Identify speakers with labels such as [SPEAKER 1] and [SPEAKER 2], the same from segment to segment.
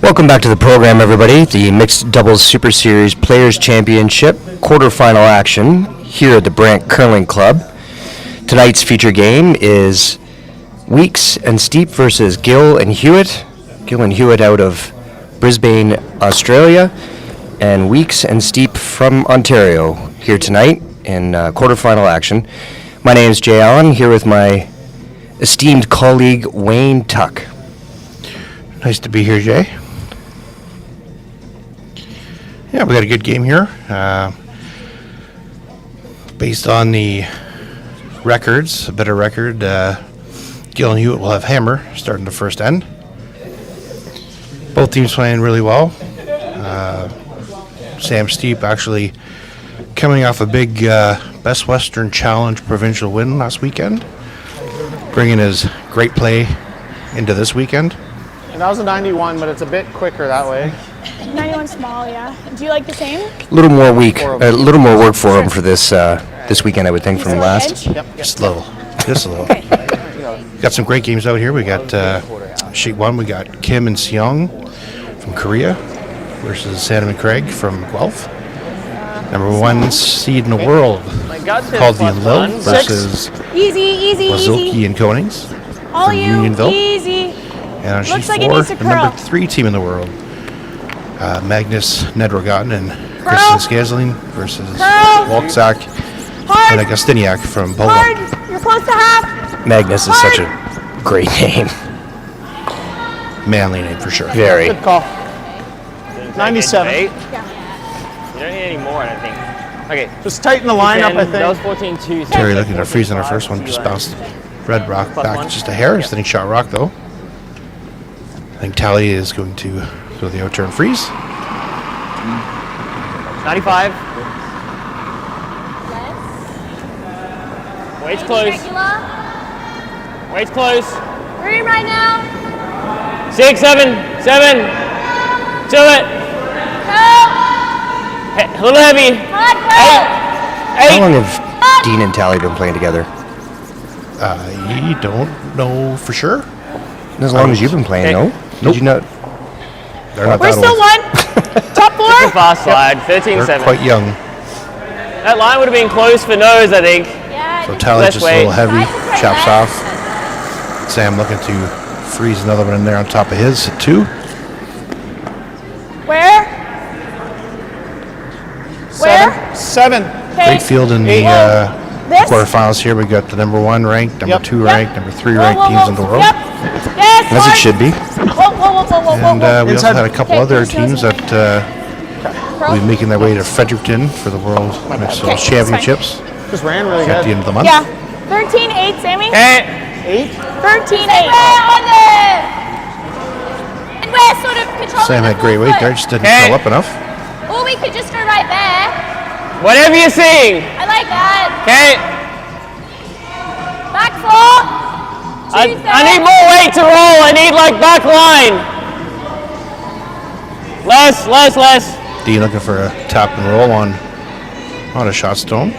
[SPEAKER 1] Welcome back to the program, everybody. The Mixed Doubles Super Series Players Championship quarterfinal action here at the Brant Curling Club. Tonight's feature game is Weeks and Steep versus Gill and Hewitt. Gill and Hewitt out of Brisbane, Australia, and Weeks and Steep from Ontario here tonight in quarterfinal action. My name is Jay Allen, here with my esteemed colleague Wayne Tuck.
[SPEAKER 2] Nice to be here, Jay. Yeah, we got a good game here. Based on the records, a better record, Gill and Hewitt will have hammer starting the first end. Both teams playing really well. Sam Steep actually coming off a big Best Western Challenge provincial win last weekend, bringing his great play into this weekend.
[SPEAKER 3] And that was a 91, but it's a bit quicker that way.
[SPEAKER 4] 91 small, yeah. Do you like the same?
[SPEAKER 1] A little more work for him for this weekend, I would think, from last.
[SPEAKER 3] Yep.
[SPEAKER 2] Just a little. Got some great games out here. We got sheet one. We got Kim and Seong from Korea versus Santa and Craig from Guelph. Number one seed in the world called the Lil versus Wazilki and Konings from Unionville.
[SPEAKER 4] Easy.
[SPEAKER 2] And on sheet
[SPEAKER 4] Looks like
[SPEAKER 2] four,
[SPEAKER 4] it needs to
[SPEAKER 2] the
[SPEAKER 4] curl.
[SPEAKER 2] number three team in the world, Magnus Nedrogotten and Kristen Skazlin versus Walczak and Agustiniak from Poland.
[SPEAKER 4] Hard. You're close to half.
[SPEAKER 1] Magnus is such a great name.
[SPEAKER 2] Manly name for sure.
[SPEAKER 1] Very.
[SPEAKER 3] Good call. 97.
[SPEAKER 5] You don't need any more, I don't think. Okay.
[SPEAKER 3] Just tighten the lineup, I
[SPEAKER 5] That was
[SPEAKER 3] think.
[SPEAKER 5] 14-2.
[SPEAKER 2] Terry looking to freeze on our first one, just bounced Red Rock back just a hair. Sitting shot rock though. I think Tally is going to go the outturn freeze.
[SPEAKER 5] 95. Wait's close. Wait's close.
[SPEAKER 4] Room right now.
[SPEAKER 5] 6, 7. To it.
[SPEAKER 4] Curl.
[SPEAKER 5] A little heavy.
[SPEAKER 4] Hard curl.
[SPEAKER 1] How long have Dean and Tally been playing together?
[SPEAKER 2] You don't know for sure.
[SPEAKER 1] As long as you've been playing, no?
[SPEAKER 2] Nope.
[SPEAKER 1] Did you not?
[SPEAKER 2] They're not
[SPEAKER 4] We're
[SPEAKER 2] that
[SPEAKER 4] still
[SPEAKER 2] old.
[SPEAKER 4] one. Top four.
[SPEAKER 5] Fast slide.
[SPEAKER 2] They're
[SPEAKER 5] 13-7.
[SPEAKER 2] quite young.
[SPEAKER 5] That line would have been close for nose, I think.
[SPEAKER 4] Yeah.
[SPEAKER 2] So Tally
[SPEAKER 5] Less
[SPEAKER 2] just a little
[SPEAKER 5] weight.
[SPEAKER 2] heavy, chops off. Sam looking to freeze another one in there on top of his at 2.
[SPEAKER 4] Where? Where?
[SPEAKER 3] 7.
[SPEAKER 4] Okay.
[SPEAKER 2] Great field in the
[SPEAKER 4] This?
[SPEAKER 2] quarterfinals here. We got the number 1 ranked, number 2 ranked, number 3 ranked teams in the world.
[SPEAKER 4] Yep. Yes.
[SPEAKER 1] As it should be.
[SPEAKER 4] Whoa.
[SPEAKER 2] And we also
[SPEAKER 3] Inside.
[SPEAKER 2] had a couple
[SPEAKER 4] Okay,
[SPEAKER 2] other
[SPEAKER 4] close,
[SPEAKER 2] teams that will be making their way to Fredericton for the World Mixed Doubles
[SPEAKER 4] Okay,
[SPEAKER 2] Championships
[SPEAKER 3] Just ran really
[SPEAKER 2] at the
[SPEAKER 3] good.
[SPEAKER 2] end of the month.
[SPEAKER 4] Yeah. 13-8, Sammy.
[SPEAKER 5] Okay.
[SPEAKER 3] 8.
[SPEAKER 4] 13-8. On it. And we're sort of controlling
[SPEAKER 2] Sam
[SPEAKER 4] the
[SPEAKER 2] had great
[SPEAKER 4] full
[SPEAKER 2] weight
[SPEAKER 4] foot.
[SPEAKER 2] there, just didn't
[SPEAKER 5] Okay.
[SPEAKER 2] curl up enough.
[SPEAKER 4] Or we could just go right there.
[SPEAKER 5] Whatever you're seeing.
[SPEAKER 4] I like that.
[SPEAKER 5] Okay.
[SPEAKER 4] Back 4.
[SPEAKER 5] I need more weight to roll. I need like back line. Less.
[SPEAKER 2] Dean looking for a tap and roll on a shot stone.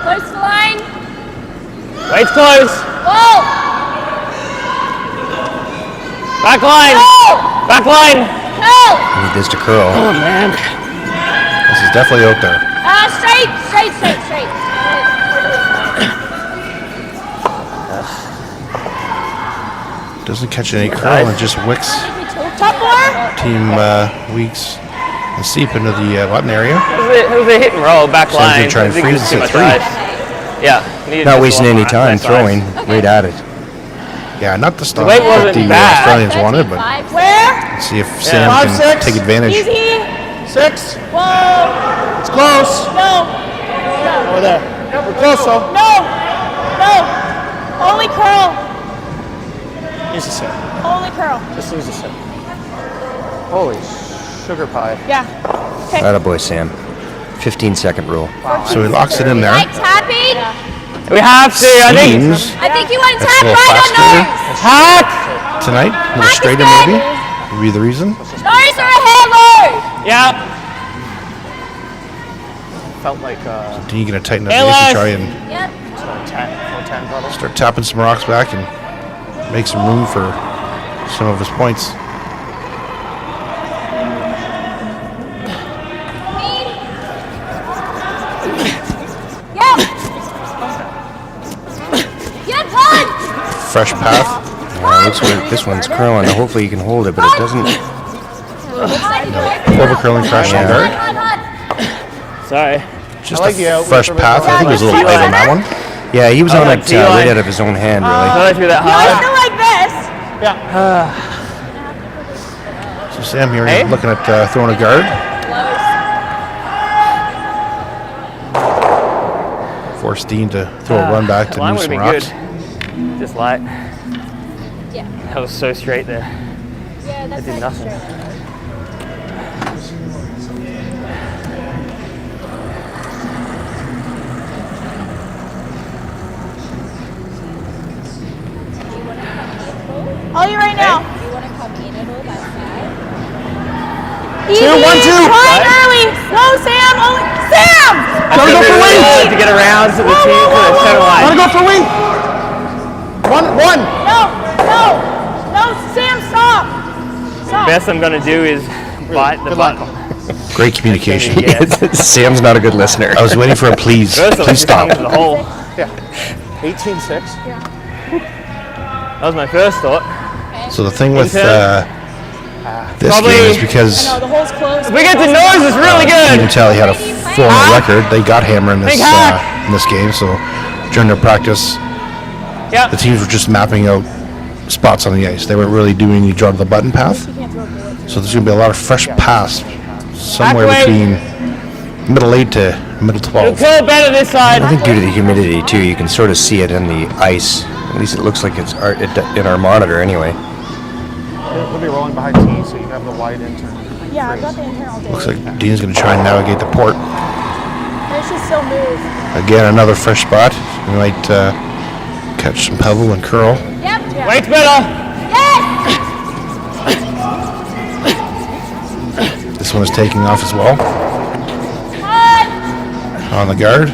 [SPEAKER 4] Close to the line.
[SPEAKER 5] Weight's close.
[SPEAKER 4] Whoa.
[SPEAKER 5] Back line.
[SPEAKER 4] Go.
[SPEAKER 5] Back line.
[SPEAKER 4] Go.
[SPEAKER 1] I need this to curl.
[SPEAKER 2] This is definitely out there.
[SPEAKER 4] Straight.
[SPEAKER 2] Doesn't catch any curl and just wicks
[SPEAKER 4] Top 4.
[SPEAKER 2] Team Weeks and Steep into the button area.
[SPEAKER 5] It was a hit and roll back
[SPEAKER 2] Sam's
[SPEAKER 5] line.
[SPEAKER 2] gonna try and
[SPEAKER 5] I think
[SPEAKER 2] freeze
[SPEAKER 5] it's
[SPEAKER 2] us
[SPEAKER 5] too
[SPEAKER 2] at
[SPEAKER 5] much
[SPEAKER 2] 3.
[SPEAKER 5] ice. Yeah. needed
[SPEAKER 1] Not
[SPEAKER 5] just
[SPEAKER 1] wasting
[SPEAKER 5] one
[SPEAKER 1] any
[SPEAKER 5] on
[SPEAKER 1] time
[SPEAKER 5] that
[SPEAKER 1] throwing.
[SPEAKER 5] size.
[SPEAKER 1] Right at it.
[SPEAKER 2] Yeah, not the start
[SPEAKER 5] weight
[SPEAKER 2] that
[SPEAKER 5] wasn't
[SPEAKER 2] the
[SPEAKER 5] bad.
[SPEAKER 2] Australians wanted, but
[SPEAKER 4] Where?
[SPEAKER 2] see if Sam
[SPEAKER 3] 5,
[SPEAKER 2] can
[SPEAKER 3] 6.
[SPEAKER 2] take advantage.
[SPEAKER 4] Easy.
[SPEAKER 3] 6.
[SPEAKER 4] Whoa.
[SPEAKER 3] It's close.
[SPEAKER 4] No.
[SPEAKER 3] Over there. We're close, though.
[SPEAKER 4] No. Only curl.
[SPEAKER 3] Needs a sit.
[SPEAKER 4] Only curl.
[SPEAKER 3] Just needs a sit. Holy sugar pie.
[SPEAKER 4] Yeah. Okay.
[SPEAKER 1] Attaboy, Sam. 15-second rule.
[SPEAKER 2] So he locks it in there.
[SPEAKER 4] Like tapping.
[SPEAKER 5] We have to. I think.
[SPEAKER 2] Seems
[SPEAKER 4] I think you want to
[SPEAKER 2] that's a
[SPEAKER 4] tap
[SPEAKER 2] little
[SPEAKER 4] right on
[SPEAKER 2] faster
[SPEAKER 4] nose.
[SPEAKER 5] Hack.
[SPEAKER 2] tonight, a little
[SPEAKER 4] Back is
[SPEAKER 2] straighter
[SPEAKER 4] good.
[SPEAKER 2] maybe, would be the reason.
[SPEAKER 4] Nose or a hair low.
[SPEAKER 5] Yeah.
[SPEAKER 3] Felt like
[SPEAKER 2] Then you're going to tighten up the
[SPEAKER 5] Hey,
[SPEAKER 2] ice and
[SPEAKER 5] Les.
[SPEAKER 2] try and
[SPEAKER 4] Yep.
[SPEAKER 2] start tapping some rocks back and make some room for some of his points. Fresh path.
[SPEAKER 1] Yeah, looks like this one's curling. Hopefully you can hold it, but it doesn't.
[SPEAKER 2] Over curling crash on guard.
[SPEAKER 5] Sorry.
[SPEAKER 2] Just a fresh path. I think there's a little light on that one.
[SPEAKER 1] Yeah, he was on it
[SPEAKER 5] T-line.
[SPEAKER 1] right out of his own hand, really.
[SPEAKER 5] Not through that high.
[SPEAKER 3] Yeah.
[SPEAKER 2] So Sam here
[SPEAKER 5] Hey?
[SPEAKER 2] looking at throwing a guard. Force Dean to throw a run back to
[SPEAKER 5] line
[SPEAKER 2] move
[SPEAKER 5] would
[SPEAKER 2] some
[SPEAKER 5] have been
[SPEAKER 2] rocks.
[SPEAKER 5] good. Just light.
[SPEAKER 4] Yeah.
[SPEAKER 5] That was so straight there.
[SPEAKER 4] Yeah, that's
[SPEAKER 5] It did nothing.
[SPEAKER 4] All you right now.
[SPEAKER 6] Do you want to come in at all that side?
[SPEAKER 4] Easy.
[SPEAKER 5] 2, 1, 2.
[SPEAKER 4] Trying early. No, Sam. Only Sam.
[SPEAKER 5] Gotta go for wing. To get around to the team to the center line.
[SPEAKER 3] Gotta go for wing. One.
[SPEAKER 4] No, Sam, stop. Stop.
[SPEAKER 5] Best I'm gonna do is bite the
[SPEAKER 3] Good luck.
[SPEAKER 5] button.
[SPEAKER 2] Great communication.
[SPEAKER 5] Yeah.
[SPEAKER 1] Sam's not a good listener.
[SPEAKER 2] I was waiting for a please.
[SPEAKER 5] First of all,
[SPEAKER 2] Please
[SPEAKER 5] just come
[SPEAKER 2] stop.
[SPEAKER 5] into the hole.
[SPEAKER 3] Yeah. 18-6.
[SPEAKER 5] That was my first thought.
[SPEAKER 2] So the thing with
[SPEAKER 5] Intel.
[SPEAKER 2] this
[SPEAKER 5] Probably-
[SPEAKER 2] game is because
[SPEAKER 4] No, the hole's closed.
[SPEAKER 5] We get the noise is really
[SPEAKER 2] you
[SPEAKER 5] good.
[SPEAKER 2] can tell he had a former record. They got hammer in
[SPEAKER 5] Big hack.
[SPEAKER 2] this game. So during their practice,
[SPEAKER 5] Yeah.
[SPEAKER 2] the teams were just mapping out spots on the ice. They weren't really doing any draw to the button path. So there's going to be a lot of fresh pass somewhere
[SPEAKER 5] Back way.
[SPEAKER 2] between middle 8 to middle
[SPEAKER 5] It'll
[SPEAKER 2] 12.
[SPEAKER 5] curl better this side.
[SPEAKER 1] I think due to the humidity, too, you can sort of see it in the ice. At least it looks like it's in our monitor, anyway.
[SPEAKER 3] We'll be rolling behind T, so you have the wide intern.
[SPEAKER 4] Yeah, I've got the intern all day.
[SPEAKER 2] Looks like Dean's going to try and navigate the port.
[SPEAKER 4] It should still move.
[SPEAKER 2] Again, another fresh spot. We might catch some pebble and curl.
[SPEAKER 4] Yep. Yeah.
[SPEAKER 5] Weight's better.
[SPEAKER 4] Yes.
[SPEAKER 2] This one is taking off as well. On the guard.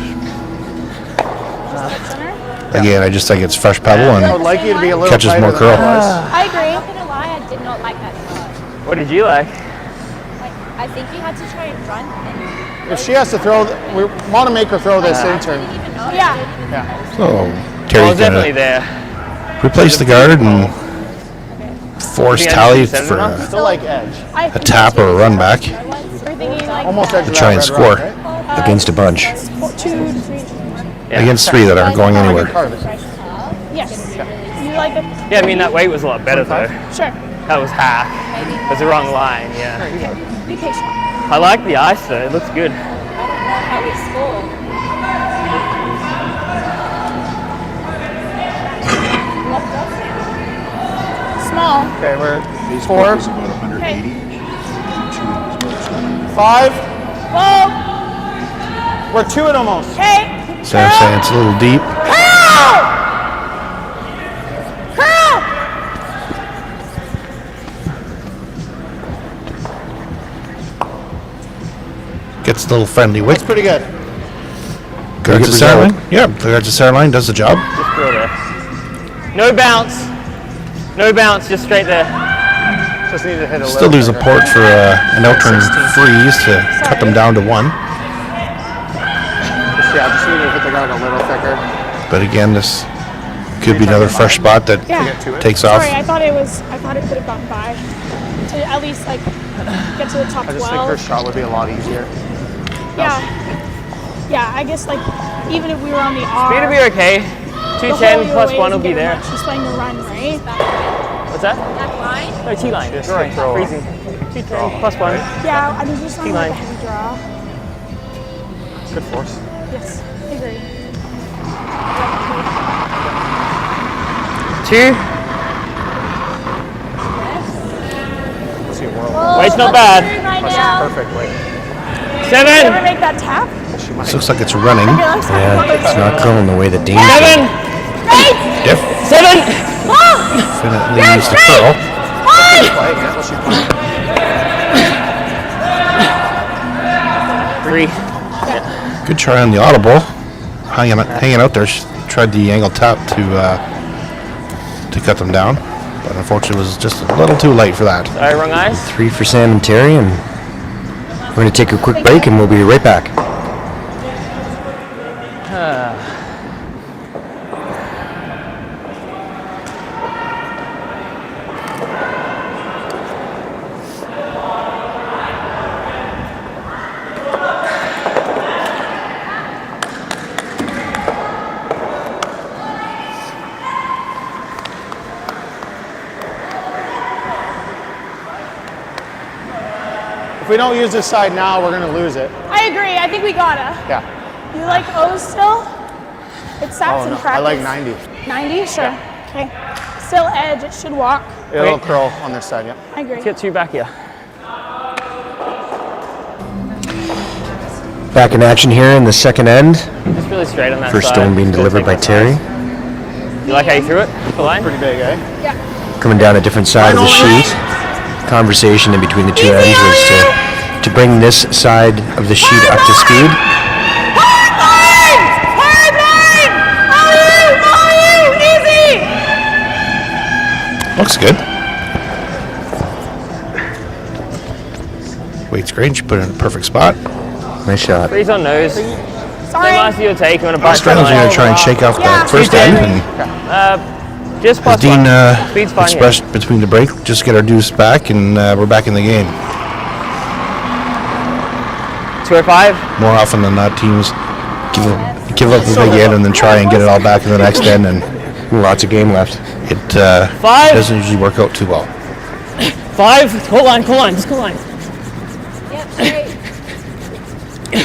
[SPEAKER 2] Again, I just think it's fresh pebble
[SPEAKER 3] I would
[SPEAKER 2] and
[SPEAKER 3] like you to be a little
[SPEAKER 2] catches
[SPEAKER 3] tighter
[SPEAKER 2] more
[SPEAKER 3] than
[SPEAKER 2] curl.
[SPEAKER 3] I was.
[SPEAKER 4] I agree.
[SPEAKER 6] Not gonna lie, I did not like that shot.
[SPEAKER 5] What did you like?
[SPEAKER 6] Like, I think you had to try and run and
[SPEAKER 3] If she has to throw, we want to make her throw this intern.
[SPEAKER 6] didn't even know.
[SPEAKER 4] Yeah.
[SPEAKER 2] So
[SPEAKER 5] I
[SPEAKER 2] Terry's
[SPEAKER 5] was
[SPEAKER 2] going
[SPEAKER 5] definitely
[SPEAKER 2] to
[SPEAKER 5] there.
[SPEAKER 2] replace the guard and force
[SPEAKER 5] Think I
[SPEAKER 2] Tally
[SPEAKER 5] just said it
[SPEAKER 2] for
[SPEAKER 5] enough?
[SPEAKER 3] Still like edge.
[SPEAKER 2] a tap or a run back to
[SPEAKER 4] We're thinking like
[SPEAKER 3] Almost edge of
[SPEAKER 2] try
[SPEAKER 3] that
[SPEAKER 2] and
[SPEAKER 3] red rock,
[SPEAKER 2] score
[SPEAKER 3] right?
[SPEAKER 1] Against a bunch.
[SPEAKER 4] 2 to 3.
[SPEAKER 5] Yeah.
[SPEAKER 2] against 3 that aren't going
[SPEAKER 3] Like
[SPEAKER 2] anywhere.
[SPEAKER 3] a card.
[SPEAKER 4] Yes. You like it?
[SPEAKER 5] Yeah, I mean that weight was a lot better though.
[SPEAKER 4] Sure.
[SPEAKER 5] That was hack. It was the wrong line. Yeah.
[SPEAKER 4] Be patient.
[SPEAKER 5] I like the ice though. It looks good.
[SPEAKER 6] I don't know how we score.
[SPEAKER 4] Small.
[SPEAKER 3] Okay, we're 4,
[SPEAKER 4] Okay.
[SPEAKER 3] 5.
[SPEAKER 4] Whoa.
[SPEAKER 3] We're 2 at almost.
[SPEAKER 4] Okay.
[SPEAKER 2] Sam's saying it's a little deep.
[SPEAKER 4] Curl. Curl.
[SPEAKER 2] Gets a little friendly with.
[SPEAKER 3] That's pretty good.
[SPEAKER 2] Guards
[SPEAKER 1] good
[SPEAKER 2] the center
[SPEAKER 1] result.
[SPEAKER 2] line. Yeah, the guards the center line, does the job.
[SPEAKER 5] Just throw there. No bounce. No bounce. Just straight there.
[SPEAKER 3] Just need to hit a little.
[SPEAKER 2] Still lose a
[SPEAKER 3] thicker.
[SPEAKER 2] port for an outturn
[SPEAKER 3] 16.
[SPEAKER 2] freeze to cut them down to 1.
[SPEAKER 3] Yeah, just need to hit the guard a little thicker.
[SPEAKER 2] But again, this could be another fresh spot that
[SPEAKER 4] Yeah.
[SPEAKER 3] Get to it.
[SPEAKER 2] takes off.
[SPEAKER 4] Sorry, I thought it could have gotten by to at least like get to the top
[SPEAKER 3] I just think her
[SPEAKER 4] 12.
[SPEAKER 3] shot would be a lot easier.
[SPEAKER 4] Yeah. Yeah, I guess like even if we were on the R.
[SPEAKER 5] Speed will be okay.
[SPEAKER 4] the whole
[SPEAKER 5] 210
[SPEAKER 4] either
[SPEAKER 5] plus
[SPEAKER 4] way
[SPEAKER 5] 1 will
[SPEAKER 4] isn't
[SPEAKER 5] be
[SPEAKER 4] gonna
[SPEAKER 5] there.
[SPEAKER 4] match. She's playing the run, right?
[SPEAKER 5] What's that?
[SPEAKER 6] That line?
[SPEAKER 5] No, T-line.
[SPEAKER 3] Just
[SPEAKER 5] Drawing.
[SPEAKER 3] throw.
[SPEAKER 5] Freezing. 210 plus 1.
[SPEAKER 4] Yeah, I mean just not like
[SPEAKER 5] T-line.
[SPEAKER 4] a heavy draw.
[SPEAKER 3] Good force.
[SPEAKER 4] Yes, I agree.
[SPEAKER 5] 2.
[SPEAKER 3] Let's see a world.
[SPEAKER 5] Weight's not bad.
[SPEAKER 4] Right
[SPEAKER 3] That's
[SPEAKER 4] now.
[SPEAKER 3] perfect weight.
[SPEAKER 4] Did you ever
[SPEAKER 5] 7.
[SPEAKER 4] make that tap?
[SPEAKER 3] She might.
[SPEAKER 2] This looks like it's running.
[SPEAKER 1] Yeah, it's not curling the way that Dean did.
[SPEAKER 5] 7.
[SPEAKER 2] Diff
[SPEAKER 5] 7.
[SPEAKER 2] definitely needs to curl.
[SPEAKER 3] Play. That's what she's playing.
[SPEAKER 5] 3.
[SPEAKER 2] Good try on the audible. Hanging out there. She's tried the angle tap to cut them down, but unfortunately it was just a little too late for that.
[SPEAKER 5] Sorry, wrong eyes.
[SPEAKER 1] 3 for Sam and Terry, and we're going to take a quick break, and we'll be right back.
[SPEAKER 3] If we don't use this side now, we're gonna lose it.
[SPEAKER 6] I agree. I think we gotta.
[SPEAKER 3] Yeah.
[SPEAKER 6] You like O's still? It's stats in
[SPEAKER 3] No,
[SPEAKER 6] practice.
[SPEAKER 3] I like 90.
[SPEAKER 6] 90? Sure. Okay. Still edge. It should walk.
[SPEAKER 3] It'll curl on this side, yeah.
[SPEAKER 6] I agree.
[SPEAKER 5] Let's get 2 back here.
[SPEAKER 1] Back in action here in the second end.
[SPEAKER 5] Just really straight on that
[SPEAKER 1] First
[SPEAKER 5] side.
[SPEAKER 1] stone being
[SPEAKER 5] Gonna
[SPEAKER 1] delivered
[SPEAKER 5] take
[SPEAKER 1] by
[SPEAKER 5] my
[SPEAKER 1] Terry.
[SPEAKER 5] size. You like how you threw it? The line?
[SPEAKER 3] Pretty big, eh?
[SPEAKER 6] Yeah.
[SPEAKER 1] Coming down a different side of the sheet. Conversation in between the two ends was to bring this side of the sheet up to speed.
[SPEAKER 6] Hard line! Hard line! Easy!
[SPEAKER 2] Looks good. Weight's great. She put it in a perfect spot.
[SPEAKER 1] Nice shot.
[SPEAKER 5] Freeze on nose.
[SPEAKER 6] Sorry.
[SPEAKER 5] Same ice you take. You want to bite
[SPEAKER 2] Straddle's going to try and shake off
[SPEAKER 6] Yeah.
[SPEAKER 2] the first end, and
[SPEAKER 5] Just
[SPEAKER 2] as
[SPEAKER 5] plus
[SPEAKER 2] Dean
[SPEAKER 5] one. Speed's fine.
[SPEAKER 2] expressed between the break, just get our deuce back, and we're back in the game.
[SPEAKER 5] 205.
[SPEAKER 2] More often than not, teams give up the big end and then try and get it all back in the next end, and
[SPEAKER 1] Lots of game left.
[SPEAKER 2] it
[SPEAKER 5] 5.
[SPEAKER 2] doesn't usually work out too well.
[SPEAKER 5] 5. Cool line. Just cool line.
[SPEAKER 6] Yep, straight.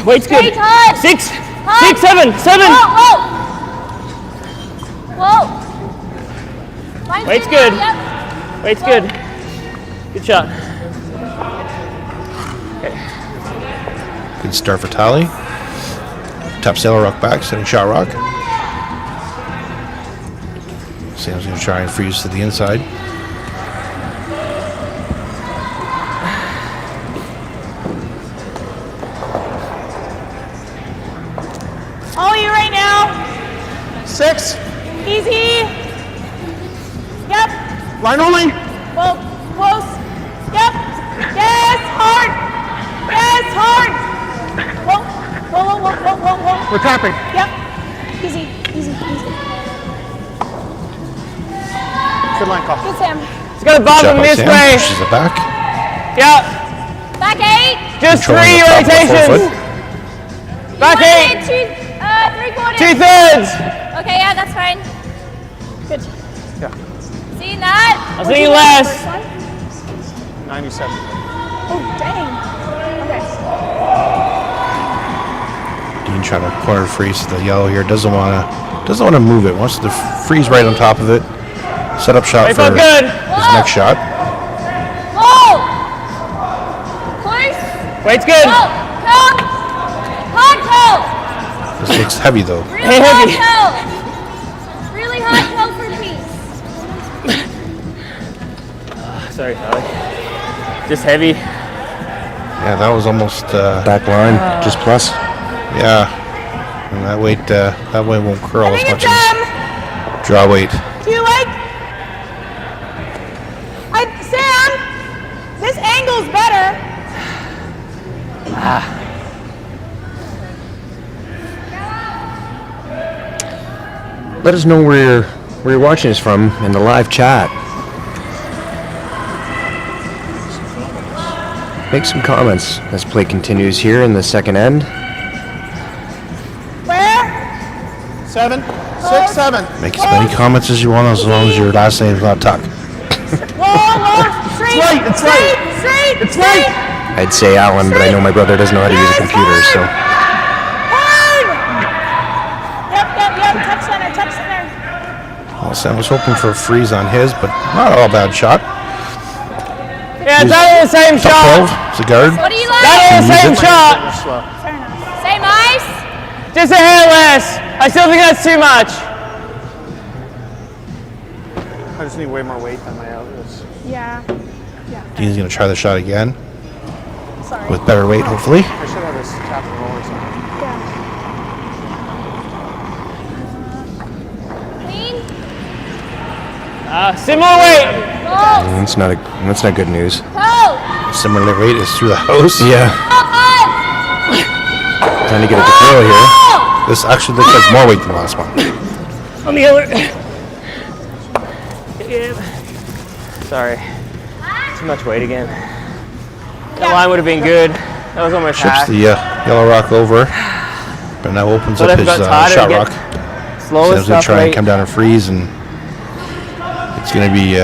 [SPEAKER 5] Weight's good.
[SPEAKER 6] Straight, hard.
[SPEAKER 5] 6.
[SPEAKER 6] Hard.
[SPEAKER 5] 6, 7.
[SPEAKER 6] Whoa, whoa. Whoa. Line's
[SPEAKER 5] Weight's
[SPEAKER 6] good.
[SPEAKER 5] good.
[SPEAKER 6] Yep.
[SPEAKER 5] Weight's good. Good shot.
[SPEAKER 2] Good start for Tally. Top sailor rock back, setting shot rock. Sam's going to try and freeze to the inside.
[SPEAKER 6] All you right now.
[SPEAKER 3] 6.
[SPEAKER 6] Easy. Yep.
[SPEAKER 3] Line only.
[SPEAKER 6] Whoa, close. Yep. Yes, hard. Yes, hard. Whoa, whoa, whoa, whoa, whoa, whoa.
[SPEAKER 3] We're tapping.
[SPEAKER 6] Yep. Easy.
[SPEAKER 3] Good line call.
[SPEAKER 6] Good, Sam.
[SPEAKER 5] It's gonna bob
[SPEAKER 2] Shot
[SPEAKER 5] him
[SPEAKER 2] by
[SPEAKER 5] this
[SPEAKER 2] Sam.
[SPEAKER 5] way.
[SPEAKER 2] Pushes it back.
[SPEAKER 5] Yeah.
[SPEAKER 6] Back 8.
[SPEAKER 5] Just
[SPEAKER 2] Controlling
[SPEAKER 5] 3
[SPEAKER 2] the top of the
[SPEAKER 5] rotations.
[SPEAKER 2] forefoot.
[SPEAKER 5] Back 8.
[SPEAKER 6] 3/4.
[SPEAKER 5] 2/3.
[SPEAKER 6] Okay, yeah, that's fine. Good.
[SPEAKER 3] Yeah.
[SPEAKER 6] Seeing that?
[SPEAKER 5] I'll see you last.
[SPEAKER 3] 97.
[SPEAKER 6] Oh, dang. Okay.
[SPEAKER 2] Dean trying to corner freeze the yellow here. Doesn't want to move it. Wants to freeze right on top of it. Set up shot
[SPEAKER 5] They
[SPEAKER 2] for
[SPEAKER 5] felt good.
[SPEAKER 2] his next shot.
[SPEAKER 6] Whoa! Close.
[SPEAKER 5] Weight's good.
[SPEAKER 6] Go. Come. Hard toe.
[SPEAKER 2] This looks heavy though.
[SPEAKER 6] Really
[SPEAKER 5] Hey,
[SPEAKER 6] hard
[SPEAKER 5] heavy.
[SPEAKER 6] toe. Really hard toe for the piece.
[SPEAKER 5] Sorry, Sally. Just heavy.
[SPEAKER 2] Yeah, that was almost
[SPEAKER 1] Back line, just plus.
[SPEAKER 2] yeah. And that weight won't curl
[SPEAKER 6] I
[SPEAKER 2] as
[SPEAKER 6] think
[SPEAKER 2] much
[SPEAKER 6] it's
[SPEAKER 2] as draw weight.
[SPEAKER 6] Do you like? Sam, this angle's better.
[SPEAKER 1] Let us know where you're watching us from in the live chat. Make some comments as play continues here in the second end.
[SPEAKER 6] Where?
[SPEAKER 3] 7. 6, 7.
[SPEAKER 2] Make as many comments as you want as long as your last name's not Tuck.
[SPEAKER 6] Whoa, straight.
[SPEAKER 3] right, it's right.
[SPEAKER 6] Straight.
[SPEAKER 3] It's right.
[SPEAKER 1] I'd say Alan, but I know my brother doesn't know how to use a computer, so.
[SPEAKER 6] Hard. Yep. Touch center.
[SPEAKER 2] Well, Sam was hoping for a freeze on his, but not all bad shot.
[SPEAKER 5] Yeah, it's out of the same
[SPEAKER 2] Top
[SPEAKER 5] shot.
[SPEAKER 2] 12, it's a guard.
[SPEAKER 6] What do you
[SPEAKER 5] Out
[SPEAKER 6] like?
[SPEAKER 5] of the same
[SPEAKER 2] Use it.
[SPEAKER 5] shot.
[SPEAKER 3] Slow.
[SPEAKER 6] Fair enough. Same ice.
[SPEAKER 5] Just a hair less. I still think that's too much.
[SPEAKER 3] I just need way more weight than my others.
[SPEAKER 6] Yeah.
[SPEAKER 2] Dean's going to try the shot again
[SPEAKER 6] Sorry.
[SPEAKER 2] with better weight, hopefully.
[SPEAKER 3] I should have this tap and roll or something.
[SPEAKER 5] Similar weight.
[SPEAKER 1] That's not good news.
[SPEAKER 2] Similar weight is through the house.
[SPEAKER 1] Yeah. Trying to get at the girl here.
[SPEAKER 2] This actually looks like more weight than the last one.
[SPEAKER 5] On the other. Yeah. Sorry. Too much weight again. That line would have been good. That was almost
[SPEAKER 2] Ships
[SPEAKER 5] half.
[SPEAKER 2] the yellow rock over, but now opens
[SPEAKER 5] So
[SPEAKER 2] up
[SPEAKER 5] they've
[SPEAKER 2] his
[SPEAKER 5] got tighter
[SPEAKER 2] shot
[SPEAKER 5] to
[SPEAKER 2] rock.
[SPEAKER 5] get
[SPEAKER 2] So
[SPEAKER 5] slower
[SPEAKER 2] he's going
[SPEAKER 5] stuff
[SPEAKER 2] to try and
[SPEAKER 5] rate.
[SPEAKER 2] come down and freeze, and it's going to be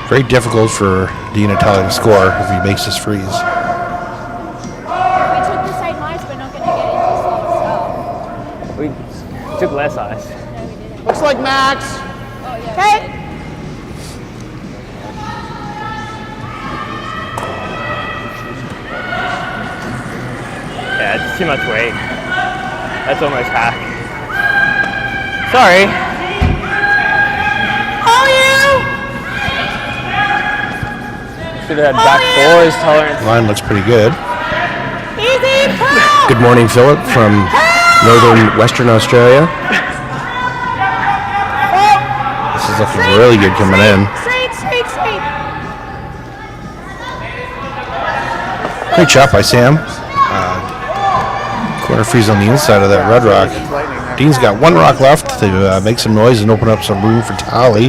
[SPEAKER 2] very difficult for Dean Italian to score if he makes this freeze.
[SPEAKER 4] We took the same ice, we're not going to get into slower stuff.
[SPEAKER 5] We took less ice.
[SPEAKER 3] Looks like Max.
[SPEAKER 6] Okay.
[SPEAKER 5] Yeah, it's too much weight. That's almost half. Sorry.
[SPEAKER 6] Oh, you!
[SPEAKER 5] Should have had back four as tolerance.
[SPEAKER 2] Line looks pretty good.
[SPEAKER 6] Easy, pull!
[SPEAKER 1] Good morning, Philip, from northern Western Australia.
[SPEAKER 2] This is looking really good coming in.
[SPEAKER 6] Straight.
[SPEAKER 2] Great shot by Sam. Corner freeze on the inside of that red rock. Dean's got one rock left to make some noise and open up some room for tally.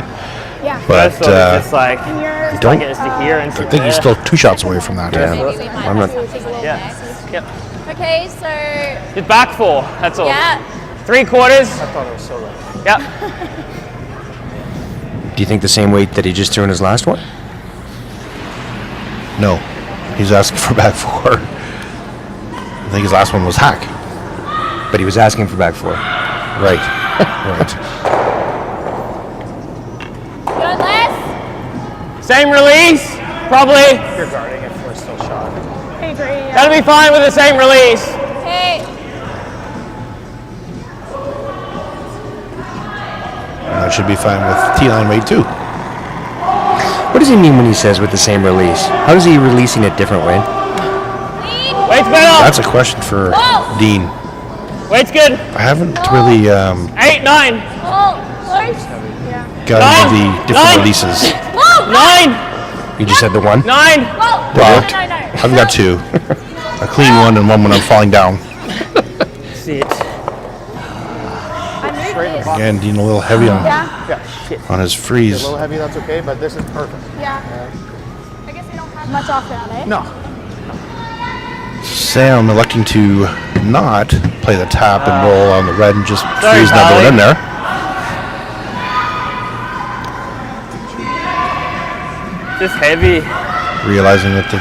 [SPEAKER 6] Yeah.
[SPEAKER 2] But
[SPEAKER 5] So it's just like,
[SPEAKER 2] I don't.
[SPEAKER 5] get us to here and
[SPEAKER 2] I think he's still 2 shots away from that.
[SPEAKER 1] Yeah.
[SPEAKER 4] Maybe we might
[SPEAKER 1] I'm
[SPEAKER 4] have
[SPEAKER 1] not-
[SPEAKER 4] to take a little
[SPEAKER 5] Yeah.
[SPEAKER 4] next.
[SPEAKER 5] Yep.
[SPEAKER 4] Okay, so
[SPEAKER 5] Just back four. That's all.
[SPEAKER 4] yeah.
[SPEAKER 5] 3/4.
[SPEAKER 3] I thought it was so low.
[SPEAKER 5] Yep.
[SPEAKER 1] Do you think the same weight that he just threw in his last one?
[SPEAKER 2] No, he's asking for back 4. I think his last one was hack.
[SPEAKER 1] But he was asking for back 4.
[SPEAKER 2] Right. Right.
[SPEAKER 4] Go less.
[SPEAKER 5] Same release. Probably.
[SPEAKER 3] You're guarding it for a still shot.
[SPEAKER 6] I agree. Yeah.
[SPEAKER 5] That'll be fine with the same release.
[SPEAKER 4] Okay.
[SPEAKER 2] That should be fine with T-line weight too.
[SPEAKER 1] What does he mean when he says with the same release? How is he releasing it different way?
[SPEAKER 4] Lead.
[SPEAKER 5] Weight's better.
[SPEAKER 2] That's a question for Dean.
[SPEAKER 5] Weight's good.
[SPEAKER 2] I haven't really
[SPEAKER 5] 8, 9.
[SPEAKER 4] Oh, close.
[SPEAKER 2] got into the different releases.
[SPEAKER 4] Whoa.
[SPEAKER 5] 9.
[SPEAKER 1] You just said the one?
[SPEAKER 5] 9.
[SPEAKER 4] Whoa.
[SPEAKER 2] Well,
[SPEAKER 4] No.
[SPEAKER 2] I've got 2. A clean one and one when I'm falling down.
[SPEAKER 5] See it.
[SPEAKER 4] I moved this.
[SPEAKER 2] Again, Dean a little heavy on,
[SPEAKER 3] Yeah,
[SPEAKER 2] on his
[SPEAKER 3] a
[SPEAKER 2] freeze.
[SPEAKER 3] little heavy, that's okay, but this is perfect.
[SPEAKER 6] Yeah. I guess we don't have much off that, eh?
[SPEAKER 3] No.
[SPEAKER 2] Sam electing to not play the tap and roll on the red and just
[SPEAKER 5] Sorry,
[SPEAKER 2] freeze that
[SPEAKER 5] Pally.
[SPEAKER 2] one in there.
[SPEAKER 5] Just heavy.
[SPEAKER 2] Realizing that the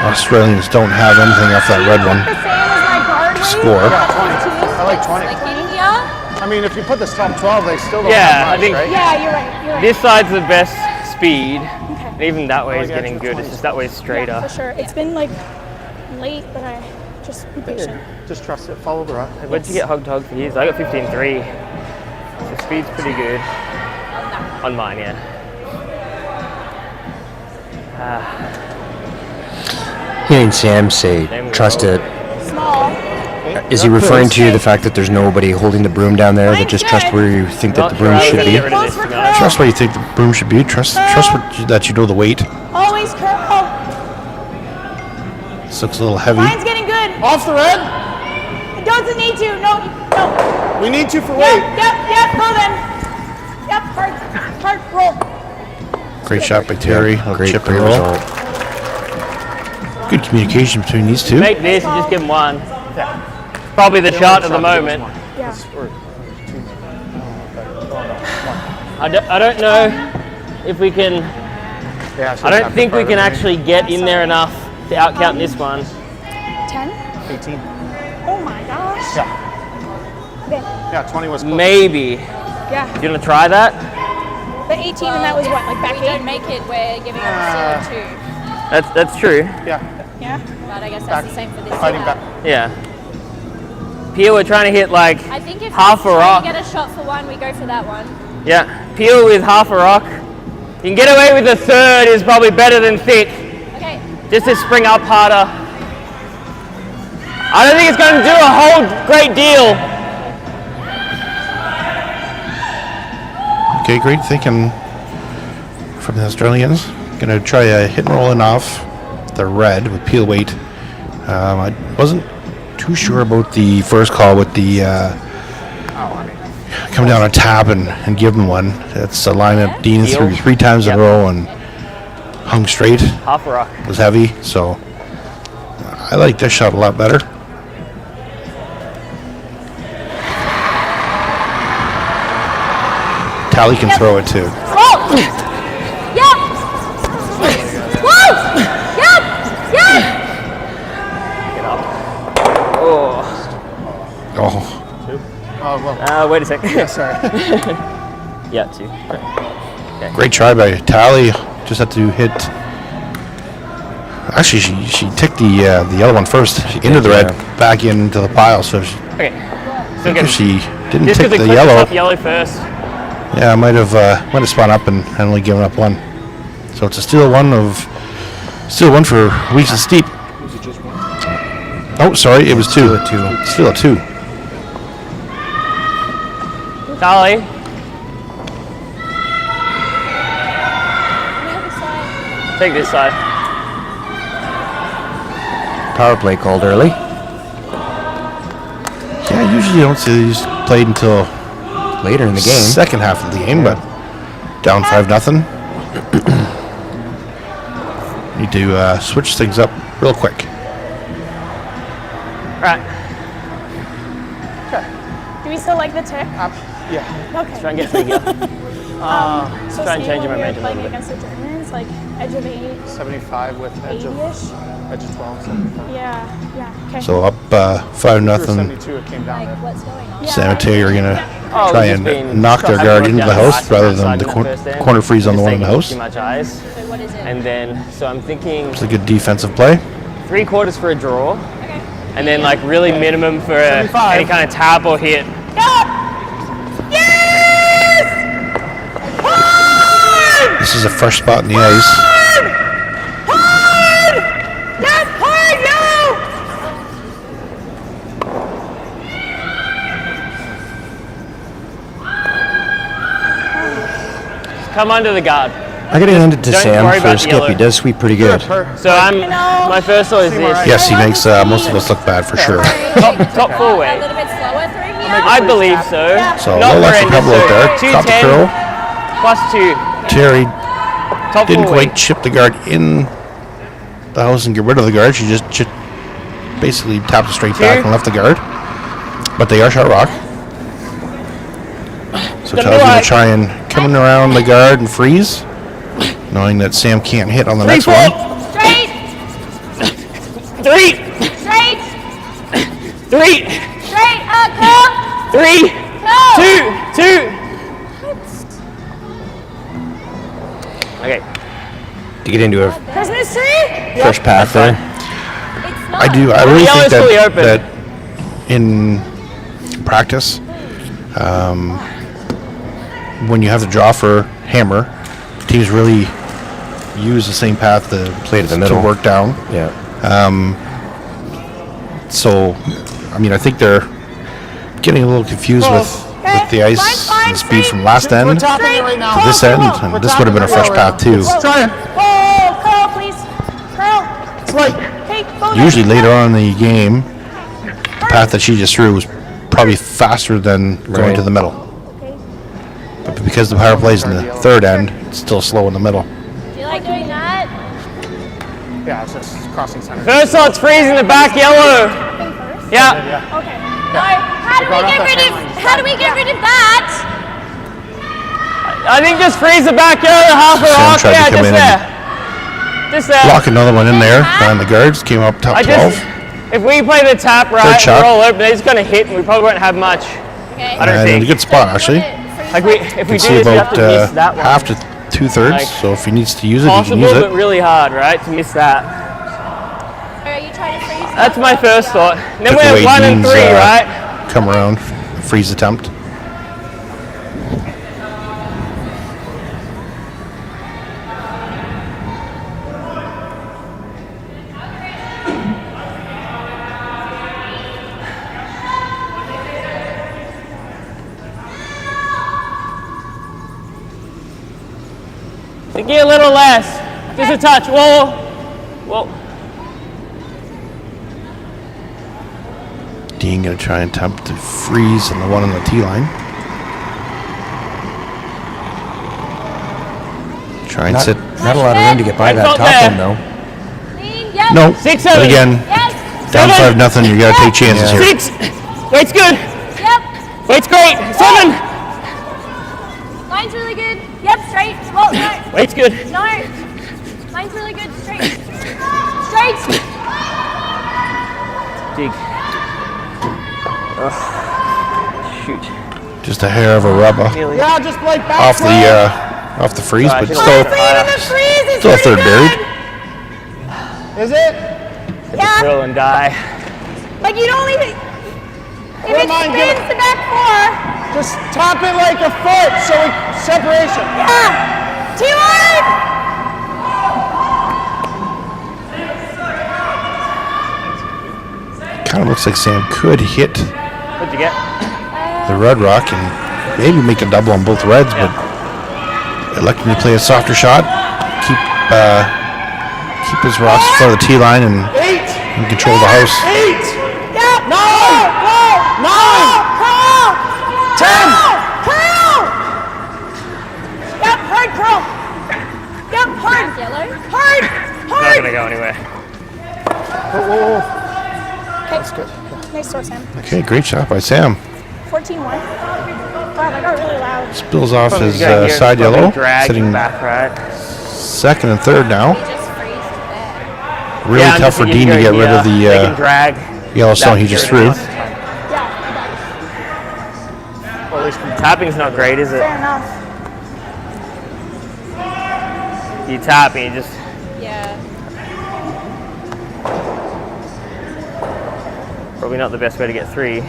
[SPEAKER 2] Australians don't have anything off that red one.
[SPEAKER 6] The same as my guard weight.
[SPEAKER 2] Score.
[SPEAKER 3] Yeah, 20. I like 20.
[SPEAKER 4] Like in here.
[SPEAKER 3] I mean, if you put this top 12, they still don't
[SPEAKER 5] Yeah,
[SPEAKER 3] have much,
[SPEAKER 5] I think-
[SPEAKER 3] right?
[SPEAKER 6] Yeah, you're right.
[SPEAKER 5] This side's the best speed. And even that way is
[SPEAKER 3] yeah,
[SPEAKER 5] getting
[SPEAKER 3] it's
[SPEAKER 5] good. It's just that way straighter.
[SPEAKER 6] Yeah, for sure. It's been like late, but I just be patient.
[SPEAKER 3] Just trust it. Follow the rock.
[SPEAKER 5] What'd you get hug for his? I got 15.3. So speed's pretty good. On mine, yeah.
[SPEAKER 1] Hearing Sam say,
[SPEAKER 5] Same
[SPEAKER 1] trust
[SPEAKER 5] roll.
[SPEAKER 1] it.
[SPEAKER 6] Small.
[SPEAKER 1] Is he referring to the fact that there's nobody holding the broom down there, that just trust where you think that
[SPEAKER 5] Not
[SPEAKER 1] the
[SPEAKER 5] sure
[SPEAKER 1] broom
[SPEAKER 5] how we're
[SPEAKER 1] should
[SPEAKER 5] gonna
[SPEAKER 1] be?
[SPEAKER 5] get rid of this, to be honest.
[SPEAKER 2] Trust where you think the broom should be. Trust that you know the weight.
[SPEAKER 6] Always curl.
[SPEAKER 2] This looks a little heavy.
[SPEAKER 6] Mine's getting good.
[SPEAKER 3] Off the red.
[SPEAKER 6] It doesn't need to. No.
[SPEAKER 3] We need to for weight.
[SPEAKER 6] Yep. Go then. Yep. Hard. Roll.
[SPEAKER 2] Great shot by Terry. Little
[SPEAKER 1] Great,
[SPEAKER 2] chip
[SPEAKER 1] great
[SPEAKER 2] and roll.
[SPEAKER 1] result.
[SPEAKER 2] Good communication between these two.
[SPEAKER 5] Make this and just give him one. Probably the shot at the moment.
[SPEAKER 6] Yeah.
[SPEAKER 5] I don't know if we can.
[SPEAKER 3] Yeah,
[SPEAKER 5] I don't think we can actually get in there enough to outcount this one.
[SPEAKER 6] 10.
[SPEAKER 3] 18.
[SPEAKER 6] Oh my gosh.
[SPEAKER 3] Yeah.
[SPEAKER 6] Okay.
[SPEAKER 3] Yeah, 20 was close.
[SPEAKER 5] Maybe.
[SPEAKER 6] Yeah.
[SPEAKER 5] Do you want to try that?
[SPEAKER 6] The 18 and that was what, like back
[SPEAKER 4] We don't
[SPEAKER 6] 8?
[SPEAKER 4] make it, we're giving it a 2.
[SPEAKER 5] That's true.
[SPEAKER 3] Yeah,
[SPEAKER 6] Yeah.
[SPEAKER 4] But I guess that's the same for this.
[SPEAKER 3] fighting
[SPEAKER 4] setup.
[SPEAKER 3] back.
[SPEAKER 5] Yeah. Here we're trying to hit like
[SPEAKER 4] I think if
[SPEAKER 5] half a
[SPEAKER 4] we're
[SPEAKER 5] rock.
[SPEAKER 4] trying to get a shot for one, we go for that one.
[SPEAKER 5] Yeah. Peel with half a rock. You can get away with a third is probably better than thick.
[SPEAKER 4] Okay.
[SPEAKER 5] Just to spring up harder. I don't think it's going to do a whole great deal.
[SPEAKER 2] Okay, great thinking. from the Australians. Gonna try a hit and roll in off the red with peel weight. I wasn't too sure about the first call with the coming down on tap and give him one. It's a line that Dean threw 3 times in a row and hung straight.
[SPEAKER 5] Half a rock.
[SPEAKER 2] Was heavy, so I like this shot a lot better. Tally can throw it too.
[SPEAKER 4] Whoa! Yep! Whoa! Yep! Yep!
[SPEAKER 2] Oh,
[SPEAKER 5] Wait a second.
[SPEAKER 3] Yeah, sorry.
[SPEAKER 5] Yeah, 2.
[SPEAKER 2] great try by Tally. Just had to hit. Actually, she ticked the yellow one first into the red, back into the pile. So
[SPEAKER 5] Okay. So
[SPEAKER 2] if she didn't
[SPEAKER 5] just
[SPEAKER 2] tick
[SPEAKER 5] because
[SPEAKER 2] the yellow,
[SPEAKER 5] yellow first.
[SPEAKER 2] yeah, I might have spun up and only given up one. So it's a still one for Weeks and Steep. Oh, sorry, it was 2. Still a 2.
[SPEAKER 5] Dolly. Take this side.
[SPEAKER 1] Power play called early.
[SPEAKER 2] Yeah, usually you don't see these played until
[SPEAKER 1] Later in the game.
[SPEAKER 2] second half of the game, but down 5-0. Need to switch things up real quick.
[SPEAKER 5] Right.
[SPEAKER 6] Do we still like the tick?
[SPEAKER 3] Yeah.
[SPEAKER 6] Okay.
[SPEAKER 5] Try and get 3 here.
[SPEAKER 6] So
[SPEAKER 5] try and
[SPEAKER 6] Steve,
[SPEAKER 5] change
[SPEAKER 6] when
[SPEAKER 5] my
[SPEAKER 6] we were
[SPEAKER 5] momentum a
[SPEAKER 6] playing
[SPEAKER 5] little bit.
[SPEAKER 6] against the Germans, like edge of 8,
[SPEAKER 3] 75 with edge of
[SPEAKER 6] 80-ish.
[SPEAKER 3] 12, 75.
[SPEAKER 6] Yeah, okay.
[SPEAKER 2] So up
[SPEAKER 3] Or
[SPEAKER 2] 5-0.
[SPEAKER 3] 72, it came down there.
[SPEAKER 4] What's going on?
[SPEAKER 6] Yeah,
[SPEAKER 2] San Mateo are gonna
[SPEAKER 5] Oh,
[SPEAKER 2] try
[SPEAKER 5] we've just been
[SPEAKER 2] and knock their
[SPEAKER 5] having
[SPEAKER 2] guard
[SPEAKER 5] work
[SPEAKER 2] into
[SPEAKER 5] down
[SPEAKER 2] the
[SPEAKER 5] the
[SPEAKER 2] house
[SPEAKER 5] right
[SPEAKER 2] rather
[SPEAKER 5] side
[SPEAKER 2] than
[SPEAKER 5] in
[SPEAKER 2] the
[SPEAKER 5] that first end.
[SPEAKER 2] corner freeze on the
[SPEAKER 5] Just
[SPEAKER 2] one in the
[SPEAKER 5] taking
[SPEAKER 2] house.
[SPEAKER 5] Too much eyes.
[SPEAKER 4] So what is it?
[SPEAKER 5] And then, so I'm thinking
[SPEAKER 2] It's a good defensive play.
[SPEAKER 5] 3/4 for a draw.
[SPEAKER 4] Okay.
[SPEAKER 5] And then like really minimum for any kind of tap or hit.
[SPEAKER 2] This is a fresh spot in the ice.
[SPEAKER 5] Come under the guard.
[SPEAKER 1] I gotta hand it to
[SPEAKER 5] Don't
[SPEAKER 1] Sam
[SPEAKER 5] worry
[SPEAKER 1] for
[SPEAKER 5] about
[SPEAKER 1] a
[SPEAKER 5] the
[SPEAKER 1] skip.
[SPEAKER 5] yellow.
[SPEAKER 1] He does sweep pretty good.
[SPEAKER 5] So my first thought is this.
[SPEAKER 2] Yes, he makes most of us look bad for sure.
[SPEAKER 5] Top
[SPEAKER 4] A
[SPEAKER 5] forward.
[SPEAKER 4] little bit slower through here.
[SPEAKER 5] I believe so.
[SPEAKER 2] So
[SPEAKER 5] Not
[SPEAKER 2] low extra
[SPEAKER 5] horrendous,
[SPEAKER 2] couple out there.
[SPEAKER 5] so
[SPEAKER 2] Caught the
[SPEAKER 5] 210
[SPEAKER 2] curl.
[SPEAKER 5] plus 2.
[SPEAKER 2] Terry
[SPEAKER 5] Top
[SPEAKER 2] didn't
[SPEAKER 5] forward.
[SPEAKER 2] quite chip the guard in the house and get rid of the guard. She just basically tapped it straight back and left the guard. But they are shot rock. So Tyler's going to try and coming around the guard and freeze, knowing that Sam can't hit on the next one.
[SPEAKER 4] Straight.
[SPEAKER 5] 3,
[SPEAKER 4] Straight.
[SPEAKER 5] 3,
[SPEAKER 4] Straight. Curl.
[SPEAKER 5] 3,
[SPEAKER 4] Curl.
[SPEAKER 5] 2, 2. Okay.
[SPEAKER 1] To get into a
[SPEAKER 6] Christmas tree?
[SPEAKER 1] fresh path there.
[SPEAKER 4] It's not.
[SPEAKER 2] I do. I
[SPEAKER 5] The
[SPEAKER 2] really
[SPEAKER 5] yellow's
[SPEAKER 2] think
[SPEAKER 5] fully open.
[SPEAKER 2] that in practice, when you have to draw for hammer, teams really use the same path to
[SPEAKER 1] Play to the middle.
[SPEAKER 2] work down.
[SPEAKER 1] Yeah.
[SPEAKER 2] So, I mean, I think they're getting a little confused with the ice and speed from last end to
[SPEAKER 3] Tapping it right now.
[SPEAKER 2] this end, and this would have been a fresh path too.
[SPEAKER 3] Trying.
[SPEAKER 6] Whoa, curl, please. Curl.
[SPEAKER 3] It's like,
[SPEAKER 6] Hey, go
[SPEAKER 2] Usually later on in the game, the path that she just threw was probably faster than going
[SPEAKER 1] Right.
[SPEAKER 2] to the middle. But because the power plays in the third end, it's still slow in the middle.
[SPEAKER 4] Do you like doing that?
[SPEAKER 3] yeah, it's just crossing center.
[SPEAKER 5] First shot's freezing the back yellow. Yeah.
[SPEAKER 6] Okay.
[SPEAKER 4] How do we get rid of that?
[SPEAKER 5] I think just freeze the back yellow, half a
[SPEAKER 2] Sam
[SPEAKER 5] rock.
[SPEAKER 2] tried to
[SPEAKER 5] Yeah,
[SPEAKER 2] come
[SPEAKER 5] just
[SPEAKER 2] in
[SPEAKER 5] there.
[SPEAKER 2] and
[SPEAKER 5] Just there.
[SPEAKER 2] block another one in there behind the guards, came up top
[SPEAKER 5] I
[SPEAKER 2] 12.
[SPEAKER 5] just, if we play the tap right,
[SPEAKER 2] shot.
[SPEAKER 5] we're all open. They're just gonna hit, and we probably won't have much.
[SPEAKER 4] Okay.
[SPEAKER 5] I don't
[SPEAKER 2] And a
[SPEAKER 5] think.
[SPEAKER 2] good spot actually.
[SPEAKER 5] Like if we
[SPEAKER 2] You
[SPEAKER 5] do
[SPEAKER 2] see
[SPEAKER 5] this, we have
[SPEAKER 2] about
[SPEAKER 5] to miss that one.
[SPEAKER 2] half to 2/3,
[SPEAKER 5] Like,
[SPEAKER 2] so if he needs to use it, he can
[SPEAKER 5] Possible,
[SPEAKER 2] use
[SPEAKER 5] but
[SPEAKER 2] it.
[SPEAKER 5] really hard, right? To miss that.
[SPEAKER 4] Are you trying to freeze?
[SPEAKER 5] That's my first thought. Then
[SPEAKER 2] Took
[SPEAKER 5] we're
[SPEAKER 2] away
[SPEAKER 5] 1 and
[SPEAKER 2] Dean's,
[SPEAKER 5] 3, right?
[SPEAKER 2] Come around, freeze attempt.
[SPEAKER 5] Get a little less. Just a touch. Whoa. Whoa.
[SPEAKER 2] Dean gonna try and attempt to freeze on the one on the T line. Try and sit.
[SPEAKER 1] Not a lot of room to get by that
[SPEAKER 5] Right
[SPEAKER 1] top
[SPEAKER 5] foot
[SPEAKER 1] one, though.
[SPEAKER 4] Clean. Yep.
[SPEAKER 2] No.
[SPEAKER 5] 6,
[SPEAKER 2] But
[SPEAKER 5] 7.
[SPEAKER 2] again,
[SPEAKER 4] Yes.
[SPEAKER 2] down
[SPEAKER 5] 7.
[SPEAKER 2] 5-0. You gotta take chances
[SPEAKER 1] Yeah.
[SPEAKER 2] here.
[SPEAKER 5] 6. Weight's good.
[SPEAKER 4] Yep.
[SPEAKER 5] Weight's great. 7.
[SPEAKER 4] Line's really good. Yep. Straight. Well, no.
[SPEAKER 5] Weight's good.
[SPEAKER 4] No. Line's really good. Straight. Straight.
[SPEAKER 5] Dig. Shoot.
[SPEAKER 2] Just a hair of a rubber
[SPEAKER 5] Nearly.
[SPEAKER 3] Yeah, just like back
[SPEAKER 2] off the freeze,
[SPEAKER 5] Sorry, I
[SPEAKER 2] but
[SPEAKER 5] should've
[SPEAKER 2] still,
[SPEAKER 5] went higher.
[SPEAKER 6] Freeze is
[SPEAKER 2] still a third
[SPEAKER 6] pretty
[SPEAKER 2] buried.
[SPEAKER 6] good.
[SPEAKER 3] Is it?
[SPEAKER 6] Yeah.
[SPEAKER 5] Thrill and die.
[SPEAKER 6] Like you don't even. If
[SPEAKER 3] Wouldn't
[SPEAKER 6] it
[SPEAKER 3] mind
[SPEAKER 6] spins
[SPEAKER 3] giving-
[SPEAKER 6] to back 4.
[SPEAKER 3] Just tap it like a foot so separation.
[SPEAKER 6] Yeah. T-line.
[SPEAKER 2] Kind of looks like Sam could hit
[SPEAKER 5] What'd you get?
[SPEAKER 2] the red rock and maybe make a double on both reds, but electing to play a softer shot, keep his rocks in front of the T line and
[SPEAKER 3] 8.
[SPEAKER 2] control the house.
[SPEAKER 3] 8.
[SPEAKER 6] Yep.
[SPEAKER 3] 9. 9.
[SPEAKER 6] Curl.
[SPEAKER 3] 10.
[SPEAKER 6] Curl. Yep. Hard curl. Yep. Hard.
[SPEAKER 4] Yellow.
[SPEAKER 6] Hard.
[SPEAKER 5] Not
[SPEAKER 6] Hard.
[SPEAKER 5] gonna go anywhere.
[SPEAKER 6] That's good. Nice sort, Sam.
[SPEAKER 2] Okay, great shot by Sam.
[SPEAKER 6] 14-1. Wow, that got really loud.
[SPEAKER 2] Spills off his
[SPEAKER 5] You got here,
[SPEAKER 2] side
[SPEAKER 5] probably
[SPEAKER 2] yellow,
[SPEAKER 5] drag
[SPEAKER 2] sitting
[SPEAKER 5] back right.
[SPEAKER 2] second and third now.
[SPEAKER 4] Just freeze to back.
[SPEAKER 2] Really
[SPEAKER 5] Yeah, I'm
[SPEAKER 2] tough for
[SPEAKER 5] thinking
[SPEAKER 2] Dean to
[SPEAKER 5] you
[SPEAKER 2] get
[SPEAKER 5] go
[SPEAKER 2] rid of
[SPEAKER 5] here. They can
[SPEAKER 2] the
[SPEAKER 5] drag.
[SPEAKER 2] Yellowstone he just threw.
[SPEAKER 6] Yeah.
[SPEAKER 5] Well, at least tapping's not great, is it?
[SPEAKER 6] Fair enough.
[SPEAKER 5] You tap and you just.
[SPEAKER 4] Yeah.
[SPEAKER 5] Probably not the best way to get 3.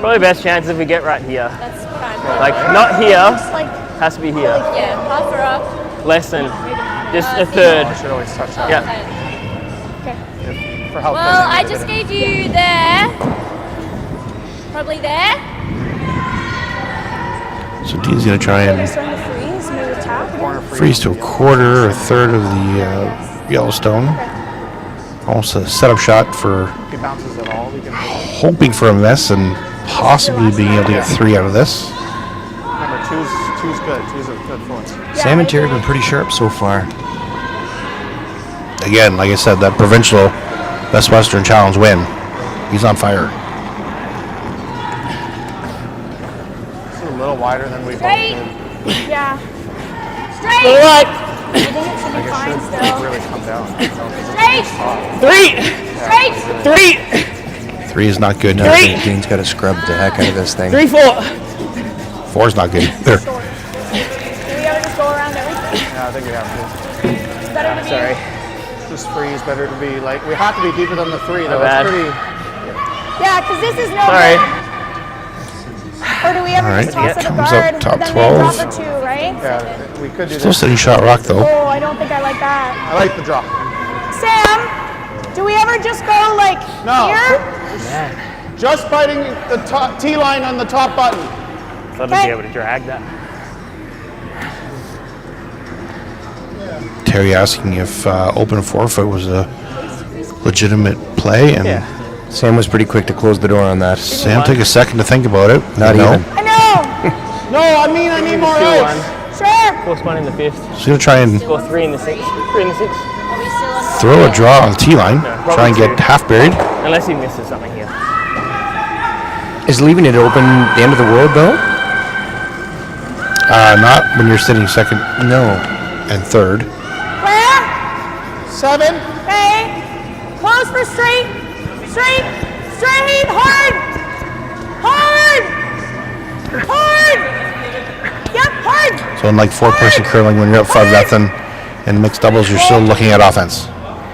[SPEAKER 5] Probably best chance if we get right here.
[SPEAKER 4] That's fine.
[SPEAKER 5] Like, not here,
[SPEAKER 6] Just like,
[SPEAKER 5] has to be here.
[SPEAKER 4] Yeah. Half her up.
[SPEAKER 5] Less than just a third.
[SPEAKER 3] Should always touch that
[SPEAKER 5] Yeah.
[SPEAKER 3] for help.
[SPEAKER 4] Well, I just gave you there. Probably there.
[SPEAKER 2] So Dean's gonna try
[SPEAKER 6] you're
[SPEAKER 2] and
[SPEAKER 6] starting to freeze, maybe tap.
[SPEAKER 2] freeze to a quarter or a third of the Yellowstone. Almost a setup shot for
[SPEAKER 3] If he bounces at all, we can.
[SPEAKER 2] hoping for a miss and possibly being able to get 3 out of this.
[SPEAKER 3] Remember, two's good. Two's a good force.
[SPEAKER 1] Sam and Terry have been pretty sharp so far.
[SPEAKER 2] Again, like I said, that provincial Best Western Challenge win. He's on fire.
[SPEAKER 3] It's a little wider than we both
[SPEAKER 4] Straight.
[SPEAKER 3] did.
[SPEAKER 6] Yeah.
[SPEAKER 5] All
[SPEAKER 6] Straight.
[SPEAKER 5] right.
[SPEAKER 6] I think it should be fine still.
[SPEAKER 3] Really come down.
[SPEAKER 4] Straight.
[SPEAKER 5] 3.
[SPEAKER 4] Straight.
[SPEAKER 5] 3.
[SPEAKER 2] 3 is not good.
[SPEAKER 1] No, I think Dean's got to scrub the heck out of this thing.
[SPEAKER 5] 3, 4.
[SPEAKER 2] 4 is not good either.
[SPEAKER 6] Do we ever just go around everything?
[SPEAKER 3] Yeah, I think we have to.
[SPEAKER 6] Better to be.
[SPEAKER 5] Sorry.
[SPEAKER 3] This 3 is better to be like. We have to be deeper than the 3. Though.
[SPEAKER 5] bad.
[SPEAKER 3] It's pretty.
[SPEAKER 6] Yeah, because this is no
[SPEAKER 5] Sorry.
[SPEAKER 6] good. Or do we ever
[SPEAKER 2] All right,
[SPEAKER 6] just toss it a
[SPEAKER 2] comes
[SPEAKER 6] guard,
[SPEAKER 2] up top
[SPEAKER 6] but then they drop
[SPEAKER 2] 12.
[SPEAKER 6] a 2, right?
[SPEAKER 3] Yeah, we could do
[SPEAKER 2] Still
[SPEAKER 3] this.
[SPEAKER 2] sitting shot rock though.
[SPEAKER 6] Oh, I don't think I like that.
[SPEAKER 3] I like the drop.
[SPEAKER 6] Sam, do we ever just go like
[SPEAKER 3] No.
[SPEAKER 6] here?
[SPEAKER 3] Just biting the top T line on the top button.
[SPEAKER 5] Thought I'd be able to drag that.
[SPEAKER 2] Terry asking if open forfeit was a legitimate play, and
[SPEAKER 5] Yeah.
[SPEAKER 1] Sam was pretty quick to close the door on that.
[SPEAKER 2] Sam took a second to think about it.
[SPEAKER 1] Not
[SPEAKER 2] No.
[SPEAKER 1] even.
[SPEAKER 6] I know.
[SPEAKER 3] No, I need more
[SPEAKER 5] 2,
[SPEAKER 3] ice.
[SPEAKER 5] 1.
[SPEAKER 6] Sure.
[SPEAKER 5] Force 1 in the 5th.
[SPEAKER 2] He's gonna try and
[SPEAKER 5] Go 3 in the 6th. 3 in the 6th.
[SPEAKER 4] Are we still on?
[SPEAKER 2] throw a draw on the T line. Try and get half buried.
[SPEAKER 5] Unless he misses something here.
[SPEAKER 1] Is leaving it open the end of the world, though?
[SPEAKER 2] Not when you're sitting second
[SPEAKER 1] No.
[SPEAKER 2] and third.
[SPEAKER 6] Where?
[SPEAKER 3] 7.
[SPEAKER 6] Okay. Close for straight. Straight. Straight. Hard. Hard. Hard. Yep. Hard.
[SPEAKER 2] So unlike 4-person curling, when you're up 5-0 in mixed doubles, you're still looking at offense.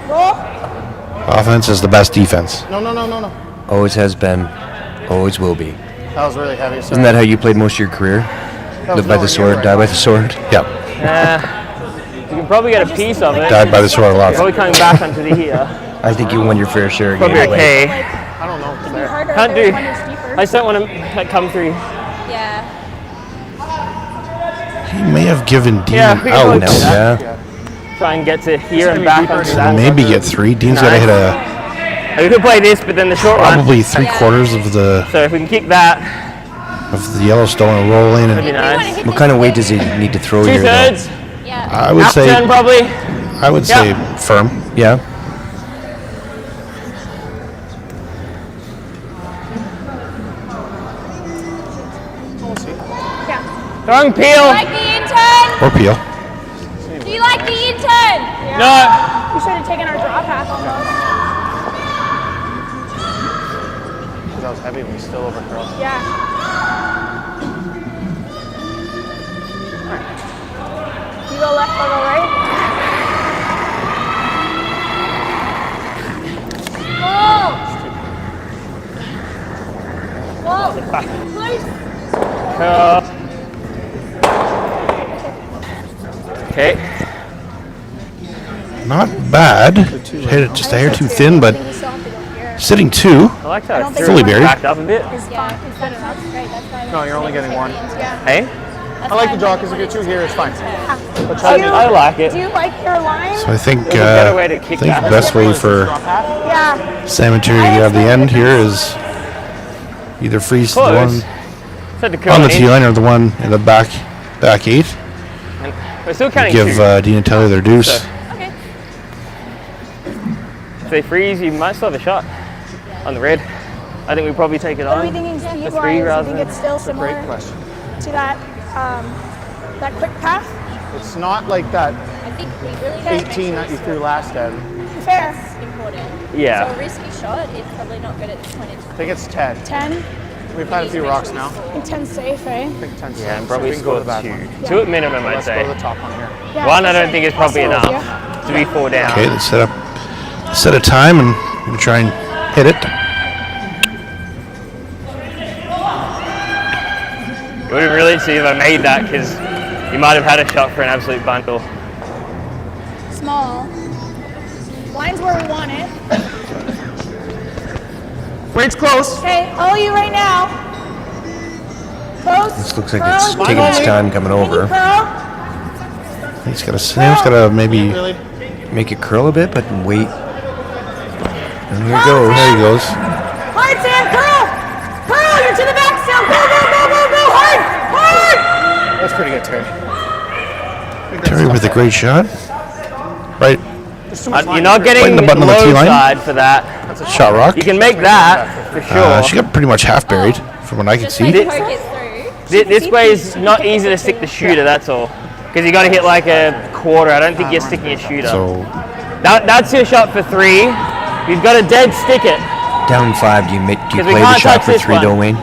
[SPEAKER 6] Roll.
[SPEAKER 2] Offense is the best defense.
[SPEAKER 3] No.
[SPEAKER 1] Always has been. Always will be.
[SPEAKER 3] That was really heavy.
[SPEAKER 1] Isn't that how you played most of your career? Live by the sword, die by the sword? Yep.
[SPEAKER 5] You can probably get a piece of it.
[SPEAKER 2] Died by the sword a lot.
[SPEAKER 5] Probably coming back onto the here.
[SPEAKER 1] I think you won your fair share
[SPEAKER 5] Probably
[SPEAKER 1] again.
[SPEAKER 5] okay.
[SPEAKER 3] I don't know.
[SPEAKER 6] It'd be harder
[SPEAKER 5] Can't
[SPEAKER 6] if there
[SPEAKER 5] do.
[SPEAKER 6] was one who's deeper.
[SPEAKER 5] I just don't want to come through.
[SPEAKER 4] Yeah.
[SPEAKER 2] He may have given Dean
[SPEAKER 5] Yeah, we can
[SPEAKER 2] out.
[SPEAKER 5] go do that.
[SPEAKER 1] Yeah.
[SPEAKER 5] Try and get to here and back under that.
[SPEAKER 2] Maybe get 3. Dean's got to hit a
[SPEAKER 5] We could play this, but then the short run.
[SPEAKER 2] probably 3/4 of the
[SPEAKER 5] So if we can kick that,
[SPEAKER 2] Yellowstone and roll in.
[SPEAKER 5] that'd be
[SPEAKER 2] And
[SPEAKER 5] nice.
[SPEAKER 1] What kind of weight does he need to throw here, though?
[SPEAKER 5] 2/3.
[SPEAKER 4] Yeah.
[SPEAKER 2] I would
[SPEAKER 5] Half turn
[SPEAKER 2] say
[SPEAKER 5] probably.
[SPEAKER 2] firm.
[SPEAKER 1] Yeah.
[SPEAKER 5] Throwing
[SPEAKER 4] Do you
[SPEAKER 5] peel.
[SPEAKER 4] like the intern?
[SPEAKER 2] Or peel.
[SPEAKER 4] Do you like the intern?
[SPEAKER 5] No.
[SPEAKER 6] We should have taken our drop path almost.
[SPEAKER 3] Because that was heavy, we still over curl.
[SPEAKER 6] Yeah. You go left, I'll go right.
[SPEAKER 4] Whoa! Loose!
[SPEAKER 5] Okay.
[SPEAKER 2] Not bad. Hit it just a hair too thin, but
[SPEAKER 6] You still have to go here.
[SPEAKER 2] sitting 2.
[SPEAKER 5] I like how it's
[SPEAKER 2] Fully buried.
[SPEAKER 5] backed up a bit.
[SPEAKER 6] It's fine. It's good enough.
[SPEAKER 4] Great, that's why
[SPEAKER 3] No, you're only getting 1.
[SPEAKER 5] Hey?
[SPEAKER 3] I like the draw because if you're 2 here, it's fine. But
[SPEAKER 5] I, I like
[SPEAKER 6] Do
[SPEAKER 5] it.
[SPEAKER 6] you like your line?
[SPEAKER 2] So I think
[SPEAKER 5] There's a better way to kick
[SPEAKER 2] the
[SPEAKER 5] that.
[SPEAKER 2] best way for
[SPEAKER 6] Yeah.
[SPEAKER 2] Cemetery to get out of the end here is either freeze the
[SPEAKER 5] Close.
[SPEAKER 2] one
[SPEAKER 5] Said to curl
[SPEAKER 2] on the
[SPEAKER 5] in.
[SPEAKER 2] T line or the one in the back 8.
[SPEAKER 5] We're still counting
[SPEAKER 2] Give
[SPEAKER 5] 2.
[SPEAKER 2] Dean and Taylor their deuce.
[SPEAKER 5] So- If they freeze, you might still have a shot on the red. I think we probably take it
[SPEAKER 6] What are we
[SPEAKER 5] on.
[SPEAKER 6] thinking
[SPEAKER 5] The 3
[SPEAKER 6] speed-wise? You
[SPEAKER 5] rather
[SPEAKER 6] think
[SPEAKER 5] than.
[SPEAKER 6] it's still
[SPEAKER 3] It's a
[SPEAKER 6] similar
[SPEAKER 3] great question.
[SPEAKER 6] to that quick path?
[SPEAKER 3] It's not like that
[SPEAKER 4] I think we really have to make
[SPEAKER 3] 18 that you threw last end.
[SPEAKER 6] Fair.
[SPEAKER 4] it's important.
[SPEAKER 5] Yeah.
[SPEAKER 4] So a risky shot is probably not good at this point in time.
[SPEAKER 3] I think it's 10.
[SPEAKER 6] 10.
[SPEAKER 3] We've had a few rocks now.
[SPEAKER 6] And 10 safe, eh?
[SPEAKER 3] I think 10's
[SPEAKER 5] Yeah, and
[SPEAKER 3] safe.
[SPEAKER 5] probably
[SPEAKER 3] So we can go
[SPEAKER 5] score
[SPEAKER 3] to the back
[SPEAKER 5] 2.
[SPEAKER 3] one.
[SPEAKER 5] 2 at minimum, I'd
[SPEAKER 3] Let's go
[SPEAKER 5] say.
[SPEAKER 3] to the top one here.
[SPEAKER 6] Yeah,
[SPEAKER 5] 1, I
[SPEAKER 6] that's
[SPEAKER 5] don't
[SPEAKER 6] right.
[SPEAKER 5] think is probably
[SPEAKER 6] Also,
[SPEAKER 5] enough
[SPEAKER 6] yeah.
[SPEAKER 5] to be 4 down.
[SPEAKER 2] Okay, let's set a time and gonna try and hit it.
[SPEAKER 5] It would have really see if I made that because you might have had a shot for an absolute bundle.
[SPEAKER 6] Small. Line's where we want it.
[SPEAKER 3] Weight's close.
[SPEAKER 6] Okay, all you right now. Close.
[SPEAKER 1] This looks like
[SPEAKER 6] curl,
[SPEAKER 1] it's taking its time coming over.
[SPEAKER 6] Curl.
[SPEAKER 2] He's gotta maybe.
[SPEAKER 3] Really?
[SPEAKER 1] Make it curl a bit, but wait. And here it goes.
[SPEAKER 2] There he goes.
[SPEAKER 6] Hard, Sam, curl. Curl, you're to the back still. Go, go, go, go, go. Hard, hard.
[SPEAKER 3] That's pretty good, Terry.
[SPEAKER 2] Terry with a great shot. Right,
[SPEAKER 5] You're not
[SPEAKER 2] Right
[SPEAKER 5] getting
[SPEAKER 2] in the
[SPEAKER 5] the
[SPEAKER 2] button of the
[SPEAKER 5] low
[SPEAKER 2] T-line.
[SPEAKER 5] side for that.
[SPEAKER 2] shot rock.
[SPEAKER 5] You can make that for sure.
[SPEAKER 2] She got pretty much half buried from what I can
[SPEAKER 4] Just try
[SPEAKER 2] see.
[SPEAKER 4] to poke it through.
[SPEAKER 5] This way is not easy to stick the shooter, that's all. Because you got to hit like a quarter. I don't think you're sticking a shooter.
[SPEAKER 2] So
[SPEAKER 5] That's your shot for 3. You've got to dead stick it.
[SPEAKER 1] Down 5. Do you
[SPEAKER 5] 'Cause we
[SPEAKER 1] play the
[SPEAKER 5] can't
[SPEAKER 1] shot
[SPEAKER 5] touch
[SPEAKER 1] for
[SPEAKER 5] this
[SPEAKER 1] 3
[SPEAKER 5] one.
[SPEAKER 1] though, Wayne?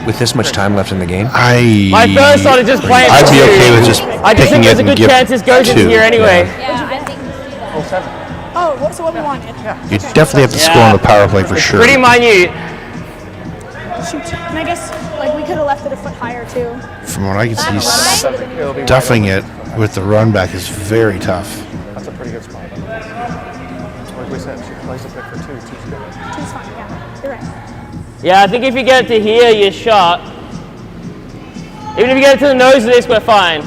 [SPEAKER 1] With this much time left in the game?
[SPEAKER 5] My first thought is just playing
[SPEAKER 2] I'd
[SPEAKER 5] for
[SPEAKER 2] be
[SPEAKER 5] 2.
[SPEAKER 2] okay with just
[SPEAKER 5] I just
[SPEAKER 2] picking
[SPEAKER 5] think
[SPEAKER 2] it
[SPEAKER 5] there's a
[SPEAKER 2] and
[SPEAKER 5] good
[SPEAKER 2] give
[SPEAKER 5] chance this goes in
[SPEAKER 2] 2.
[SPEAKER 5] here anyway.
[SPEAKER 4] Yeah, I think we should do that.
[SPEAKER 6] Oh, so what we wanted.
[SPEAKER 2] You definitely have to score on the power play for sure.
[SPEAKER 5] Pretty minute.
[SPEAKER 6] Shoot. And I guess like we could have left it a foot higher too.
[SPEAKER 2] From what I can see,
[SPEAKER 3] It'll be
[SPEAKER 2] stuffing it with the run back is very tough.
[SPEAKER 3] That's a pretty good spot. Like we said, she plays a pick for 2. 2's good.
[SPEAKER 6] Two's fine, yeah. You're right.
[SPEAKER 5] Yeah, I think if you get it to here, you're shot. Even if you get it to the nose of this, we're fine.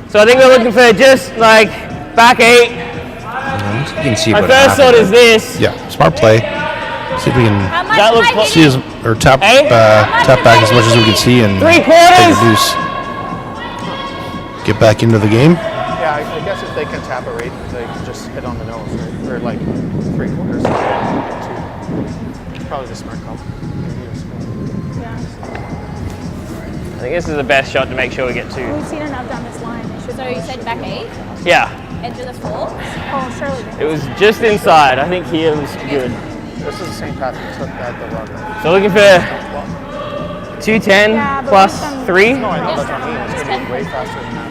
[SPEAKER 5] So I think we're looking for just like back 8.
[SPEAKER 1] You can see
[SPEAKER 5] My
[SPEAKER 1] about
[SPEAKER 5] first
[SPEAKER 1] half
[SPEAKER 5] thought
[SPEAKER 1] of
[SPEAKER 5] is
[SPEAKER 1] it.
[SPEAKER 5] this.
[SPEAKER 2] Yeah, smart play. See if we can
[SPEAKER 4] How much
[SPEAKER 5] That
[SPEAKER 4] am
[SPEAKER 5] looks
[SPEAKER 4] I
[SPEAKER 5] close.
[SPEAKER 2] see
[SPEAKER 4] hitting?
[SPEAKER 2] or tap
[SPEAKER 5] Hey?
[SPEAKER 2] tap back as much as we can see and
[SPEAKER 5] 3
[SPEAKER 2] take
[SPEAKER 5] quarters.
[SPEAKER 2] a deuce. Get back into the game.
[SPEAKER 3] Yeah, I guess if they can tap a rate, they can just hit on the nose, right? Or like 3/4. 2. It's probably the smart call.
[SPEAKER 5] I think this is the best shot to make sure we get 2.
[SPEAKER 6] We've seen enough down this line. They should
[SPEAKER 4] So you said back 8,
[SPEAKER 5] Yeah,
[SPEAKER 4] enter the 4.
[SPEAKER 6] Oh, surely.
[SPEAKER 5] it was just inside. I think here was good.
[SPEAKER 3] This is the same path we took at the rug.
[SPEAKER 5] So looking for 210
[SPEAKER 6] Yeah, but
[SPEAKER 5] plus
[SPEAKER 6] we've done-
[SPEAKER 5] 3.
[SPEAKER 3] No, I know that's what I mean. It's going to be way faster than that.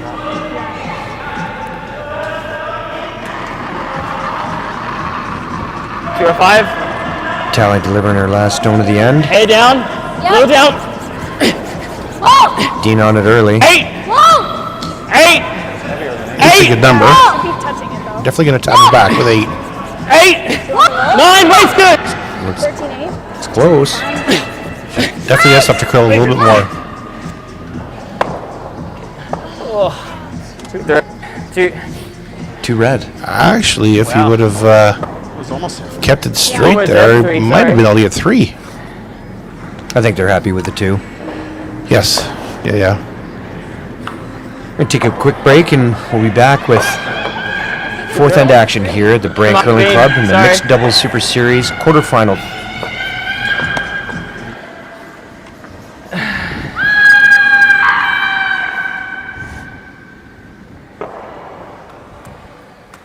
[SPEAKER 5] Two or 5.
[SPEAKER 1] Tally delivering her last stone of the end.
[SPEAKER 5] Head down.
[SPEAKER 4] Yep.
[SPEAKER 5] Low down.
[SPEAKER 4] Whoa!
[SPEAKER 1] Dean on it early.
[SPEAKER 5] 8.
[SPEAKER 4] Whoa!
[SPEAKER 5] 8.
[SPEAKER 2] That's a good number.
[SPEAKER 6] Oh, keep touching it though.
[SPEAKER 2] Definitely going to tap it back with 8.
[SPEAKER 5] 8. 9. Wait's good.
[SPEAKER 6] 13-8.
[SPEAKER 1] It's close.
[SPEAKER 2] Definitely has to curl a little bit more.
[SPEAKER 5] Two.
[SPEAKER 1] Two red.
[SPEAKER 2] Actually, if he would have
[SPEAKER 3] It was almost
[SPEAKER 2] kept it straight
[SPEAKER 5] Almost
[SPEAKER 2] there,
[SPEAKER 5] at three,
[SPEAKER 2] he might have been able to get 3.
[SPEAKER 1] I think they're happy with the 2.
[SPEAKER 2] Yes. Yeah.
[SPEAKER 1] We're going to take a quick break and we'll be back with fourth end action here at the Brant
[SPEAKER 5] Come on,
[SPEAKER 1] Curling
[SPEAKER 5] Green.
[SPEAKER 1] Club in the
[SPEAKER 5] Sorry.
[SPEAKER 1] Mixed Doubles Super Series quarterfinal.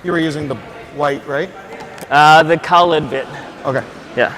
[SPEAKER 3] You were using the white, right?
[SPEAKER 5] The colored bit.
[SPEAKER 3] Okay.
[SPEAKER 5] Yeah.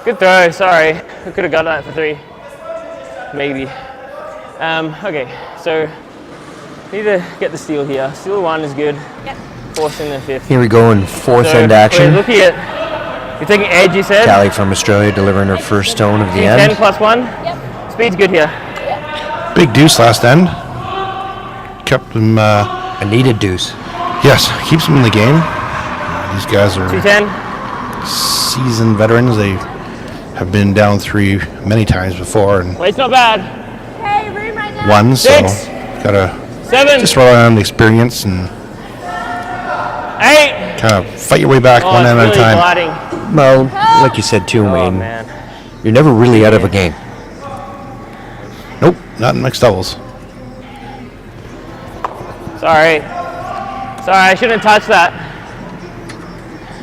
[SPEAKER 5] Good throw, sorry. We could have got that for 3. Maybe. Okay, so need to get the steal here. Steal 1 is good.
[SPEAKER 6] Yep.
[SPEAKER 5] Forcing the 5th.
[SPEAKER 1] Here we go in fourth
[SPEAKER 5] So
[SPEAKER 1] end action.
[SPEAKER 5] We're looking at, you're taking edge, you said?
[SPEAKER 1] Callie from Australia delivering her first stone of the
[SPEAKER 5] 10
[SPEAKER 1] end.
[SPEAKER 5] plus 1?
[SPEAKER 6] Yep.
[SPEAKER 5] Speed's good here.
[SPEAKER 2] Big deuce last end. Kept him,
[SPEAKER 1] A needed deuce.
[SPEAKER 2] yes, keeps him in the game. These guys are
[SPEAKER 5] 210.
[SPEAKER 2] seasoned veterans. They have been down 3 many times before and
[SPEAKER 5] Weight's not bad.
[SPEAKER 6] Hey, room right now.
[SPEAKER 2] won, so
[SPEAKER 5] 6.
[SPEAKER 2] gotta
[SPEAKER 5] 7.
[SPEAKER 2] just rely on the experience and
[SPEAKER 5] 8.
[SPEAKER 2] kind of fight your way back
[SPEAKER 5] Oh,
[SPEAKER 2] one
[SPEAKER 5] it's
[SPEAKER 2] end at a
[SPEAKER 5] really
[SPEAKER 2] time.
[SPEAKER 5] gliding.
[SPEAKER 1] Well, like you said too,
[SPEAKER 5] Oh,
[SPEAKER 1] Wayne,
[SPEAKER 5] man.
[SPEAKER 1] you're never really out of a game.
[SPEAKER 2] Nope, not in mixed doubles.
[SPEAKER 5] Sorry. Sorry, I shouldn't have touched that.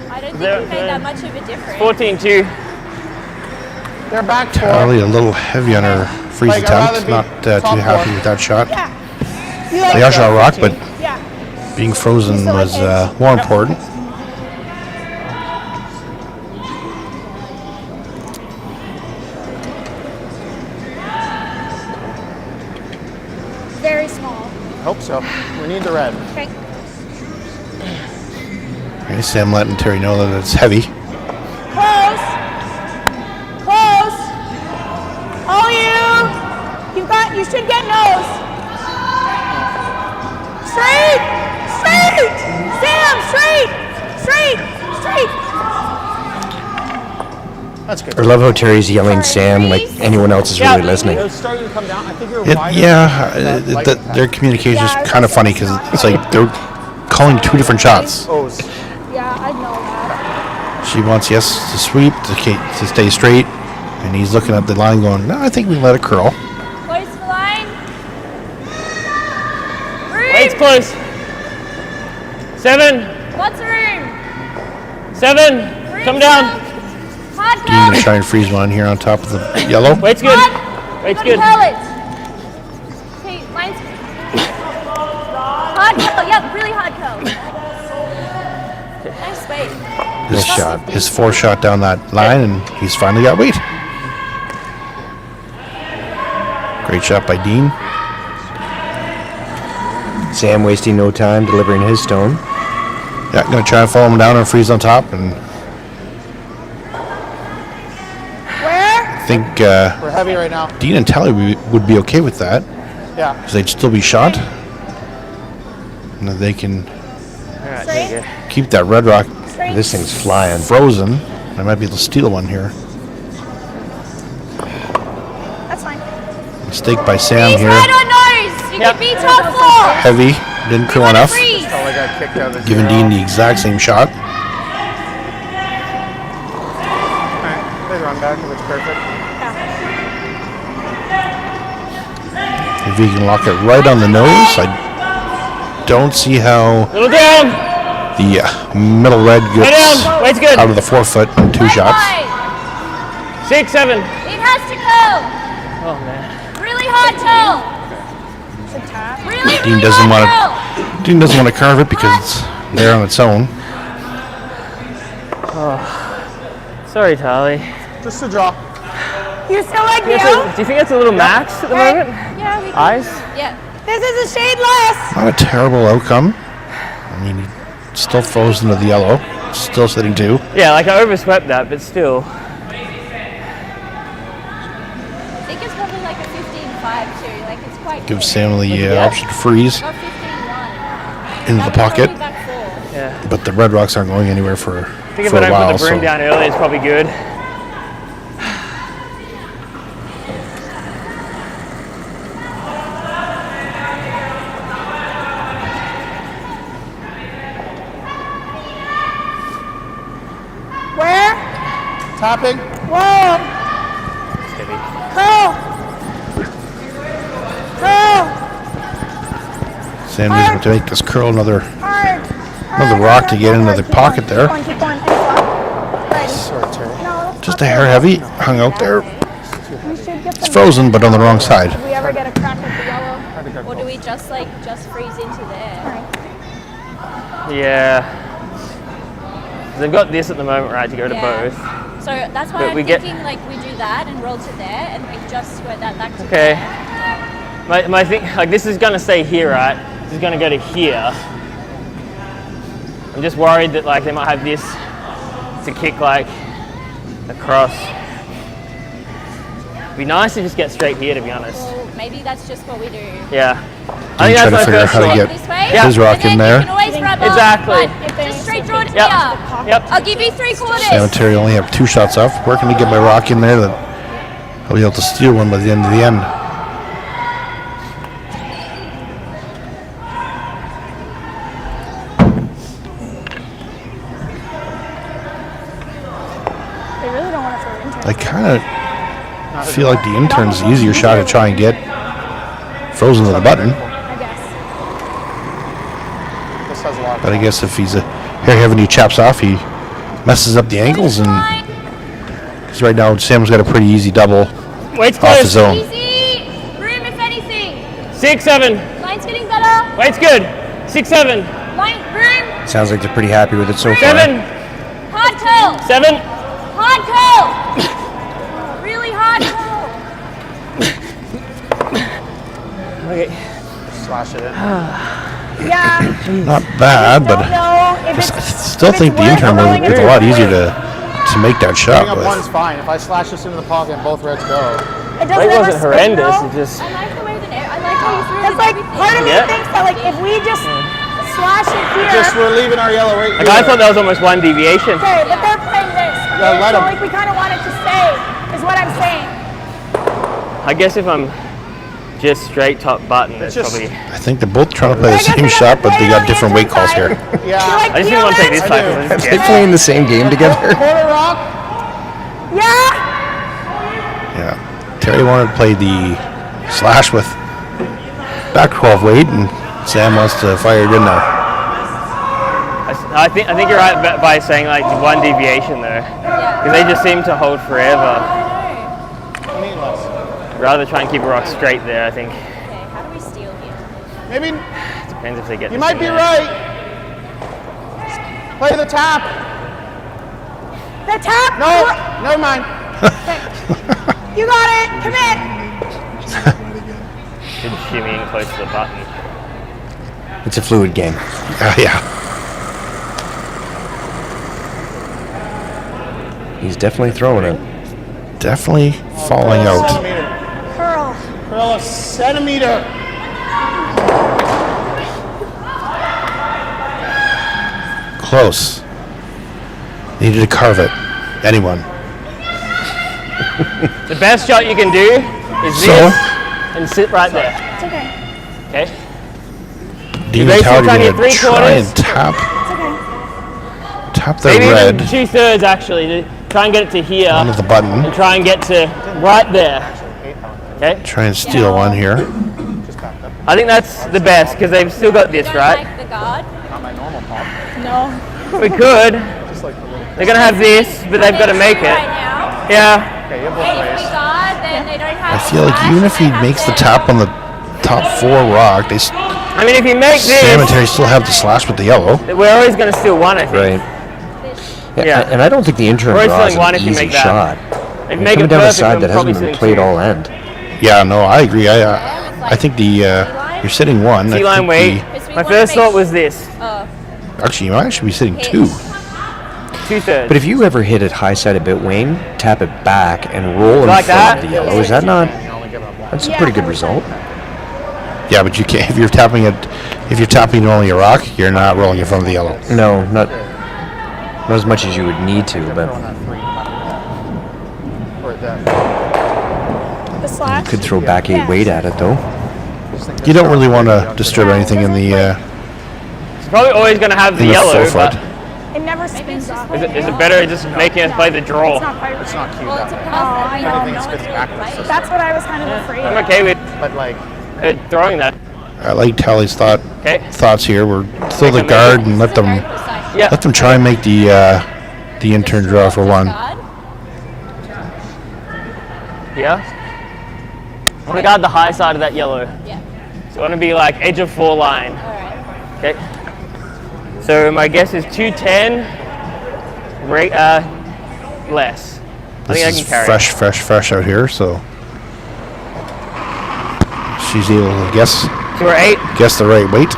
[SPEAKER 6] I don't think
[SPEAKER 5] There-
[SPEAKER 6] you made that much of a difference.
[SPEAKER 5] 14-2.
[SPEAKER 3] They're back 4.
[SPEAKER 2] Probably a little heavy on her freeze
[SPEAKER 3] Like, I'd
[SPEAKER 2] attempt.
[SPEAKER 3] rather be
[SPEAKER 2] Not
[SPEAKER 3] top
[SPEAKER 2] too happy
[SPEAKER 3] 4.
[SPEAKER 2] with that shot.
[SPEAKER 6] Yeah. You like
[SPEAKER 2] They are shot rock, but
[SPEAKER 6] Yeah.
[SPEAKER 2] being frozen
[SPEAKER 6] still like
[SPEAKER 2] was
[SPEAKER 6] edge?
[SPEAKER 2] more important.
[SPEAKER 6] Very small.
[SPEAKER 3] Hope so. We need the red.
[SPEAKER 6] Okay.
[SPEAKER 2] Okay, Sam letting Terry know that it's heavy.
[SPEAKER 6] Close. Close. All you. You should get nose. Straight. Straight. Sam, straight. Straight. Straight.
[SPEAKER 3] That's good.
[SPEAKER 1] I love how Terry's yelling Sam like anyone else is really
[SPEAKER 3] It
[SPEAKER 1] listening.
[SPEAKER 3] was starting to come down. I think we were
[SPEAKER 2] It,
[SPEAKER 3] wider.
[SPEAKER 2] yeah,
[SPEAKER 3] than that light
[SPEAKER 2] their communication
[SPEAKER 6] Yeah, I
[SPEAKER 2] is
[SPEAKER 6] was
[SPEAKER 2] kind of
[SPEAKER 6] also
[SPEAKER 2] funny because it's like they're calling 2 different shots.
[SPEAKER 3] O's.
[SPEAKER 6] Yeah, I know that.
[SPEAKER 2] She wants yes to sweep, to stay straight, and he's looking at the line going, no, I think we can let it curl.
[SPEAKER 6] Close to the line.
[SPEAKER 5] Weight's
[SPEAKER 6] Room.
[SPEAKER 5] close. 7.
[SPEAKER 6] Lots of room.
[SPEAKER 5] 7.
[SPEAKER 6] Room
[SPEAKER 5] Come down.
[SPEAKER 6] still. Hard
[SPEAKER 2] Dean gonna
[SPEAKER 6] curl.
[SPEAKER 2] try and freeze one here on top of the yellow.
[SPEAKER 5] Weight's good. Weight's good.
[SPEAKER 6] Hard curl it. Okay, mine's hard curl. Yep, really hard curl. Nice weight.
[SPEAKER 2] His
[SPEAKER 1] shot.
[SPEAKER 2] His 4th shot down that line, and he's finally got weight. Great shot by Dean.
[SPEAKER 1] Sam wasting no time delivering his stone.
[SPEAKER 2] Yeah, gonna try and follow him down and freeze on top, and
[SPEAKER 6] Where?
[SPEAKER 2] I think
[SPEAKER 3] We're heavy right now.
[SPEAKER 2] Dean and Tally would be okay with that,
[SPEAKER 3] Yeah.
[SPEAKER 2] because they'd still be shot. And that they can
[SPEAKER 5] Alright, there you go.
[SPEAKER 2] keep that red rock
[SPEAKER 6] Straight.
[SPEAKER 1] This thing's flying.
[SPEAKER 2] frozen. I might be able to steal one here.
[SPEAKER 6] That's fine.
[SPEAKER 2] Mistake by Sam
[SPEAKER 6] Freeze
[SPEAKER 2] here.
[SPEAKER 6] right on nose. You
[SPEAKER 5] Yep.
[SPEAKER 6] can be top 4.
[SPEAKER 2] Heavy, didn't curl
[SPEAKER 6] Wanna
[SPEAKER 2] enough.
[SPEAKER 6] freeze.
[SPEAKER 3] Oh, I got kicked out of
[SPEAKER 2] Giving
[SPEAKER 3] 0.
[SPEAKER 2] Dean the exact same shot.
[SPEAKER 3] Alright, they run back if it's perfect.
[SPEAKER 2] If he can lock it right on the nose, I don't see how
[SPEAKER 5] Little down.
[SPEAKER 2] the middle red
[SPEAKER 5] Way
[SPEAKER 2] gets
[SPEAKER 5] down. Weight's good.
[SPEAKER 2] out of the 4 foot in 2 shots.
[SPEAKER 6] Wide.
[SPEAKER 5] 6, 7.
[SPEAKER 6] It has to go.
[SPEAKER 5] Oh, man.
[SPEAKER 6] Really hard curl. Really,
[SPEAKER 2] Dean
[SPEAKER 6] really
[SPEAKER 2] doesn't
[SPEAKER 6] hard
[SPEAKER 2] want
[SPEAKER 6] curl.
[SPEAKER 2] Dean doesn't want to carve it because it's there on its own.
[SPEAKER 5] Sorry, Tali.
[SPEAKER 3] Just a draw.
[SPEAKER 6] You still like
[SPEAKER 5] Do you think that's a little max at the moment?
[SPEAKER 6] Yeah, we can.
[SPEAKER 5] Eyes?
[SPEAKER 6] Yeah. This is a shade less.
[SPEAKER 2] Not a terrible outcome. I mean, Still frozen to the yellow. Still sitting 2.
[SPEAKER 5] Yeah, like I overswept that, but still.
[SPEAKER 4] I think it's probably like a 15-5 too. Like it's quite.
[SPEAKER 2] Give
[SPEAKER 4] good.
[SPEAKER 2] Sam the
[SPEAKER 5] Yeah.
[SPEAKER 2] option to freeze
[SPEAKER 4] Got 15-1.
[SPEAKER 2] into the pocket.
[SPEAKER 4] Back 4.
[SPEAKER 5] Yeah.
[SPEAKER 2] But the Red Rocks aren't going anywhere for
[SPEAKER 5] I think if
[SPEAKER 2] a
[SPEAKER 5] I don't
[SPEAKER 2] while.
[SPEAKER 5] put the broom
[SPEAKER 2] So
[SPEAKER 5] down early, it's probably good.
[SPEAKER 6] Where?
[SPEAKER 3] Tapping.
[SPEAKER 6] Whoa.
[SPEAKER 5] Heavy.
[SPEAKER 6] Curl. Curl.
[SPEAKER 2] Sam needs to make this curl another
[SPEAKER 6] Hard.
[SPEAKER 2] rock to get into the pocket there.
[SPEAKER 6] Keep going. Ready.
[SPEAKER 3] Sorry, Terry.
[SPEAKER 6] No,
[SPEAKER 2] Just a hair heavy, hung out there.
[SPEAKER 6] we should get
[SPEAKER 2] It's
[SPEAKER 6] them.
[SPEAKER 2] frozen, but on the wrong side.
[SPEAKER 6] If we ever get a crack at the yellow.
[SPEAKER 4] Or do we just freeze into there?
[SPEAKER 5] Yeah. They've got this at the moment, right, to go to
[SPEAKER 4] Yeah.
[SPEAKER 5] both.
[SPEAKER 4] So that's why
[SPEAKER 5] But
[SPEAKER 4] I'm
[SPEAKER 5] we get-
[SPEAKER 4] thinking like we do that and roll to there and we just square that back to
[SPEAKER 5] Okay.
[SPEAKER 4] there.
[SPEAKER 5] My thing, like this is gonna stay here, right? This is gonna go to here. I'm just worried that like they might have this to kick like across. It'd be nice to just get straight here, to be honest.
[SPEAKER 4] Well, maybe that's just what we do.
[SPEAKER 5] Yeah.
[SPEAKER 2] Do you try to
[SPEAKER 5] my
[SPEAKER 2] figure out
[SPEAKER 5] first
[SPEAKER 2] how to
[SPEAKER 5] thought.
[SPEAKER 2] get
[SPEAKER 4] This way.
[SPEAKER 5] Yeah.
[SPEAKER 2] his rock
[SPEAKER 4] and then
[SPEAKER 2] in there?
[SPEAKER 4] You can always rub
[SPEAKER 5] Exactly.
[SPEAKER 4] Up, but just straight draw it
[SPEAKER 5] Yep.
[SPEAKER 4] here.
[SPEAKER 5] Yep.
[SPEAKER 4] I'll give you 3/4.
[SPEAKER 2] Sam and Terry only have 2 shots off. Where can we get my rock in there that I'll be able to steal one by the end of the end?
[SPEAKER 6] They really don't want to throw into it.
[SPEAKER 2] I kind of feel like the intern's the easier shot to try and get frozen to the button.
[SPEAKER 6] I guess.
[SPEAKER 3] This has a lot.
[SPEAKER 2] But I guess if he's a hair heavy and he chops off, he messes up the ankles. And because right now Sam's got a pretty easy double
[SPEAKER 5] Weight's
[SPEAKER 2] off the
[SPEAKER 5] close.
[SPEAKER 2] zone.
[SPEAKER 4] Easy. Room if anything.
[SPEAKER 5] 6, 7.
[SPEAKER 4] Line's getting better.
[SPEAKER 5] Weight's good. 6, 7.
[SPEAKER 4] Line, room.
[SPEAKER 1] Sounds like they're pretty happy with it so far.
[SPEAKER 5] 7.
[SPEAKER 4] Hard curl.
[SPEAKER 5] 7.
[SPEAKER 4] Hard curl. Really hard curl.
[SPEAKER 5] Okay.
[SPEAKER 3] Slash it in.
[SPEAKER 6] Yeah.
[SPEAKER 2] Not bad,
[SPEAKER 6] Don't
[SPEAKER 2] but
[SPEAKER 6] know if
[SPEAKER 2] I
[SPEAKER 6] it's.
[SPEAKER 2] still think the intern it's a lot easier to make that shot
[SPEAKER 3] Bring up
[SPEAKER 2] with.
[SPEAKER 3] one's fine. If I slash this into the pocket and both reds go.
[SPEAKER 6] It doesn't
[SPEAKER 5] Weight
[SPEAKER 6] ever
[SPEAKER 5] wasn't
[SPEAKER 6] spin,
[SPEAKER 5] horrendous.
[SPEAKER 6] though.
[SPEAKER 5] It just.
[SPEAKER 4] I like the way that I like how you threw it.
[SPEAKER 6] It's like part of me
[SPEAKER 5] Yeah.
[SPEAKER 6] thinks that like if we just slash it here.
[SPEAKER 3] Just we're leaving our yellow right
[SPEAKER 5] Like
[SPEAKER 3] here.
[SPEAKER 5] I thought that was almost one deviation.
[SPEAKER 6] Okay, but they're playing this.
[SPEAKER 3] Yeah, let
[SPEAKER 6] so
[SPEAKER 3] 'em.
[SPEAKER 6] like we kind of want it to stay, is what I'm saying.
[SPEAKER 5] I guess if I'm just straight top button, it's
[SPEAKER 3] just-
[SPEAKER 5] probably.
[SPEAKER 2] I think they're both trying to play
[SPEAKER 6] I
[SPEAKER 2] the
[SPEAKER 6] guess
[SPEAKER 2] same
[SPEAKER 6] we're
[SPEAKER 2] shot,
[SPEAKER 6] gonna
[SPEAKER 2] but they
[SPEAKER 6] play
[SPEAKER 2] got
[SPEAKER 6] on the
[SPEAKER 2] different weight calls
[SPEAKER 6] inside.
[SPEAKER 2] here.
[SPEAKER 6] You
[SPEAKER 3] Yeah.
[SPEAKER 6] like
[SPEAKER 5] I just didn't want to take this
[SPEAKER 3] I
[SPEAKER 5] type
[SPEAKER 3] do.
[SPEAKER 5] of
[SPEAKER 1] Are they playing the same game together?
[SPEAKER 3] Quarter rock.
[SPEAKER 6] Yeah.
[SPEAKER 2] Yeah. Terry wanted to play the slash with back 12 weight, and Sam wants to fire it in there.
[SPEAKER 5] I think you're right by saying like one deviation there, because they just seem to hold forever.
[SPEAKER 3] Meaningless.
[SPEAKER 5] Rather try and keep a rock straight there. I think
[SPEAKER 4] Okay, how do we steal here?
[SPEAKER 3] Maybe
[SPEAKER 5] depends if they get.
[SPEAKER 3] you
[SPEAKER 5] this
[SPEAKER 3] might
[SPEAKER 5] in
[SPEAKER 3] be
[SPEAKER 5] there.
[SPEAKER 3] right. Play the tap.
[SPEAKER 6] The tap.
[SPEAKER 3] No, never mind.
[SPEAKER 6] You got it. Commit.
[SPEAKER 5] Should shimmy in close to the button.
[SPEAKER 1] It's a fluid game.
[SPEAKER 2] Yeah.
[SPEAKER 1] He's definitely throwing it.
[SPEAKER 2] Definitely falling out.
[SPEAKER 3] Centimeter.
[SPEAKER 6] Curl.
[SPEAKER 3] Curl a centimeter.
[SPEAKER 2] Close. Needed to carve it. Anyone.
[SPEAKER 5] The best shot you can do is
[SPEAKER 2] So?
[SPEAKER 5] this and sit right there.
[SPEAKER 6] It's okay.
[SPEAKER 5] Okay.
[SPEAKER 2] Dean
[SPEAKER 5] basically
[SPEAKER 2] Towdy
[SPEAKER 5] trying to
[SPEAKER 2] gonna
[SPEAKER 5] get 3/4.
[SPEAKER 2] try and tap
[SPEAKER 6] It's okay.
[SPEAKER 2] the
[SPEAKER 5] Maybe
[SPEAKER 2] red
[SPEAKER 5] even 2/3 actually to try and get it to here
[SPEAKER 2] onto the button.
[SPEAKER 5] and try and get to right there. Okay.
[SPEAKER 2] Try and steal one here.
[SPEAKER 5] I think that's the best because they've still got this
[SPEAKER 4] Don't
[SPEAKER 5] right.
[SPEAKER 4] like the guard.
[SPEAKER 3] Not my normal pop.
[SPEAKER 6] No.
[SPEAKER 5] We could.
[SPEAKER 3] Just like the little.
[SPEAKER 5] They're gonna have this, but they've got to make it.
[SPEAKER 4] Right now.
[SPEAKER 5] Yeah.
[SPEAKER 3] Okay, you have both
[SPEAKER 4] And if
[SPEAKER 3] ways.
[SPEAKER 4] we guard, then they don't have.
[SPEAKER 2] I feel like
[SPEAKER 4] slash,
[SPEAKER 2] even if
[SPEAKER 4] they
[SPEAKER 2] he
[SPEAKER 4] have
[SPEAKER 2] makes the
[SPEAKER 4] to-
[SPEAKER 2] tap on the top 4 rock, they
[SPEAKER 5] I mean, if you make
[SPEAKER 2] Sam and
[SPEAKER 5] this,
[SPEAKER 2] Terry still have the slash with the yellow.
[SPEAKER 5] we're always gonna steal one. I think.
[SPEAKER 1] Right.
[SPEAKER 5] Yeah.
[SPEAKER 1] And I don't think the intern
[SPEAKER 5] We're
[SPEAKER 1] draws
[SPEAKER 5] stealing
[SPEAKER 1] an
[SPEAKER 5] one if you
[SPEAKER 1] easy
[SPEAKER 5] make that.
[SPEAKER 1] shot.
[SPEAKER 5] If you make
[SPEAKER 1] Coming
[SPEAKER 5] it
[SPEAKER 1] down the
[SPEAKER 5] perfect,
[SPEAKER 1] side
[SPEAKER 5] I'm
[SPEAKER 1] that
[SPEAKER 5] probably
[SPEAKER 1] hasn't been
[SPEAKER 5] sitting
[SPEAKER 1] played
[SPEAKER 5] two.
[SPEAKER 1] all end.
[SPEAKER 2] Yeah, no, I agree. I think the you're sitting one. I
[SPEAKER 5] T-line
[SPEAKER 2] think
[SPEAKER 5] weight.
[SPEAKER 4] Because we
[SPEAKER 5] My
[SPEAKER 4] wanna
[SPEAKER 5] first
[SPEAKER 4] make
[SPEAKER 5] thought was this.
[SPEAKER 4] Oh,
[SPEAKER 2] Actually, you might actually be sitting 2.
[SPEAKER 5] 2/3.
[SPEAKER 1] But if you ever hit it high side a bit, Wayne, tap it back and roll in
[SPEAKER 5] Like
[SPEAKER 1] front
[SPEAKER 5] that?
[SPEAKER 1] of the yellow. Is that not?
[SPEAKER 3] You only give up one.
[SPEAKER 1] That's a pretty good result.
[SPEAKER 2] Yeah, but you can't. If you're tapping only a rock, you're not rolling in front of the yellow.
[SPEAKER 1] No, not as much as you would need to, but
[SPEAKER 3] Throwing that 3. Or that.
[SPEAKER 6] The slash.
[SPEAKER 1] could throw back 8 weight at it though.
[SPEAKER 2] You don't really want to disturb anything in the
[SPEAKER 5] It's probably always going to have the yellow,
[SPEAKER 2] forefoot.
[SPEAKER 5] but
[SPEAKER 6] It never spins off.
[SPEAKER 5] is it better just making us play the draw?
[SPEAKER 6] It's not quite
[SPEAKER 3] It's
[SPEAKER 6] right.
[SPEAKER 3] not cute.
[SPEAKER 4] Well, it
[SPEAKER 3] that way.
[SPEAKER 4] depends. I know.
[SPEAKER 3] Anything spins backwards.
[SPEAKER 6] That's what I was kind of afraid
[SPEAKER 5] I'm
[SPEAKER 6] of.
[SPEAKER 5] okay with
[SPEAKER 3] But like,
[SPEAKER 5] throwing that.
[SPEAKER 2] I like Tally's
[SPEAKER 5] Okay.
[SPEAKER 2] thoughts here. We're throw the guard and let them
[SPEAKER 5] Yeah.
[SPEAKER 2] try and make the intern draw for 1.
[SPEAKER 5] Yeah. I want to guard the high side of that yellow.
[SPEAKER 4] Yeah.
[SPEAKER 5] So I want to be like edge of 4 line.
[SPEAKER 4] All right.
[SPEAKER 5] Okay. So my guess is 210. Less. I think I
[SPEAKER 2] This
[SPEAKER 5] can
[SPEAKER 2] is
[SPEAKER 5] carry.
[SPEAKER 2] fresh out here, so she's able to guess
[SPEAKER 5] 2 or 8.
[SPEAKER 2] the right weight.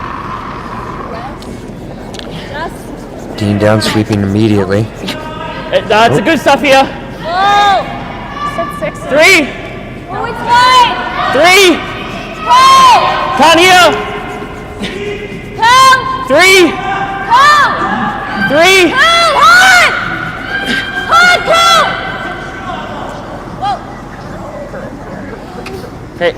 [SPEAKER 1] Dean down sweeping immediately.
[SPEAKER 5] It's a good stuff here.
[SPEAKER 4] Whoa!
[SPEAKER 6] Said 6.
[SPEAKER 5] 3.
[SPEAKER 4] No, it's wide!
[SPEAKER 5] 3.
[SPEAKER 4] Go!
[SPEAKER 5] Count here.
[SPEAKER 4] Come!
[SPEAKER 5] 3.
[SPEAKER 4] Come!
[SPEAKER 5] 3.
[SPEAKER 4] Come! Hard! Hard, go! Whoa!
[SPEAKER 5] Okay.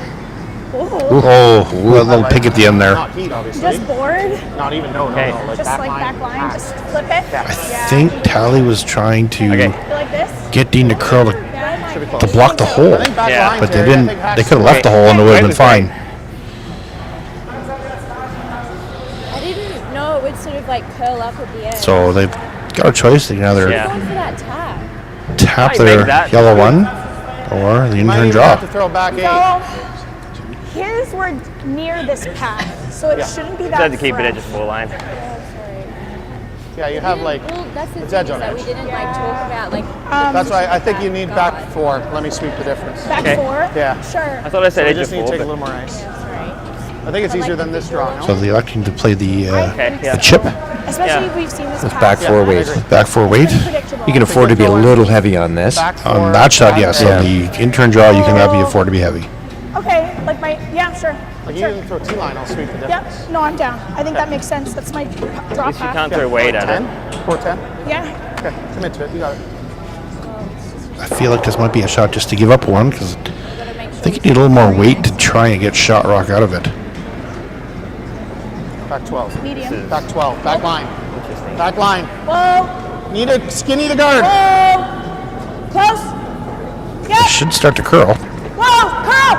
[SPEAKER 2] Oh, a little pick at the end there.
[SPEAKER 3] not heat, obviously.
[SPEAKER 6] Just bored.
[SPEAKER 3] Not even, no.
[SPEAKER 5] Okay.
[SPEAKER 3] Like
[SPEAKER 6] Just like back line. Just flip it.
[SPEAKER 2] I think Tally was trying to
[SPEAKER 5] Okay.
[SPEAKER 6] Go like this.
[SPEAKER 2] get Dean to curl to
[SPEAKER 3] Should be close.
[SPEAKER 2] block the hole,
[SPEAKER 3] I think back
[SPEAKER 5] Yeah.
[SPEAKER 3] line,
[SPEAKER 2] but they
[SPEAKER 3] Terry, I
[SPEAKER 2] didn't.
[SPEAKER 3] think
[SPEAKER 2] They
[SPEAKER 3] Hack's
[SPEAKER 2] could have left the hole and it would have been fine.
[SPEAKER 4] I didn't know it would sort of like curl up at the end.
[SPEAKER 2] So they've got a choice. They can either
[SPEAKER 5] Yeah.
[SPEAKER 4] Going for that tap.
[SPEAKER 2] tap
[SPEAKER 5] Might
[SPEAKER 2] their
[SPEAKER 5] make that.
[SPEAKER 2] yellow 1 or the
[SPEAKER 3] Might
[SPEAKER 2] intern
[SPEAKER 3] even
[SPEAKER 2] draw.
[SPEAKER 3] have to throw back 8.
[SPEAKER 6] So his were near this path, so it shouldn't be that.
[SPEAKER 5] Just had to keep it
[SPEAKER 6] fresh.
[SPEAKER 5] edge of 4 line.
[SPEAKER 3] Yeah, you have like.
[SPEAKER 4] Well, that's the
[SPEAKER 3] it's
[SPEAKER 4] thing
[SPEAKER 3] edge
[SPEAKER 4] is
[SPEAKER 3] on
[SPEAKER 4] that
[SPEAKER 3] edge.
[SPEAKER 4] we didn't like talk about like.
[SPEAKER 3] That's why I think you need back 4. Let me sweep the difference.
[SPEAKER 6] Back
[SPEAKER 5] Okay.
[SPEAKER 6] 4.
[SPEAKER 3] Yeah.
[SPEAKER 6] Sure.
[SPEAKER 5] I thought I said
[SPEAKER 3] We
[SPEAKER 5] edge of
[SPEAKER 3] just need
[SPEAKER 5] 4.
[SPEAKER 3] to take a
[SPEAKER 5] but-
[SPEAKER 3] little more ice.
[SPEAKER 4] Sorry.
[SPEAKER 3] I think it's easier than this draw.
[SPEAKER 2] So
[SPEAKER 3] No?
[SPEAKER 2] they're electing to play the
[SPEAKER 5] Okay, yeah.
[SPEAKER 2] chip
[SPEAKER 6] Especially
[SPEAKER 5] Yeah.
[SPEAKER 6] if we've seen this
[SPEAKER 1] With
[SPEAKER 6] path.
[SPEAKER 1] back 4
[SPEAKER 3] I
[SPEAKER 1] weight.
[SPEAKER 3] agree.
[SPEAKER 2] back 4 weight.
[SPEAKER 6] Predictable.
[SPEAKER 1] You can afford to be a little heavy on this.
[SPEAKER 3] Back 4.
[SPEAKER 2] On that shot, yes.
[SPEAKER 1] Yeah.
[SPEAKER 2] On the intern draw, you can have you afford to be heavy.
[SPEAKER 6] Okay, like my sure.
[SPEAKER 3] Like you
[SPEAKER 6] Sure.
[SPEAKER 3] didn't throw T-line, I'll sweep the
[SPEAKER 6] Yep.
[SPEAKER 3] difference.
[SPEAKER 6] No, I'm down. I think that makes sense. That's my draw
[SPEAKER 5] At least you
[SPEAKER 6] path.
[SPEAKER 5] can't throw weight at it.
[SPEAKER 3] 10? 4-10?
[SPEAKER 6] Yeah.
[SPEAKER 3] Okay, commit to it. You got it.
[SPEAKER 2] I feel like this might be a shot just to give up 1 because I think you need a little more weight to try and get shot rock out of it.
[SPEAKER 3] Back 12.
[SPEAKER 6] Medium.
[SPEAKER 3] Back 12. Back line. Back line.
[SPEAKER 6] Whoa.
[SPEAKER 3] Need a skinny the guard.
[SPEAKER 6] Whoa. Close. Yep.
[SPEAKER 2] Should start to curl.
[SPEAKER 6] Whoa. Curl.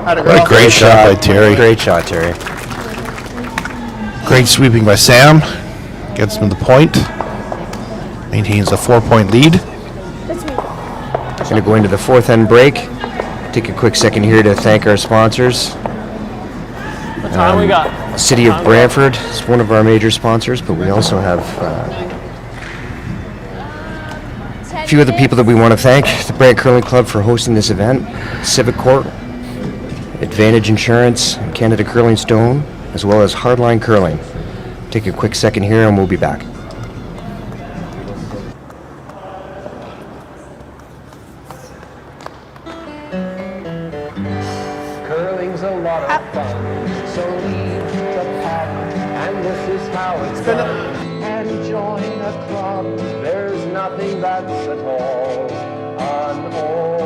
[SPEAKER 3] Had a
[SPEAKER 2] What a
[SPEAKER 3] girl.
[SPEAKER 2] great shot by Terry.
[SPEAKER 1] Great shot, Terry.
[SPEAKER 2] Great sweeping by Sam. Gets him the point. Maintains a 4-point lead.
[SPEAKER 6] That's me.
[SPEAKER 1] Going to go into the 4th end break. Take a quick second here to thank our sponsors.
[SPEAKER 5] What time we got?
[SPEAKER 1] City of Brantford is one of our major sponsors, but we also have a few of the people that we want to thank. The Brant Curling Club for hosting this event, Civic Court, Advantage Insurance, Canada Curling Stone, as well as Hardline Curling. Take a quick second here and we'll be back.
[SPEAKER 7] Curling's a lot of fun, so leave the pack, and this is how it's done. And join a club, there's nothing that's at all unorthodox.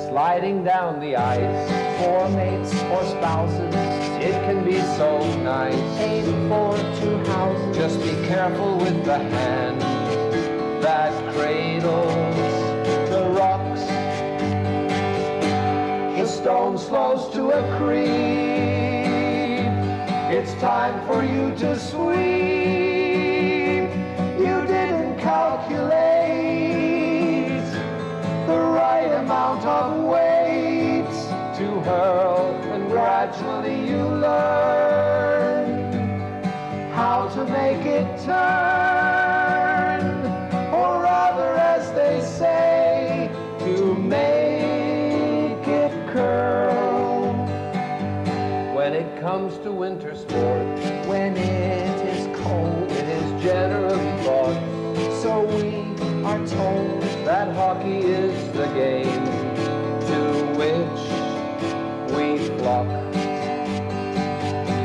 [SPEAKER 7] Sliding down the ice for mates or spouses, it can be so nice. Aim for 2 houses, just be careful with the hand that cradles the rocks. The stone slows to a creep. It's time for you to sweep. You didn't calculate the right amount of weight to hurl, and gradually you learn how to make it turn, or rather comes to winter sport, when it is cold, it is generally thought, so we are told, that hockey is the game to which we flock.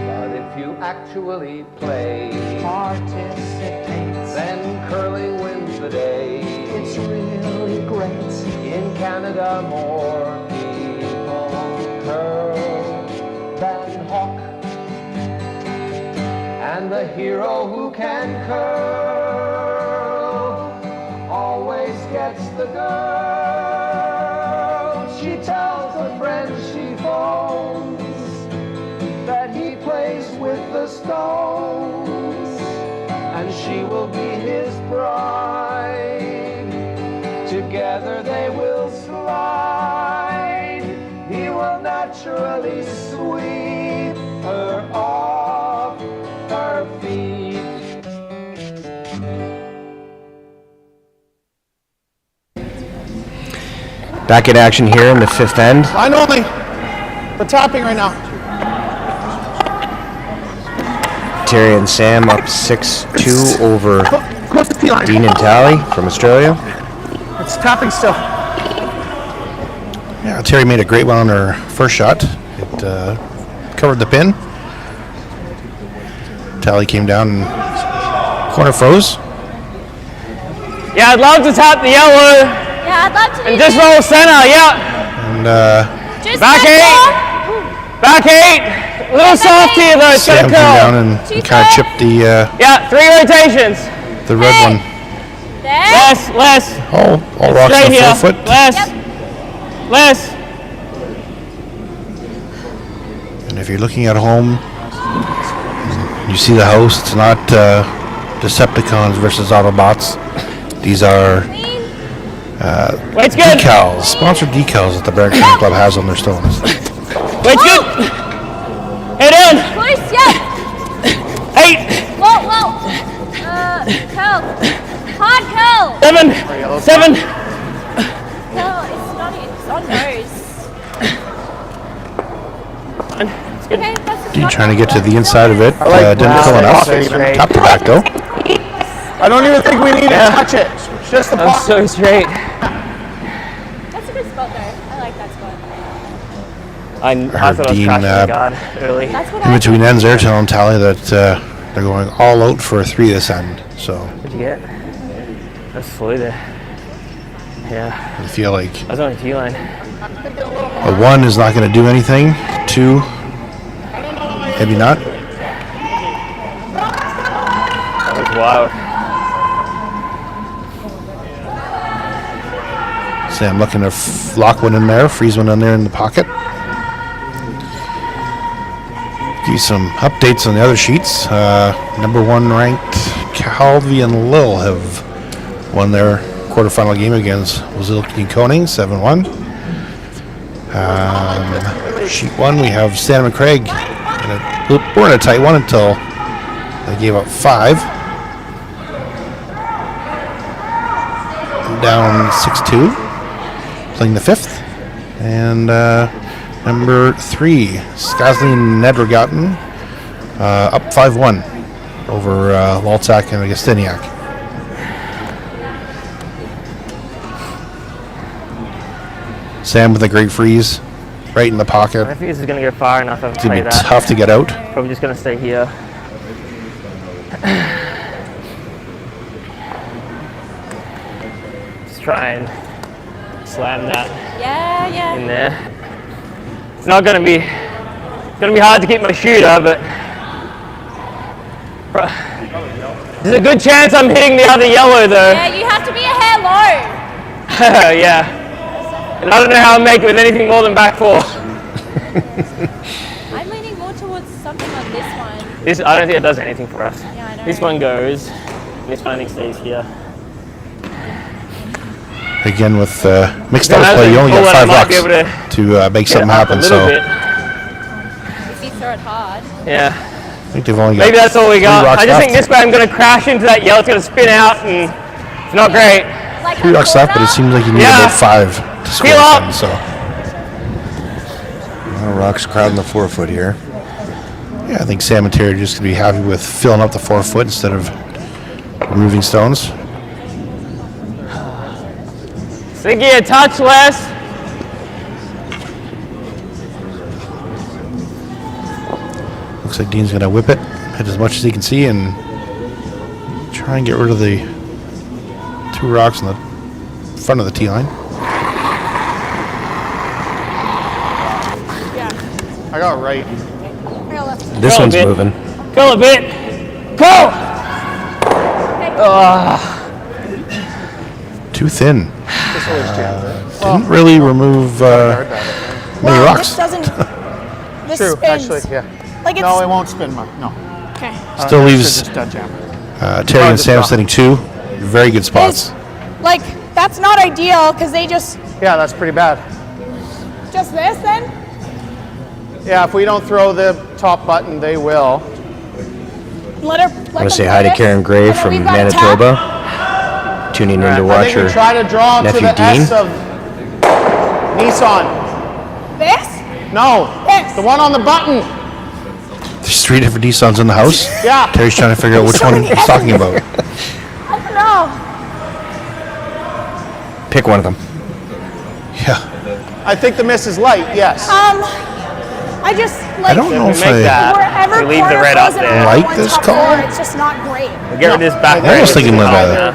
[SPEAKER 7] But if you actually play, participate, then curling wins the day. It's really great. In Canada, more people curl than hawk. And the hero who can curl always gets the girl. She tells a friend she phones that he plays with the Stones, and she will be his bride. Together they will slide. He will naturally sweep her off her feet.
[SPEAKER 1] Back in action here in the fifth end.
[SPEAKER 3] Line only. We're tapping right now.
[SPEAKER 1] Terry and Sam up 6-2 over
[SPEAKER 3] Close the T line.
[SPEAKER 1] Dean and Tally from Australia.
[SPEAKER 3] It's tapping still.
[SPEAKER 2] Yeah, Terry made a great one on her first shot. It covered the pin. Tally came down and corner froze.
[SPEAKER 5] Yeah, I'd love to tap the yellow
[SPEAKER 4] Yeah, I'd love to do
[SPEAKER 5] and just
[SPEAKER 4] that.
[SPEAKER 5] roll center. Yeah.
[SPEAKER 2] And
[SPEAKER 4] Just
[SPEAKER 5] Back
[SPEAKER 4] let
[SPEAKER 5] eight.
[SPEAKER 4] go.
[SPEAKER 5] Back 8. A little soft here though. It's
[SPEAKER 2] Sam
[SPEAKER 5] gonna
[SPEAKER 2] came down
[SPEAKER 5] curl.
[SPEAKER 2] and
[SPEAKER 4] Too
[SPEAKER 2] kind of
[SPEAKER 4] far.
[SPEAKER 2] chipped
[SPEAKER 5] Yeah, 3 rotations.
[SPEAKER 2] the red
[SPEAKER 4] Hey.
[SPEAKER 2] one.
[SPEAKER 4] There.
[SPEAKER 5] Less.
[SPEAKER 2] All rocks
[SPEAKER 5] Straight
[SPEAKER 2] on the
[SPEAKER 5] here.
[SPEAKER 2] 4 foot.
[SPEAKER 5] Less.
[SPEAKER 4] Yep.
[SPEAKER 5] Less.
[SPEAKER 2] And if you're looking at home, you see the house. It's not Decepticons versus Autobots. These are
[SPEAKER 4] Clean.
[SPEAKER 5] Weight's good.
[SPEAKER 2] decals, sponsored decals that the Brant Curling Club has on their stones.
[SPEAKER 5] Weight's good. Head in.
[SPEAKER 4] Close, yeah.
[SPEAKER 5] 8.
[SPEAKER 4] Whoa, whoa. Curl. Hard curl.
[SPEAKER 5] 7. 7.
[SPEAKER 4] Curl. It's not it's on nose.
[SPEAKER 5] It's good.
[SPEAKER 4] Okay, that's
[SPEAKER 2] Dean trying to get to the inside of it. Didn't
[SPEAKER 5] wow.
[SPEAKER 2] fill enough.
[SPEAKER 5] Straight.
[SPEAKER 2] Top to back though.
[SPEAKER 3] I don't even think we need to touch it. Just the
[SPEAKER 5] I'm
[SPEAKER 3] puck.
[SPEAKER 5] so straight.
[SPEAKER 4] That's a good spot though. I like that spot.
[SPEAKER 5] I
[SPEAKER 2] heard
[SPEAKER 5] thought I was
[SPEAKER 2] Dean,
[SPEAKER 5] crashing the guard early.
[SPEAKER 4] That's what
[SPEAKER 2] In
[SPEAKER 4] I
[SPEAKER 2] between ends there, telling Tally that they're going all out for a 3 this end. So
[SPEAKER 5] What'd you get? That's slow there. Yeah,
[SPEAKER 2] I feel like
[SPEAKER 5] I was on a T line.
[SPEAKER 2] a 1 is not going to do anything. 2, maybe not.
[SPEAKER 5] That was wild.
[SPEAKER 2] Sam looking to lock one in there, freeze one in there in the pocket. Give you some updates on the other sheets. Number 1 ranked Calvi and Lil have won their quarterfinal game against Wazilki Koning 7-1. Sheet 1 we have Santa Craig. We're in a tight one until they gave up 5. Down 6-2. Playing the 5th. And number 3, Skazli Nedregaten, up 5-1 over Walczak and Gostiniak. Sam with a great freeze, right in the
[SPEAKER 5] I
[SPEAKER 2] pocket.
[SPEAKER 5] think this is going to go far enough. I've
[SPEAKER 2] It's going
[SPEAKER 5] played
[SPEAKER 2] to be
[SPEAKER 5] that.
[SPEAKER 2] tough to get out.
[SPEAKER 5] Probably just going to stay here. Just try and slam that
[SPEAKER 4] Yeah, yeah.
[SPEAKER 5] in there. It's not going to be hard to keep my shooter, but there's a good chance I'm hitting the other yellow though.
[SPEAKER 4] Yeah, you have to be a hair low.
[SPEAKER 5] Yeah. And I don't know how I'll make it with anything more than back 4.
[SPEAKER 4] I'm leaning more towards something on this one.
[SPEAKER 5] This, I don't think it does anything for us.
[SPEAKER 4] Yeah, I know.
[SPEAKER 5] This one goes. This one I think stays here.
[SPEAKER 2] Again with mixed
[SPEAKER 5] Then
[SPEAKER 2] doubles
[SPEAKER 5] I
[SPEAKER 2] play, you
[SPEAKER 5] think
[SPEAKER 2] only got
[SPEAKER 5] forward I
[SPEAKER 2] 5
[SPEAKER 5] might
[SPEAKER 2] bucks
[SPEAKER 5] be able
[SPEAKER 2] to make
[SPEAKER 5] Get
[SPEAKER 2] something
[SPEAKER 5] it up
[SPEAKER 2] happen.
[SPEAKER 5] a little
[SPEAKER 2] So
[SPEAKER 5] bit.
[SPEAKER 4] If you throw it hard.
[SPEAKER 5] Yeah.
[SPEAKER 2] I think they've only got
[SPEAKER 5] Maybe that's all we
[SPEAKER 2] 3
[SPEAKER 5] got.
[SPEAKER 2] rocks
[SPEAKER 5] I just think
[SPEAKER 2] left.
[SPEAKER 5] this way I'm going to crash into that yellow. It's going to spin out and it's not great.
[SPEAKER 4] Like
[SPEAKER 2] 3 rocks left, but it seems like you need
[SPEAKER 5] Yeah.
[SPEAKER 2] about 5 to score.
[SPEAKER 5] Feel up.
[SPEAKER 2] again, so
[SPEAKER 1] Rocks crowding the 4 foot here.
[SPEAKER 2] Yeah, I think Sam and Terry are just going to be happy with filling up the 4 foot instead of removing stones.
[SPEAKER 5] Siggy, a touch less.
[SPEAKER 2] Looks like Dean's going to whip it, hit as much as he can see, and try and get rid of the 2 rocks in the front of the tee line.
[SPEAKER 3] I got right.
[SPEAKER 6] I got left.
[SPEAKER 1] This
[SPEAKER 5] Go a
[SPEAKER 1] one's
[SPEAKER 5] bit.
[SPEAKER 1] moving.
[SPEAKER 5] Go a bit. Go!
[SPEAKER 2] Too thin.
[SPEAKER 3] This always jams.
[SPEAKER 2] Didn't really remove many rocks.
[SPEAKER 6] This doesn't. This
[SPEAKER 3] True,
[SPEAKER 6] spins.
[SPEAKER 3] actually, yeah.
[SPEAKER 6] Like it's.
[SPEAKER 3] No, it won't spin much. No.
[SPEAKER 6] Okay.
[SPEAKER 2] Still
[SPEAKER 3] It's
[SPEAKER 2] leaves
[SPEAKER 3] just dead jam.
[SPEAKER 2] Terry and
[SPEAKER 3] just
[SPEAKER 2] Sam
[SPEAKER 3] drop.
[SPEAKER 2] sitting 2. Very good spots.
[SPEAKER 6] Is, like that's not ideal because they just
[SPEAKER 3] Yeah, that's pretty bad.
[SPEAKER 6] this then.
[SPEAKER 3] Yeah, if we don't throw the top button, they will.
[SPEAKER 6] Let her.
[SPEAKER 1] I want to say hi to Karen Gray from Manitoba. Tuning in to
[SPEAKER 3] I
[SPEAKER 1] watch
[SPEAKER 3] think we
[SPEAKER 1] her.
[SPEAKER 3] try to draw to
[SPEAKER 1] nephew
[SPEAKER 3] the
[SPEAKER 1] Dean.
[SPEAKER 3] S of Nissan.
[SPEAKER 6] This.
[SPEAKER 3] No,
[SPEAKER 6] This.
[SPEAKER 3] the one on the button.
[SPEAKER 2] There's 3 different Nissans in the house.
[SPEAKER 3] Yeah.
[SPEAKER 2] Terry's trying to figure out which
[SPEAKER 6] So
[SPEAKER 2] one
[SPEAKER 6] many
[SPEAKER 2] he's talking about.
[SPEAKER 6] I don't know.
[SPEAKER 1] Pick one of them.
[SPEAKER 2] Yeah.
[SPEAKER 3] I think the miss is light, yes.
[SPEAKER 6] I just
[SPEAKER 2] I
[SPEAKER 6] like
[SPEAKER 2] don't know
[SPEAKER 5] We
[SPEAKER 2] if
[SPEAKER 5] make
[SPEAKER 2] I...
[SPEAKER 5] that.
[SPEAKER 6] wherever
[SPEAKER 5] We leave the
[SPEAKER 6] corner
[SPEAKER 5] red up
[SPEAKER 6] frozen
[SPEAKER 5] there.
[SPEAKER 6] on
[SPEAKER 2] Like
[SPEAKER 6] one
[SPEAKER 2] this
[SPEAKER 6] top
[SPEAKER 2] call?
[SPEAKER 6] floor, it's just not great.
[SPEAKER 5] Get rid of this back.
[SPEAKER 2] I was thinking with
[SPEAKER 3] Either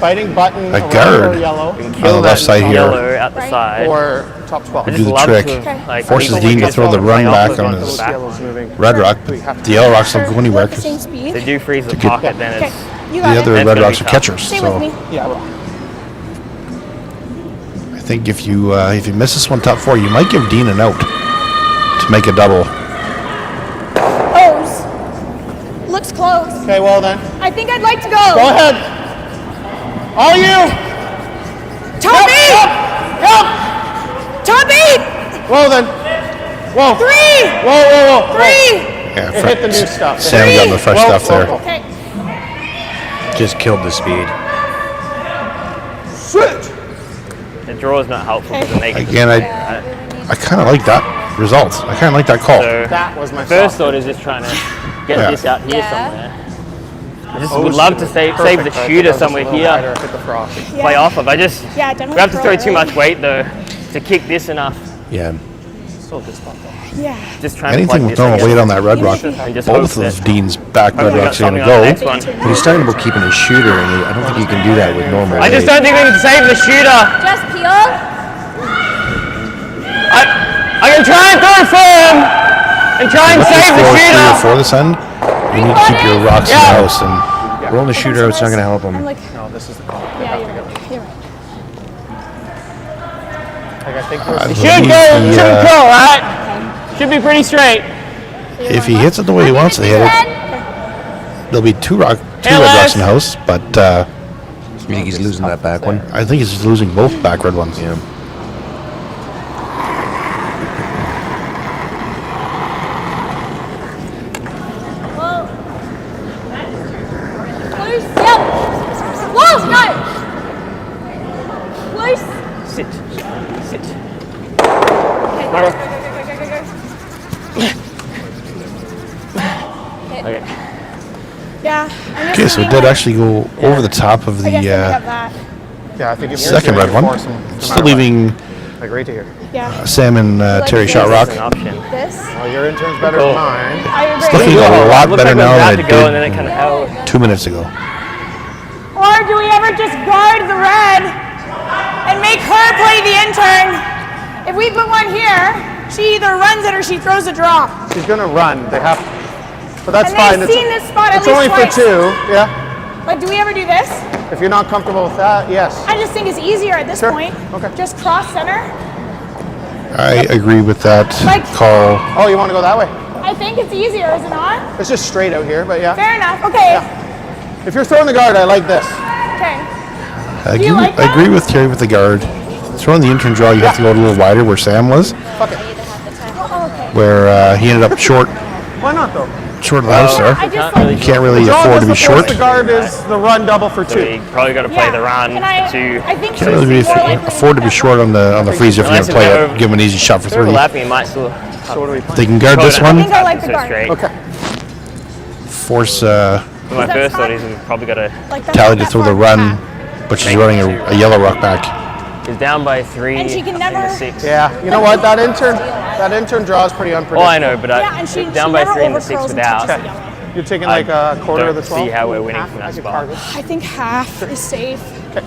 [SPEAKER 3] fighting button
[SPEAKER 2] a
[SPEAKER 3] around
[SPEAKER 2] guard.
[SPEAKER 3] or yellow
[SPEAKER 2] on the left side here.
[SPEAKER 5] Yellow at the
[SPEAKER 6] Right.
[SPEAKER 5] side.
[SPEAKER 3] or top 12.
[SPEAKER 5] I
[SPEAKER 2] do
[SPEAKER 5] just
[SPEAKER 2] the
[SPEAKER 5] love
[SPEAKER 2] trick.
[SPEAKER 5] to,
[SPEAKER 6] Okay.
[SPEAKER 5] like,
[SPEAKER 2] Forces
[SPEAKER 5] leave
[SPEAKER 2] Dean to
[SPEAKER 5] the
[SPEAKER 2] throw the
[SPEAKER 5] play
[SPEAKER 2] run
[SPEAKER 5] off
[SPEAKER 2] back
[SPEAKER 5] of
[SPEAKER 2] on
[SPEAKER 5] the
[SPEAKER 2] his
[SPEAKER 5] back.
[SPEAKER 3] Yellow's moving.
[SPEAKER 2] red rock, but the yellow rocks don't go anywhere.
[SPEAKER 6] Both the same speed.
[SPEAKER 5] They do freeze the pocket, then
[SPEAKER 6] Okay,
[SPEAKER 5] it's
[SPEAKER 6] you
[SPEAKER 2] The
[SPEAKER 6] got
[SPEAKER 2] other
[SPEAKER 6] it.
[SPEAKER 5] That's
[SPEAKER 2] red
[SPEAKER 5] gonna
[SPEAKER 2] rocks
[SPEAKER 5] be
[SPEAKER 2] are
[SPEAKER 5] tough.
[SPEAKER 2] catchers.
[SPEAKER 6] Stay
[SPEAKER 2] So
[SPEAKER 6] with me.
[SPEAKER 3] Yeah, well,
[SPEAKER 2] I think if you miss this one top 4, you might give Dean an out to make a double.
[SPEAKER 6] Pose. Looks close.
[SPEAKER 3] okay, well then.
[SPEAKER 6] I think I'd like to
[SPEAKER 3] Go
[SPEAKER 6] go.
[SPEAKER 3] ahead. All you.
[SPEAKER 6] Top 8.
[SPEAKER 3] Yep.
[SPEAKER 6] Top 8.
[SPEAKER 3] Whoa then. Whoa.
[SPEAKER 6] 3.
[SPEAKER 3] Whoa, whoa, whoa.
[SPEAKER 6] 3.
[SPEAKER 2] Yeah,
[SPEAKER 3] It hit the new stuff.
[SPEAKER 2] Sam got the fresh
[SPEAKER 3] Whoa,
[SPEAKER 2] stuff
[SPEAKER 3] whoa,
[SPEAKER 2] there.
[SPEAKER 3] whoa.
[SPEAKER 6] Okay.
[SPEAKER 1] Just killed the speed.
[SPEAKER 3] Switch.
[SPEAKER 5] the draw is not helpful because then they can
[SPEAKER 2] Again, I kind of like that result. I kind of like that call.
[SPEAKER 5] So
[SPEAKER 3] That was my
[SPEAKER 5] first
[SPEAKER 3] soft.
[SPEAKER 5] thought is just trying to get
[SPEAKER 2] Yeah.
[SPEAKER 5] this out here
[SPEAKER 6] Yeah.
[SPEAKER 5] somewhere. I just would love to save the
[SPEAKER 3] Perfect, right?
[SPEAKER 5] shooter
[SPEAKER 3] That was just a
[SPEAKER 5] somewhere
[SPEAKER 3] little
[SPEAKER 5] here,
[SPEAKER 3] wider, hit the frost.
[SPEAKER 5] play off of. I just
[SPEAKER 6] Yeah, definitely.
[SPEAKER 5] we have to throw too
[SPEAKER 6] it,
[SPEAKER 5] much weight though to kick this enough.
[SPEAKER 1] Yeah.
[SPEAKER 3] Still a good spot though.
[SPEAKER 6] Yeah.
[SPEAKER 5] Just trying
[SPEAKER 2] Anything
[SPEAKER 5] to
[SPEAKER 2] with
[SPEAKER 5] plug
[SPEAKER 2] throwing
[SPEAKER 5] this
[SPEAKER 2] weight on that red rock,
[SPEAKER 5] and just hope
[SPEAKER 2] both
[SPEAKER 5] that
[SPEAKER 2] of Dean's back red
[SPEAKER 5] hopefully we got
[SPEAKER 2] rocks are going
[SPEAKER 5] something
[SPEAKER 2] to
[SPEAKER 5] on the
[SPEAKER 2] go.
[SPEAKER 5] next one.
[SPEAKER 1] But he's talking about keeping his shooter, and I don't think you can do that with normal
[SPEAKER 5] I just
[SPEAKER 1] weight.
[SPEAKER 5] don't think we can save the shooter.
[SPEAKER 4] Just peel.
[SPEAKER 5] I can try and throw firm and try and
[SPEAKER 2] Look
[SPEAKER 5] save the
[SPEAKER 2] for 3 or
[SPEAKER 5] shooter.
[SPEAKER 2] 4 this end. You need to keep your rocks in the
[SPEAKER 5] Yeah.
[SPEAKER 2] house. And
[SPEAKER 1] Rolling the shooter out's not going to help
[SPEAKER 6] I'm
[SPEAKER 1] him.
[SPEAKER 6] like,
[SPEAKER 3] No, this is the call.
[SPEAKER 6] yeah, you're right. You're right.
[SPEAKER 3] Like I think
[SPEAKER 2] I
[SPEAKER 3] we're
[SPEAKER 5] Should
[SPEAKER 2] believe
[SPEAKER 5] go,
[SPEAKER 2] he,
[SPEAKER 5] should go, right? Should be pretty straight.
[SPEAKER 2] if he hits it the way he wants to hit it, there'll be two red rocks in the house. But
[SPEAKER 1] You think he's losing that back one?
[SPEAKER 2] I think he's losing both back red ones.
[SPEAKER 1] Yeah.
[SPEAKER 4] Loose. Yep. Whoa, no. Loose.
[SPEAKER 5] Sit. Sit. Okay.
[SPEAKER 6] Yeah. I'm
[SPEAKER 2] Okay,
[SPEAKER 6] just
[SPEAKER 2] so it
[SPEAKER 6] thinking,
[SPEAKER 2] did actually go over the top of
[SPEAKER 6] I guess
[SPEAKER 2] the
[SPEAKER 6] I have that.
[SPEAKER 3] yeah. I think if
[SPEAKER 2] second
[SPEAKER 3] you're
[SPEAKER 2] red one.
[SPEAKER 3] force him, no
[SPEAKER 2] Still
[SPEAKER 3] matter
[SPEAKER 2] leaving
[SPEAKER 3] what. Like right to here.
[SPEAKER 6] Yeah.
[SPEAKER 2] Sam and Terry shot rock.
[SPEAKER 5] That's an option.
[SPEAKER 6] This.
[SPEAKER 3] Well, your intern's better
[SPEAKER 5] Cool.
[SPEAKER 3] than mine.
[SPEAKER 6] I
[SPEAKER 2] It's
[SPEAKER 6] agree.
[SPEAKER 2] looking a lot
[SPEAKER 5] Looks
[SPEAKER 2] better
[SPEAKER 5] like
[SPEAKER 2] now
[SPEAKER 5] we're about
[SPEAKER 2] than
[SPEAKER 5] to go, and
[SPEAKER 2] it
[SPEAKER 5] then it kind of held.
[SPEAKER 2] did 2 minutes ago.
[SPEAKER 6] Or do we ever just guard the red and make her play the intern? If we put one here, she either runs it or she throws a draw.
[SPEAKER 3] She's gonna run. They have, but that's
[SPEAKER 6] And
[SPEAKER 3] fine.
[SPEAKER 6] they've seen this spot at
[SPEAKER 3] It's
[SPEAKER 6] least
[SPEAKER 3] only
[SPEAKER 6] twice.
[SPEAKER 3] for two. Yeah.
[SPEAKER 6] Like, do we ever do this?
[SPEAKER 3] If you're not comfortable with that, yes.
[SPEAKER 6] I just think it's easier at this
[SPEAKER 3] Sure.
[SPEAKER 6] point.
[SPEAKER 3] Okay.
[SPEAKER 6] Just cross center.
[SPEAKER 2] I agree with that
[SPEAKER 6] Like-
[SPEAKER 2] call.
[SPEAKER 3] Oh, you want to go that way?
[SPEAKER 6] I think it's easier, is it not?
[SPEAKER 3] It's just straight out here, but yeah.
[SPEAKER 6] Fair enough. Okay.
[SPEAKER 3] If you're throwing the guard, I like this.
[SPEAKER 6] Okay.
[SPEAKER 2] I
[SPEAKER 6] you like
[SPEAKER 2] I
[SPEAKER 6] that?
[SPEAKER 2] agree with Terry with the guard. Throwing the intern draw, you have to go a little wider where Sam was,
[SPEAKER 3] Fuck it.
[SPEAKER 6] Oh, okay.
[SPEAKER 2] where he ended up short
[SPEAKER 3] Why not though?
[SPEAKER 2] of the house there.
[SPEAKER 6] I just
[SPEAKER 5] Can't
[SPEAKER 6] like.
[SPEAKER 5] really
[SPEAKER 2] You can't really
[SPEAKER 3] Draw
[SPEAKER 2] afford to be
[SPEAKER 3] just before
[SPEAKER 2] short.
[SPEAKER 3] The guard is the run double for
[SPEAKER 5] So
[SPEAKER 3] two.
[SPEAKER 5] we probably got to play
[SPEAKER 6] Yeah.
[SPEAKER 5] the run
[SPEAKER 6] And I
[SPEAKER 5] to
[SPEAKER 6] think
[SPEAKER 2] Can't really be
[SPEAKER 6] more likely
[SPEAKER 2] afford to be
[SPEAKER 6] that
[SPEAKER 2] short on the freeze if you're going
[SPEAKER 5] Unless
[SPEAKER 2] to play
[SPEAKER 5] it's
[SPEAKER 2] it. Give him an easy shot for three.
[SPEAKER 5] overlapping. It might still.
[SPEAKER 3] So what do we
[SPEAKER 2] They can guard this
[SPEAKER 6] I
[SPEAKER 2] one.
[SPEAKER 6] think I like the
[SPEAKER 5] so
[SPEAKER 6] guard.
[SPEAKER 5] straight.
[SPEAKER 3] Okay.
[SPEAKER 2] force
[SPEAKER 5] My first thought is we've probably got to.
[SPEAKER 6] Like that,
[SPEAKER 2] Tally to
[SPEAKER 6] that
[SPEAKER 2] throw the
[SPEAKER 6] far
[SPEAKER 2] run,
[SPEAKER 6] back.
[SPEAKER 2] but she's running a yellow rock back.
[SPEAKER 5] Is down by 3.
[SPEAKER 6] And she can
[SPEAKER 5] in
[SPEAKER 6] never-
[SPEAKER 5] the 6.
[SPEAKER 3] Yeah, you know what? That intern draw is pretty unpredictable.
[SPEAKER 5] Oh, I know, but
[SPEAKER 6] Yeah, and she
[SPEAKER 5] down
[SPEAKER 6] she
[SPEAKER 5] by
[SPEAKER 6] never
[SPEAKER 5] 3 in the 6
[SPEAKER 6] overcurls and
[SPEAKER 5] without.
[SPEAKER 6] touches the yellow.
[SPEAKER 3] You're taking like a quarter of the 12?
[SPEAKER 5] See how we're winning
[SPEAKER 3] Half?
[SPEAKER 5] from
[SPEAKER 3] I
[SPEAKER 5] that
[SPEAKER 3] could
[SPEAKER 5] spot.
[SPEAKER 3] carve it.
[SPEAKER 6] I think half is safe.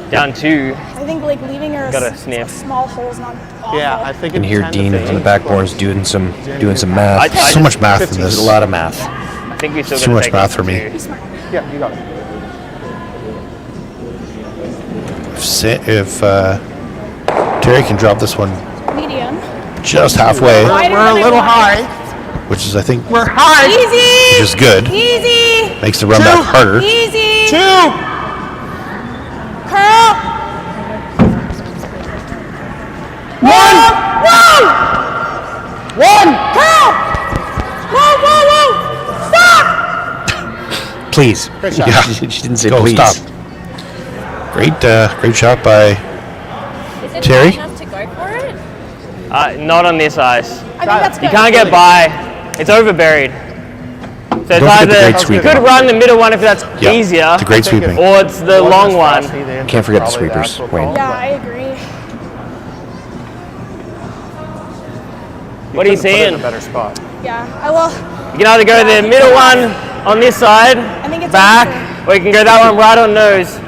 [SPEAKER 5] Down 2.
[SPEAKER 6] I think like leaving her
[SPEAKER 5] Gotta
[SPEAKER 6] a
[SPEAKER 5] sniff.
[SPEAKER 6] small hole is not awful.
[SPEAKER 3] Yeah, I think
[SPEAKER 1] And
[SPEAKER 3] it's
[SPEAKER 1] here
[SPEAKER 3] 10 to
[SPEAKER 1] Dean
[SPEAKER 3] 15
[SPEAKER 1] on the backboard's doing some math.
[SPEAKER 5] I
[SPEAKER 2] So much math in
[SPEAKER 1] There's
[SPEAKER 2] this.
[SPEAKER 1] a lot of math.
[SPEAKER 5] I think we still
[SPEAKER 2] Too
[SPEAKER 5] got to
[SPEAKER 2] much
[SPEAKER 5] take
[SPEAKER 2] math
[SPEAKER 5] it
[SPEAKER 2] for me.
[SPEAKER 5] to-
[SPEAKER 3] Yeah, you got it.
[SPEAKER 2] If Terry can drop this one
[SPEAKER 6] Medium.
[SPEAKER 2] just halfway,
[SPEAKER 3] We're a little high.
[SPEAKER 2] which is I think
[SPEAKER 3] We're high.
[SPEAKER 6] Easy.
[SPEAKER 2] is good.
[SPEAKER 6] Easy.
[SPEAKER 2] Makes the run back harder.
[SPEAKER 6] Easy.
[SPEAKER 3] 2.
[SPEAKER 6] Curl.
[SPEAKER 3] 1.
[SPEAKER 6] Whoa.
[SPEAKER 3] 1.
[SPEAKER 6] Curl. Whoa, whoa, whoa. Stop.
[SPEAKER 1] Please.
[SPEAKER 3] Great shot.
[SPEAKER 2] Yeah.
[SPEAKER 1] She didn't say
[SPEAKER 2] Go,
[SPEAKER 1] please.
[SPEAKER 2] stop. Great shot by
[SPEAKER 4] Is it
[SPEAKER 2] Terry?
[SPEAKER 4] high enough to go for it?
[SPEAKER 5] Not on this ice.
[SPEAKER 6] I think that's good.
[SPEAKER 5] You can't get by. It's overburied. So it's
[SPEAKER 1] Don't forget the
[SPEAKER 5] either
[SPEAKER 1] great
[SPEAKER 5] you
[SPEAKER 1] sweeper.
[SPEAKER 5] could run the middle one if that's
[SPEAKER 2] Yeah,
[SPEAKER 5] easier,
[SPEAKER 2] it's a great sweeping.
[SPEAKER 5] or it's the long one.
[SPEAKER 1] Can't forget the sweepers, Wayne.
[SPEAKER 6] Yeah, I agree.
[SPEAKER 5] What are you
[SPEAKER 3] Put it in
[SPEAKER 5] seeing?
[SPEAKER 3] a better spot.
[SPEAKER 6] Yeah, I will.
[SPEAKER 5] You can either go the middle one on this side,
[SPEAKER 6] think it's
[SPEAKER 5] back,
[SPEAKER 6] easier.
[SPEAKER 5] or you can go that one right on nose.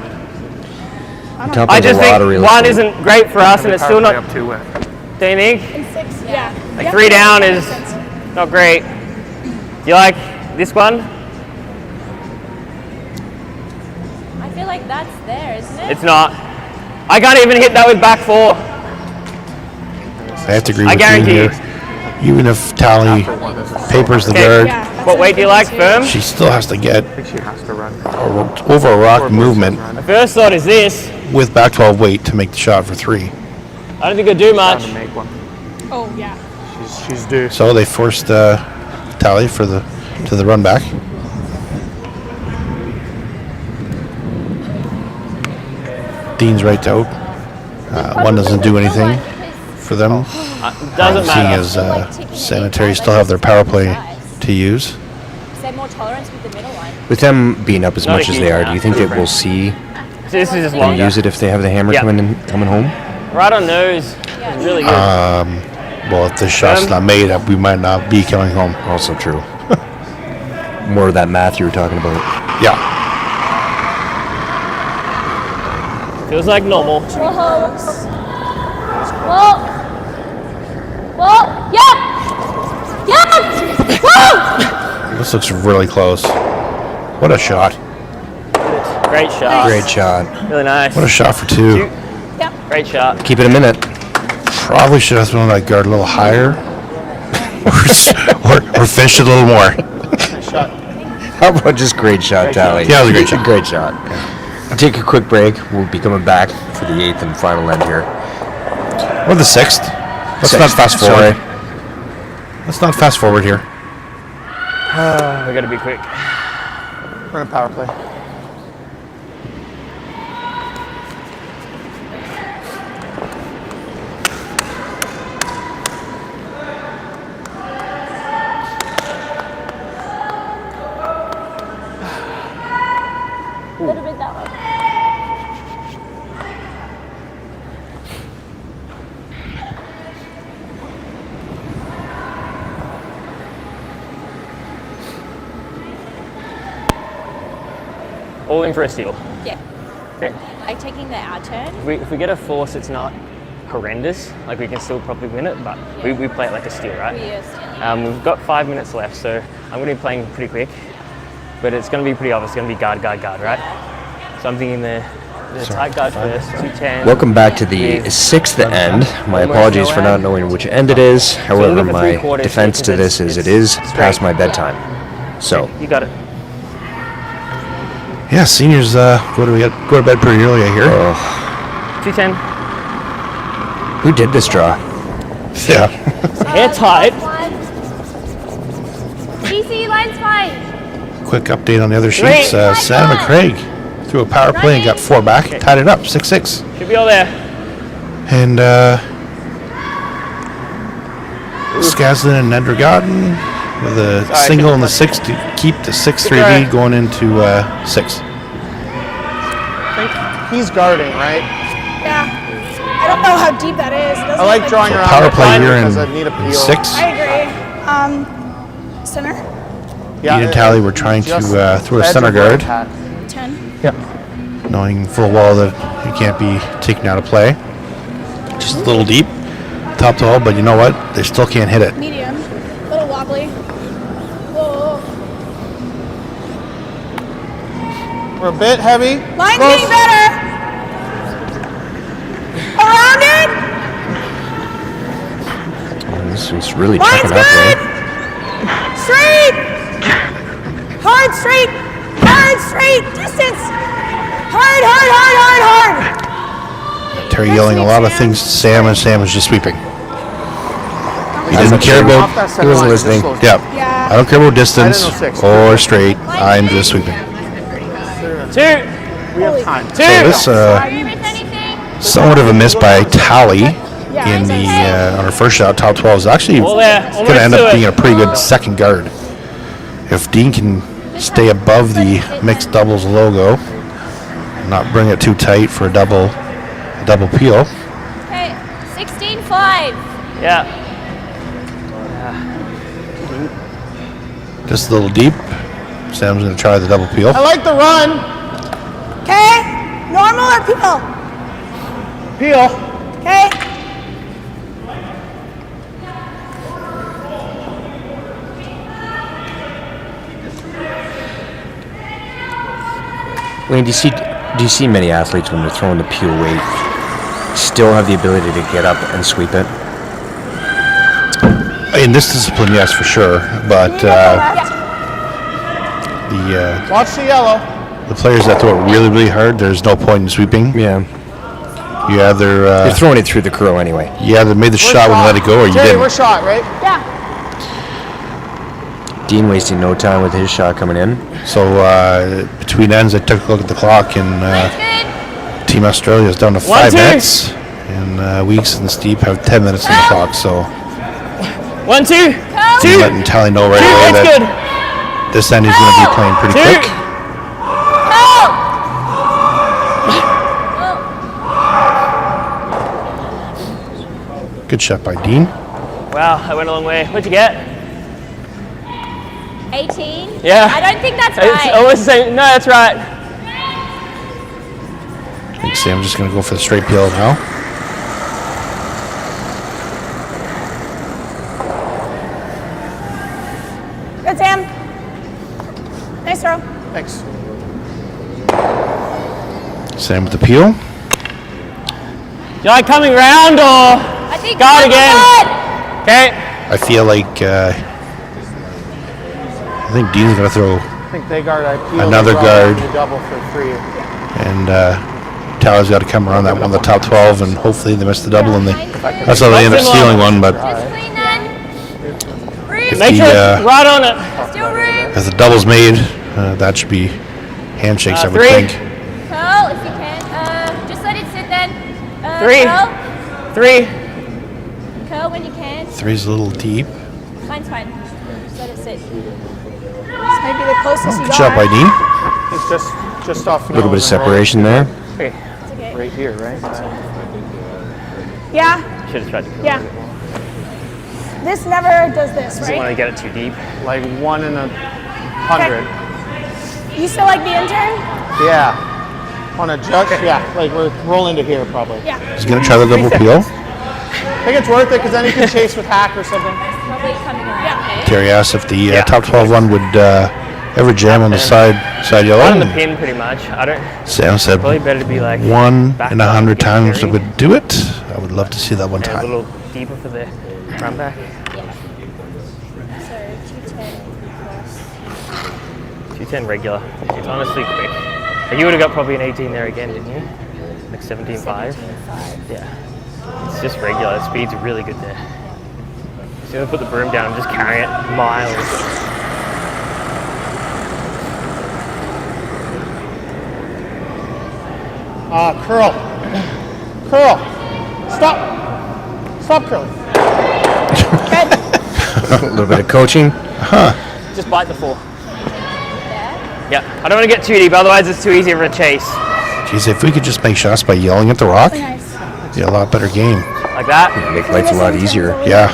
[SPEAKER 1] Top
[SPEAKER 5] I
[SPEAKER 1] has a
[SPEAKER 5] just
[SPEAKER 1] lot
[SPEAKER 5] think
[SPEAKER 1] of real
[SPEAKER 5] one
[SPEAKER 1] estate.
[SPEAKER 5] isn't great for us, and it's still not.
[SPEAKER 3] Up 2 with.
[SPEAKER 5] Do you think?
[SPEAKER 6] In 6, yeah.
[SPEAKER 5] Like 3 down is not great. Do you like this one?
[SPEAKER 4] I feel like that's there, isn't it?
[SPEAKER 5] It's not. I can't even hit that with back 4.
[SPEAKER 2] I have to agree
[SPEAKER 5] I
[SPEAKER 2] with you
[SPEAKER 5] guarantee
[SPEAKER 2] here.
[SPEAKER 5] you.
[SPEAKER 2] Even if Tally papers the
[SPEAKER 5] Okay.
[SPEAKER 2] guard,
[SPEAKER 6] Yeah, that's
[SPEAKER 5] What
[SPEAKER 6] a
[SPEAKER 5] weight do you
[SPEAKER 6] good
[SPEAKER 5] like,
[SPEAKER 6] too.
[SPEAKER 5] firm?
[SPEAKER 2] she still has to get
[SPEAKER 3] I think she has to run.
[SPEAKER 2] over a rock movement
[SPEAKER 5] My first thought is this.
[SPEAKER 2] with back 12 weight to make the shot for 3.
[SPEAKER 5] I don't think it'll do
[SPEAKER 3] Time
[SPEAKER 5] much.
[SPEAKER 3] to make one.
[SPEAKER 6] Oh, yeah.
[SPEAKER 3] She's due.
[SPEAKER 2] So they forced Tally to the run back. Dean's right out. One doesn't do anything for them,
[SPEAKER 5] Doesn't
[SPEAKER 2] seeing
[SPEAKER 5] matter.
[SPEAKER 2] as Sanitary still have their power play to use.
[SPEAKER 4] Is there more tolerance with the middle one?
[SPEAKER 1] With them being up as
[SPEAKER 5] Not a
[SPEAKER 1] much as
[SPEAKER 5] huge
[SPEAKER 1] they are, do
[SPEAKER 5] amount.
[SPEAKER 1] you think that we'll see
[SPEAKER 5] This is just
[SPEAKER 1] them
[SPEAKER 5] longer.
[SPEAKER 1] use it if they have the hammer
[SPEAKER 5] Yeah.
[SPEAKER 1] coming home?
[SPEAKER 5] Right on nose. It's really good.
[SPEAKER 2] Well, if the shot's not made, we might not be coming home.
[SPEAKER 1] Also true. More of that math you were talking about.
[SPEAKER 2] Yeah.
[SPEAKER 5] Feels like normal.
[SPEAKER 4] Whoa. Whoa. Whoa. Yep. Yep. Whoa.
[SPEAKER 2] This looks really close. What a shot.
[SPEAKER 5] Great shot.
[SPEAKER 1] Great shot.
[SPEAKER 5] Really nice.
[SPEAKER 2] What a shot for 2.
[SPEAKER 5] Great shot.
[SPEAKER 1] Keep it a minute.
[SPEAKER 2] Probably should have thrown that guard a little higher. or finished it a little more.
[SPEAKER 1] How about just great shot, Tally?
[SPEAKER 2] Yeah, it was a great shot.
[SPEAKER 1] Great shot. Take a quick break. We'll be coming back for the 8th and final end here.
[SPEAKER 2] Or the 6th. Let's not fast forward. Let's not fast forward here.
[SPEAKER 5] We gotta be quick.
[SPEAKER 3] Run a power play.
[SPEAKER 4] A little bit that way.
[SPEAKER 5] All in for a steal.
[SPEAKER 4] Yeah.
[SPEAKER 5] Okay.
[SPEAKER 4] Like taking the out turn.
[SPEAKER 5] If we get a force, it's not horrendous. Like we can still probably win it, but we play it like a steal, right?
[SPEAKER 4] We are stealing.
[SPEAKER 5] We've got 5 minutes left, so I'm going to be playing pretty quick. But it's going to be pretty obvious. It's going to be guard, right? So I'm thinking the tight guard first, 210.
[SPEAKER 1] Welcome back to the 6th end. My apologies for not knowing which end it is. However,
[SPEAKER 5] look at
[SPEAKER 1] my
[SPEAKER 5] 3/4
[SPEAKER 1] defense to
[SPEAKER 5] because
[SPEAKER 1] this is
[SPEAKER 5] it's
[SPEAKER 1] it is
[SPEAKER 5] straight.
[SPEAKER 1] past my bedtime. So,
[SPEAKER 5] You got it.
[SPEAKER 2] Yeah, seniors go to bed pretty early, I hear.
[SPEAKER 5] 210.
[SPEAKER 1] who did this draw?
[SPEAKER 2] Yeah.
[SPEAKER 5] Hair tight.
[SPEAKER 4] DC, line's fine.
[SPEAKER 2] Quick update on the other
[SPEAKER 5] Great.
[SPEAKER 2] sheets. Sam McCraig threw a power play and got 4 back, tied it up, 6-6.
[SPEAKER 5] Should be all there.
[SPEAKER 2] And Skaslin and Nedregotten with a single in the 6th keep the 6-3 lead going into 6.
[SPEAKER 3] I think he's guarding, right?
[SPEAKER 6] Yeah. I don't know how deep that is. It doesn't
[SPEAKER 3] I like
[SPEAKER 6] look
[SPEAKER 3] drawing
[SPEAKER 2] So
[SPEAKER 3] around
[SPEAKER 2] power
[SPEAKER 3] the
[SPEAKER 2] play
[SPEAKER 3] line
[SPEAKER 2] here
[SPEAKER 3] because
[SPEAKER 2] in
[SPEAKER 3] I need a peel.
[SPEAKER 2] 6.
[SPEAKER 6] I agree. Center,
[SPEAKER 3] Yeah,
[SPEAKER 2] Dean and Tally were trying to
[SPEAKER 3] just
[SPEAKER 2] throw a
[SPEAKER 3] edge
[SPEAKER 2] center
[SPEAKER 3] of where
[SPEAKER 2] guard,
[SPEAKER 3] it's at.
[SPEAKER 6] 10.
[SPEAKER 2] knowing full well that he can't be taken out of play. Just a little deep, top to all, but you know what? They still can't hit it.
[SPEAKER 6] Medium. Little wobbly. Whoa.
[SPEAKER 3] We're a bit heavy.
[SPEAKER 6] Line's
[SPEAKER 3] Close.
[SPEAKER 6] getting better. Around it.
[SPEAKER 1] This one's really
[SPEAKER 6] Line's
[SPEAKER 1] checking up,
[SPEAKER 6] good.
[SPEAKER 1] right?
[SPEAKER 6] Straight. Hard, straight. Hard, straight. Distance. Hard, hard, hard, hard, hard.
[SPEAKER 2] Terry yelling a lot of things to Sam, and Sam was just sweeping. He didn't care
[SPEAKER 3] Off
[SPEAKER 2] about.
[SPEAKER 3] that
[SPEAKER 1] he
[SPEAKER 3] center
[SPEAKER 1] wasn't
[SPEAKER 3] line, just
[SPEAKER 1] listening.
[SPEAKER 3] slows
[SPEAKER 2] Yeah.
[SPEAKER 6] Yeah.
[SPEAKER 2] I don't care about distance
[SPEAKER 3] I didn't know 6.
[SPEAKER 2] or straight. I'm just sweeping.
[SPEAKER 5] 2,
[SPEAKER 3] We have time.
[SPEAKER 5] 2.
[SPEAKER 2] So this
[SPEAKER 4] If anything.
[SPEAKER 2] somewhat of a miss by Tally
[SPEAKER 6] Yeah.
[SPEAKER 2] in the on her first shot, top 12 is actually
[SPEAKER 5] All there.
[SPEAKER 2] going
[SPEAKER 5] Almost
[SPEAKER 2] to end
[SPEAKER 5] to
[SPEAKER 2] up
[SPEAKER 5] it.
[SPEAKER 2] being a pretty good second guard. If Dean can stay above the mixed doubles logo, not bring it too tight for a double peel.
[SPEAKER 4] Okay, 16-5.
[SPEAKER 5] Yeah.
[SPEAKER 2] Just a little deep. Sam's going to try the double peel.
[SPEAKER 3] I like the run.
[SPEAKER 6] Okay. Normal or peel?
[SPEAKER 3] Peel.
[SPEAKER 6] Okay.
[SPEAKER 1] Wayne, do you see many athletes when they're throwing the peel weight still have the ability to get up and sweep it?
[SPEAKER 2] In this discipline, yes, for sure. But
[SPEAKER 3] Watch the yellow.
[SPEAKER 2] the players that throw it really, really hard, there's no point in sweeping.
[SPEAKER 1] Yeah.
[SPEAKER 2] You either
[SPEAKER 1] You're throwing it through the curl anyway.
[SPEAKER 2] made the shot when you let it go, or you
[SPEAKER 3] Terry,
[SPEAKER 2] didn't.
[SPEAKER 3] we're shot, right?
[SPEAKER 6] Yeah.
[SPEAKER 1] Dean wasting no time with his shot coming in.
[SPEAKER 2] So between ends, I took a look at the clock, and
[SPEAKER 4] Good.
[SPEAKER 2] Team Australia is down to 5
[SPEAKER 5] 2.
[SPEAKER 2] minutes, and Weeks and Steep have 10 minutes on the clock. So
[SPEAKER 5] 1, 2,
[SPEAKER 4] Go.
[SPEAKER 5] 2.
[SPEAKER 2] letting Tally know right
[SPEAKER 5] 2,
[SPEAKER 2] away
[SPEAKER 5] that's
[SPEAKER 2] that
[SPEAKER 5] good.
[SPEAKER 2] this end is going to be playing pretty
[SPEAKER 5] 2.
[SPEAKER 2] quick. Good shot by Dean.
[SPEAKER 5] Wow, that went a long way. What'd you get?
[SPEAKER 4] 18.
[SPEAKER 5] Yeah.
[SPEAKER 4] I don't think that's
[SPEAKER 5] It's
[SPEAKER 4] right.
[SPEAKER 5] almost the same. No, that's right.
[SPEAKER 2] I think Sam's just going to go for the straight peel now.
[SPEAKER 6] Good, Sam. Nice throw.
[SPEAKER 3] Thanks.
[SPEAKER 2] Sam with the peel.
[SPEAKER 5] Do you like coming round or
[SPEAKER 4] I think
[SPEAKER 5] Got it again.
[SPEAKER 4] good.
[SPEAKER 5] okay?
[SPEAKER 2] I feel like I think Dean's going to throw,
[SPEAKER 3] I think they guard. I peel.
[SPEAKER 2] Another
[SPEAKER 3] they draw
[SPEAKER 2] guard.
[SPEAKER 3] the double for 3.
[SPEAKER 2] and Tally's got to come around that one, the top 12, and hopefully they miss the double, and that's how they end up stealing one. But
[SPEAKER 4] Just clean then. Room.
[SPEAKER 5] Make
[SPEAKER 2] the,
[SPEAKER 5] sure it's right on it.
[SPEAKER 4] Still room.
[SPEAKER 2] if the double's made, that should be handshakes, I would
[SPEAKER 5] 3.
[SPEAKER 2] think.
[SPEAKER 4] Curl if you can. Just let it sit then.
[SPEAKER 5] 3.
[SPEAKER 4] Curl.
[SPEAKER 5] 3.
[SPEAKER 4] Curl when you can.
[SPEAKER 2] 3's a little deep.
[SPEAKER 4] Mine's fine. Just let it sit.
[SPEAKER 6] This might be the closest you
[SPEAKER 2] Good
[SPEAKER 6] got.
[SPEAKER 2] shot by Dean.
[SPEAKER 3] It's just off.
[SPEAKER 1] A little bit of separation there.
[SPEAKER 5] Okay.
[SPEAKER 4] It's okay.
[SPEAKER 3] Right here, right?
[SPEAKER 6] Yeah.
[SPEAKER 5] Should have tried to kill
[SPEAKER 6] Yeah.
[SPEAKER 5] it.
[SPEAKER 6] This never does this,
[SPEAKER 5] Don't want
[SPEAKER 6] right?
[SPEAKER 5] to get it too deep.
[SPEAKER 3] Like 1 in 100.
[SPEAKER 6] You still like the intern?
[SPEAKER 3] Yeah. On a judge. Yeah. Like we're rolling to here probably.
[SPEAKER 6] Yeah.
[SPEAKER 2] He's going to try the double peel.
[SPEAKER 3] I think it's worth it because then he can chase with hack or something.
[SPEAKER 4] Probably coming around here.
[SPEAKER 2] Terry asked if the top 12 one would ever jam on the side yellow.
[SPEAKER 5] On the
[SPEAKER 2] and
[SPEAKER 5] pin, pretty much. I don't.
[SPEAKER 2] Sam said
[SPEAKER 5] Probably better to be like
[SPEAKER 2] 1
[SPEAKER 5] back
[SPEAKER 2] in
[SPEAKER 5] up,
[SPEAKER 2] 100
[SPEAKER 5] get
[SPEAKER 2] times
[SPEAKER 5] carry,
[SPEAKER 2] it would do it. I would love to see that one
[SPEAKER 5] and a
[SPEAKER 2] time.
[SPEAKER 5] little deeper for the run back.
[SPEAKER 4] So 210 plus.
[SPEAKER 5] 210 regular. It's honestly quick. Like you would have got probably an 18 there again, didn't you? Like 17.5.
[SPEAKER 4] 17.5.
[SPEAKER 5] Yeah. It's just regular. The speed's really good there. Just gonna put the broom down and just carry it miles.
[SPEAKER 3] Curl. Curl. Stop. Stop curling.
[SPEAKER 1] A little bit of coaching.
[SPEAKER 5] Just bite the 4. Yeah, I don't want to get too deep, otherwise it's too easy of a chase.
[SPEAKER 2] Jeez, if we could just make shots by yelling at the rock,
[SPEAKER 6] Nice.
[SPEAKER 2] it'd be a lot better game.
[SPEAKER 5] Like that.
[SPEAKER 1] Make life a lot easier.
[SPEAKER 2] Yeah.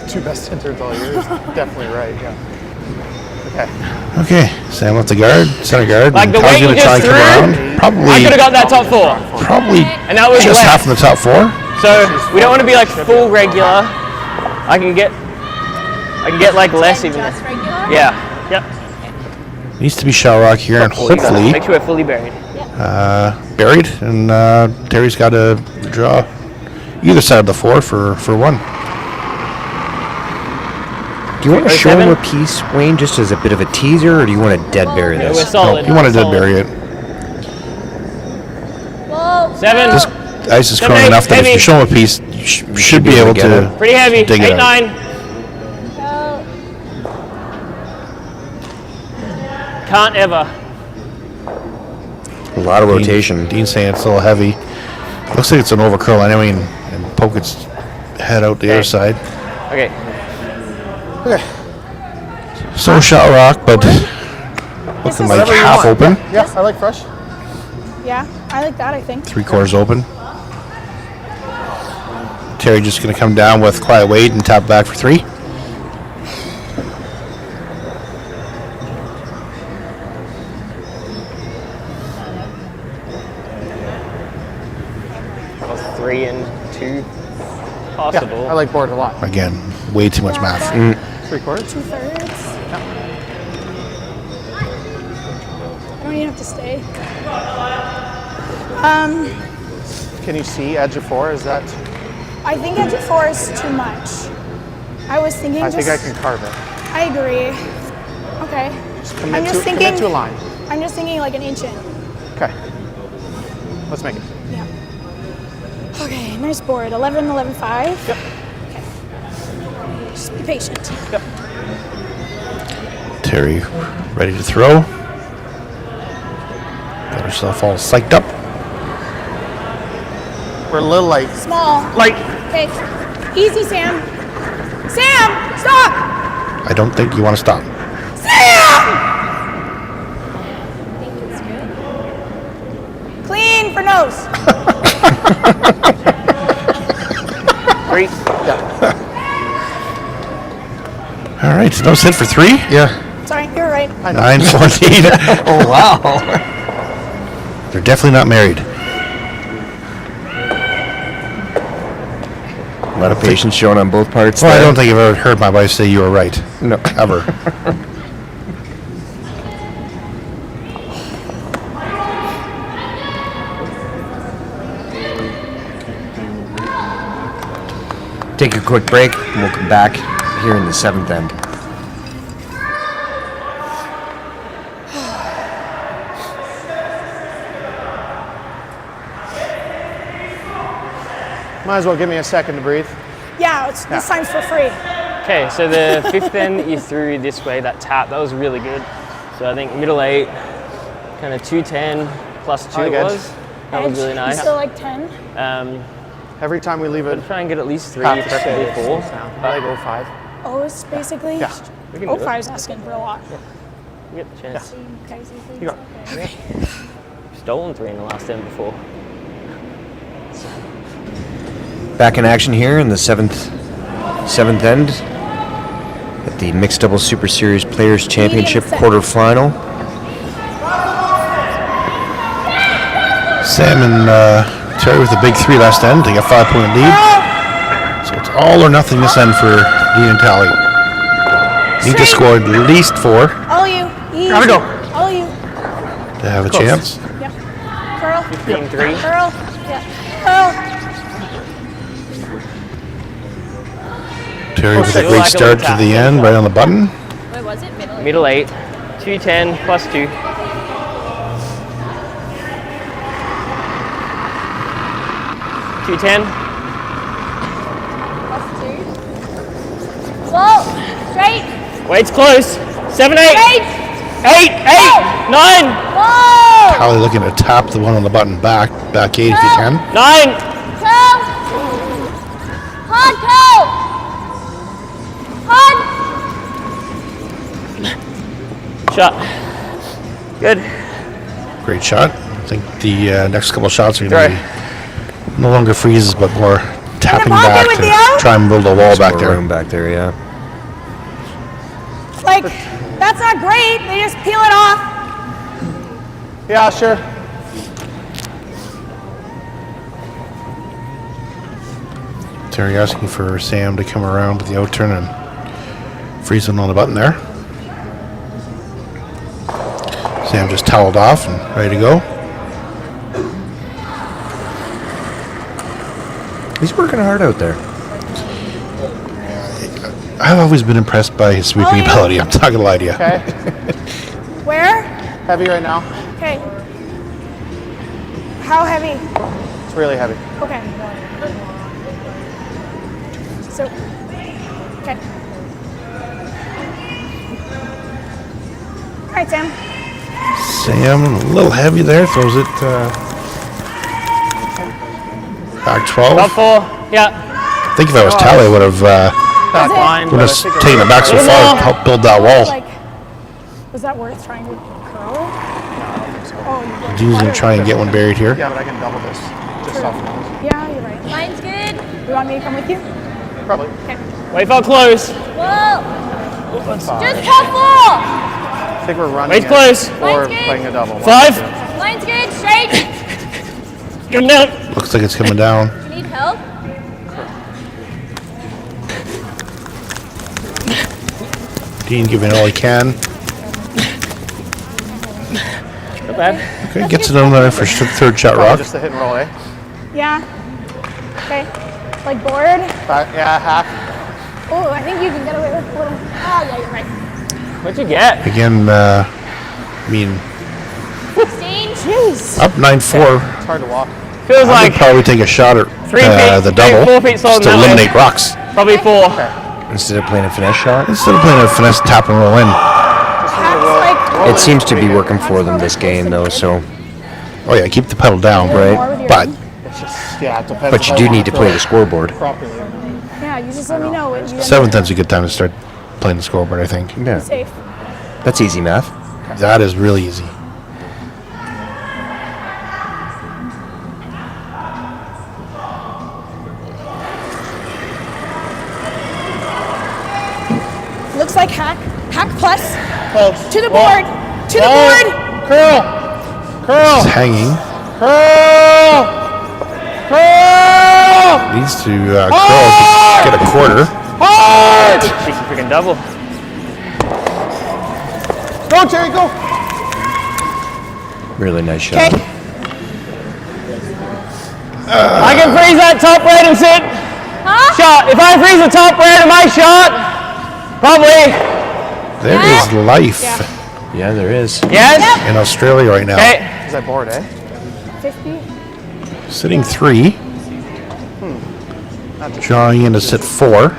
[SPEAKER 3] Two best interns all year. is Definitely right. Yeah. Okay.
[SPEAKER 2] Okay, Sam left the guard, center guard.
[SPEAKER 5] Like
[SPEAKER 2] and
[SPEAKER 5] the
[SPEAKER 2] Kyle's
[SPEAKER 5] way you
[SPEAKER 2] gonna try
[SPEAKER 5] just
[SPEAKER 2] and come
[SPEAKER 5] threw,
[SPEAKER 2] around.
[SPEAKER 5] I
[SPEAKER 2] Probably,
[SPEAKER 5] could have got that top 4.
[SPEAKER 2] probably
[SPEAKER 5] And that was
[SPEAKER 2] just
[SPEAKER 5] left.
[SPEAKER 2] half of the top 4.
[SPEAKER 5] So we don't want to be like full regular. I can get like less even.
[SPEAKER 4] Just regular?
[SPEAKER 5] Yeah. Yep.
[SPEAKER 2] Needs to be shell rock here, and hopefully
[SPEAKER 5] Make sure we're fully buried.
[SPEAKER 2] buried. And Terry's got to draw either side of the 4 for 1.
[SPEAKER 1] Do you want to show
[SPEAKER 5] 7?
[SPEAKER 1] him a piece, Wayne, just as a bit of a teaser, or do you want to dead bury
[SPEAKER 5] We're
[SPEAKER 1] this?
[SPEAKER 5] solid.
[SPEAKER 2] You wanted to
[SPEAKER 5] solid.
[SPEAKER 2] bury it.
[SPEAKER 4] Whoa.
[SPEAKER 5] 7.
[SPEAKER 2] This ice is
[SPEAKER 5] 7,
[SPEAKER 2] growing
[SPEAKER 5] 8,
[SPEAKER 2] enough that if
[SPEAKER 5] heavy.
[SPEAKER 2] you show him a piece, you should be able
[SPEAKER 1] get
[SPEAKER 2] to.
[SPEAKER 1] it.
[SPEAKER 5] Pretty heavy.
[SPEAKER 2] Dig it
[SPEAKER 5] 8,
[SPEAKER 2] out.
[SPEAKER 5] 9. Can't ever.
[SPEAKER 1] A lot of rotation.
[SPEAKER 2] Dean's saying it's a little heavy. Looks like it's an overcurl anyway, and poke its head out the other side.
[SPEAKER 5] Okay.
[SPEAKER 2] So shot rock, but looking like
[SPEAKER 3] Whatever you
[SPEAKER 2] half
[SPEAKER 3] want.
[SPEAKER 2] open,
[SPEAKER 3] Yeah, I like fresh.
[SPEAKER 6] Yeah, I like that, I think.
[SPEAKER 2] 3/4 open. Terry just gonna come down with quiet weight and tap back for 3.
[SPEAKER 5] That was 3 and 2 possible.
[SPEAKER 3] Yeah, I like board a lot.
[SPEAKER 2] Again, way too much math.
[SPEAKER 3] 3/4.
[SPEAKER 6] 2/3. I don't even have to stay.
[SPEAKER 3] Can you see edge of 4? Is that?
[SPEAKER 6] I think edge of 4 is too much. I was thinking
[SPEAKER 3] I
[SPEAKER 6] just.
[SPEAKER 3] think I can carve it.
[SPEAKER 6] I agree. Okay.
[SPEAKER 3] Commit
[SPEAKER 6] I'm just
[SPEAKER 3] to,
[SPEAKER 6] thinking.
[SPEAKER 3] commit to a line.
[SPEAKER 6] I'm just thinking like an inch in.
[SPEAKER 3] Okay. Let's make it.
[SPEAKER 6] Yeah. Okay, nice board. 11, 11, 5.
[SPEAKER 3] Yep.
[SPEAKER 6] Okay. Just be patient.
[SPEAKER 3] Yep.
[SPEAKER 2] Terry ready to throw. Got herself all psyched up.
[SPEAKER 3] We're a little late.
[SPEAKER 6] Small.
[SPEAKER 3] Light.
[SPEAKER 6] Okay. Easy, Sam. Sam, stop!
[SPEAKER 2] I don't think you want to stop.
[SPEAKER 6] Sam! Clean for nose.
[SPEAKER 5] 3.
[SPEAKER 2] All right, no hit for 3.
[SPEAKER 1] Yeah.
[SPEAKER 6] Sorry, you're right.
[SPEAKER 2] 9-14.
[SPEAKER 1] Oh, wow.
[SPEAKER 2] They're definitely not married.
[SPEAKER 1] A lot of patience shown on both parts.
[SPEAKER 2] Well, I
[SPEAKER 1] there.
[SPEAKER 2] don't think I've ever heard my wife say you were right.
[SPEAKER 1] No.
[SPEAKER 2] Ever.
[SPEAKER 1] Take a quick break, and we'll come back here in the 7th end.
[SPEAKER 3] Might as well give me a second to breathe.
[SPEAKER 6] Yeah, this time's for free.
[SPEAKER 5] Okay, so the 5th end you threw this way, that tap, that was really good. So I think middle 8, kind of 210 plus 2
[SPEAKER 3] I
[SPEAKER 5] it
[SPEAKER 3] like
[SPEAKER 5] was. That was really
[SPEAKER 6] You
[SPEAKER 5] nice.
[SPEAKER 6] still like 10?
[SPEAKER 3] Every time we leave it,
[SPEAKER 5] Try and get at least 3,
[SPEAKER 3] half the
[SPEAKER 5] preferably
[SPEAKER 3] shade.
[SPEAKER 5] 4.
[SPEAKER 3] I like 05.
[SPEAKER 6] O's basically?
[SPEAKER 3] Yeah.
[SPEAKER 5] We can do it.
[SPEAKER 6] 05's asking for a lot.
[SPEAKER 5] We get the chance.
[SPEAKER 6] Okay.
[SPEAKER 3] You got it.
[SPEAKER 5] Stolen 3 in the last end before.
[SPEAKER 1] Back in action here in the 7th end at the Mixed Doubles Super Series Players Championship quarterfinal.
[SPEAKER 2] Sam and Terry with a big 3 last end. They got 5-point lead. So it's all or nothing this end for Dean and Tally. Need to score at least 4
[SPEAKER 6] All you. Easy.
[SPEAKER 3] Gotta go.
[SPEAKER 6] All you.
[SPEAKER 2] to have a chance.
[SPEAKER 6] Yeah. Curl.
[SPEAKER 5] 15-3.
[SPEAKER 6] Curl. Yeah. Curl.
[SPEAKER 2] Terry with a
[SPEAKER 5] Feel
[SPEAKER 2] great
[SPEAKER 5] like a
[SPEAKER 2] start
[SPEAKER 5] little
[SPEAKER 2] to the
[SPEAKER 5] tap.
[SPEAKER 2] end, right on the button.
[SPEAKER 4] What was it? Middle?
[SPEAKER 5] Middle 8, 210 plus 2. $210.
[SPEAKER 4] Slow. Straight.
[SPEAKER 5] Weight's close. 7, 8.
[SPEAKER 4] Straight.
[SPEAKER 5] 8, 8, 9,
[SPEAKER 4] Whoa.
[SPEAKER 2] Tally looking to tap the one on the button back 8 if you can.
[SPEAKER 5] 9.
[SPEAKER 4] Curl. Hard curl. Hard.
[SPEAKER 5] Shot. Good.
[SPEAKER 2] Great shot. I think the next couple shots are going to be no longer freezes, but more tapping
[SPEAKER 6] pocket
[SPEAKER 2] back
[SPEAKER 6] with
[SPEAKER 2] to
[SPEAKER 6] the out?
[SPEAKER 2] try and build a wall back
[SPEAKER 1] More
[SPEAKER 2] there.
[SPEAKER 1] room back there, yeah.
[SPEAKER 6] Like, that's not great. They just peel it off.
[SPEAKER 3] Yeah, sure.
[SPEAKER 2] Terry asking for Sam to come around with the out turn and freezing on the button there. Sam just toweled off and ready to go.
[SPEAKER 1] He's working hard out there.
[SPEAKER 2] I've always been impressed by his sweeping
[SPEAKER 6] yeah.
[SPEAKER 2] ability. I'm not gonna lie to you.
[SPEAKER 3] Okay.
[SPEAKER 6] Where?
[SPEAKER 3] Heavy right now.
[SPEAKER 6] Okay. How heavy?
[SPEAKER 3] It's really heavy.
[SPEAKER 6] Okay. So, okay. All right, Sam.
[SPEAKER 2] Sam, a little heavy there, throws it back 12.
[SPEAKER 5] About 4. Yeah.
[SPEAKER 2] I think if I was Tally, I would have
[SPEAKER 3] Back line.
[SPEAKER 2] would
[SPEAKER 3] but
[SPEAKER 2] have
[SPEAKER 3] I think
[SPEAKER 2] taken it back so far to help build that wall.
[SPEAKER 6] Like, was that worth trying to curl? Oh,
[SPEAKER 2] Dean's gonna try and get one buried here.
[SPEAKER 3] Yeah, but I can double this. Just off nose.
[SPEAKER 6] yeah, you're right.
[SPEAKER 4] Line's good.
[SPEAKER 6] You want me to come with you?
[SPEAKER 3] Probably.
[SPEAKER 6] Okay.
[SPEAKER 5] Wait for close.
[SPEAKER 4] Whoa. Just top 4.
[SPEAKER 3] I think we're running
[SPEAKER 5] Wait
[SPEAKER 3] it
[SPEAKER 5] close.
[SPEAKER 3] or
[SPEAKER 4] Line's good.
[SPEAKER 3] playing a double.
[SPEAKER 5] 5.
[SPEAKER 4] Line's good. Straight.
[SPEAKER 5] Come down.
[SPEAKER 2] Looks like it's coming down.
[SPEAKER 4] You need help?
[SPEAKER 2] Dean giving it all he can.
[SPEAKER 5] Not bad.
[SPEAKER 2] Okay, gets it on there for third shot
[SPEAKER 3] Probably
[SPEAKER 2] rock.
[SPEAKER 3] just a hit and roll, eh?
[SPEAKER 6] Yeah. Okay. Like board.
[SPEAKER 3] Back, yeah, hack.
[SPEAKER 6] Oh, I think you can get away with a little. Oh, yeah, you're right.
[SPEAKER 5] What'd you get?
[SPEAKER 2] Again, I mean,
[SPEAKER 4] 16.
[SPEAKER 6] Jeez.
[SPEAKER 2] up 9-4.
[SPEAKER 3] It's hard to walk.
[SPEAKER 5] Feels
[SPEAKER 2] I would
[SPEAKER 5] like
[SPEAKER 2] probably take a shot at
[SPEAKER 5] 3 feet,
[SPEAKER 2] the
[SPEAKER 5] 3,
[SPEAKER 2] double
[SPEAKER 5] 4 feet solid
[SPEAKER 2] just to
[SPEAKER 5] in that way.
[SPEAKER 2] eliminate rocks.
[SPEAKER 5] probably 4.
[SPEAKER 1] Instead of playing a finesse shot.
[SPEAKER 2] Instead of playing a finesse tap and roll in.
[SPEAKER 6] Hack's like.
[SPEAKER 1] It seems to be working for them this game, though, so.
[SPEAKER 2] Oh yeah, keep the pedal down,
[SPEAKER 1] Right.
[SPEAKER 2] But
[SPEAKER 3] It's just, yeah, it depends.
[SPEAKER 1] But you do need to play the scoreboard.
[SPEAKER 3] Properly.
[SPEAKER 6] Yeah, you just let me know when you
[SPEAKER 2] seventh end's a good time to start playing the scoreboard, I think.
[SPEAKER 1] Yeah,
[SPEAKER 6] safe.
[SPEAKER 1] that's easy math.
[SPEAKER 2] That is really easy.
[SPEAKER 6] Looks like hack. Hack plus.
[SPEAKER 3] Close.
[SPEAKER 6] To the board. To the board.
[SPEAKER 3] Curl. Curl.
[SPEAKER 2] It's hanging.
[SPEAKER 3] Curl. Curl.
[SPEAKER 2] Needs to curl to get a quarter.
[SPEAKER 3] Hard.
[SPEAKER 5] Cheeky freaking double.
[SPEAKER 3] Go, Terry, go.
[SPEAKER 1] Really nice shot.
[SPEAKER 6] Okay.
[SPEAKER 5] I can freeze that top red and sit. Shot. If I freeze the top red in my shot, probably.
[SPEAKER 2] There is life
[SPEAKER 1] Yeah, there is.
[SPEAKER 5] Yes.
[SPEAKER 2] in Australia right now.
[SPEAKER 5] Okay.
[SPEAKER 3] Is that board, eh?
[SPEAKER 6] 50.
[SPEAKER 2] Sitting 3. Drawing in to sit 4.
[SPEAKER 6] Yep.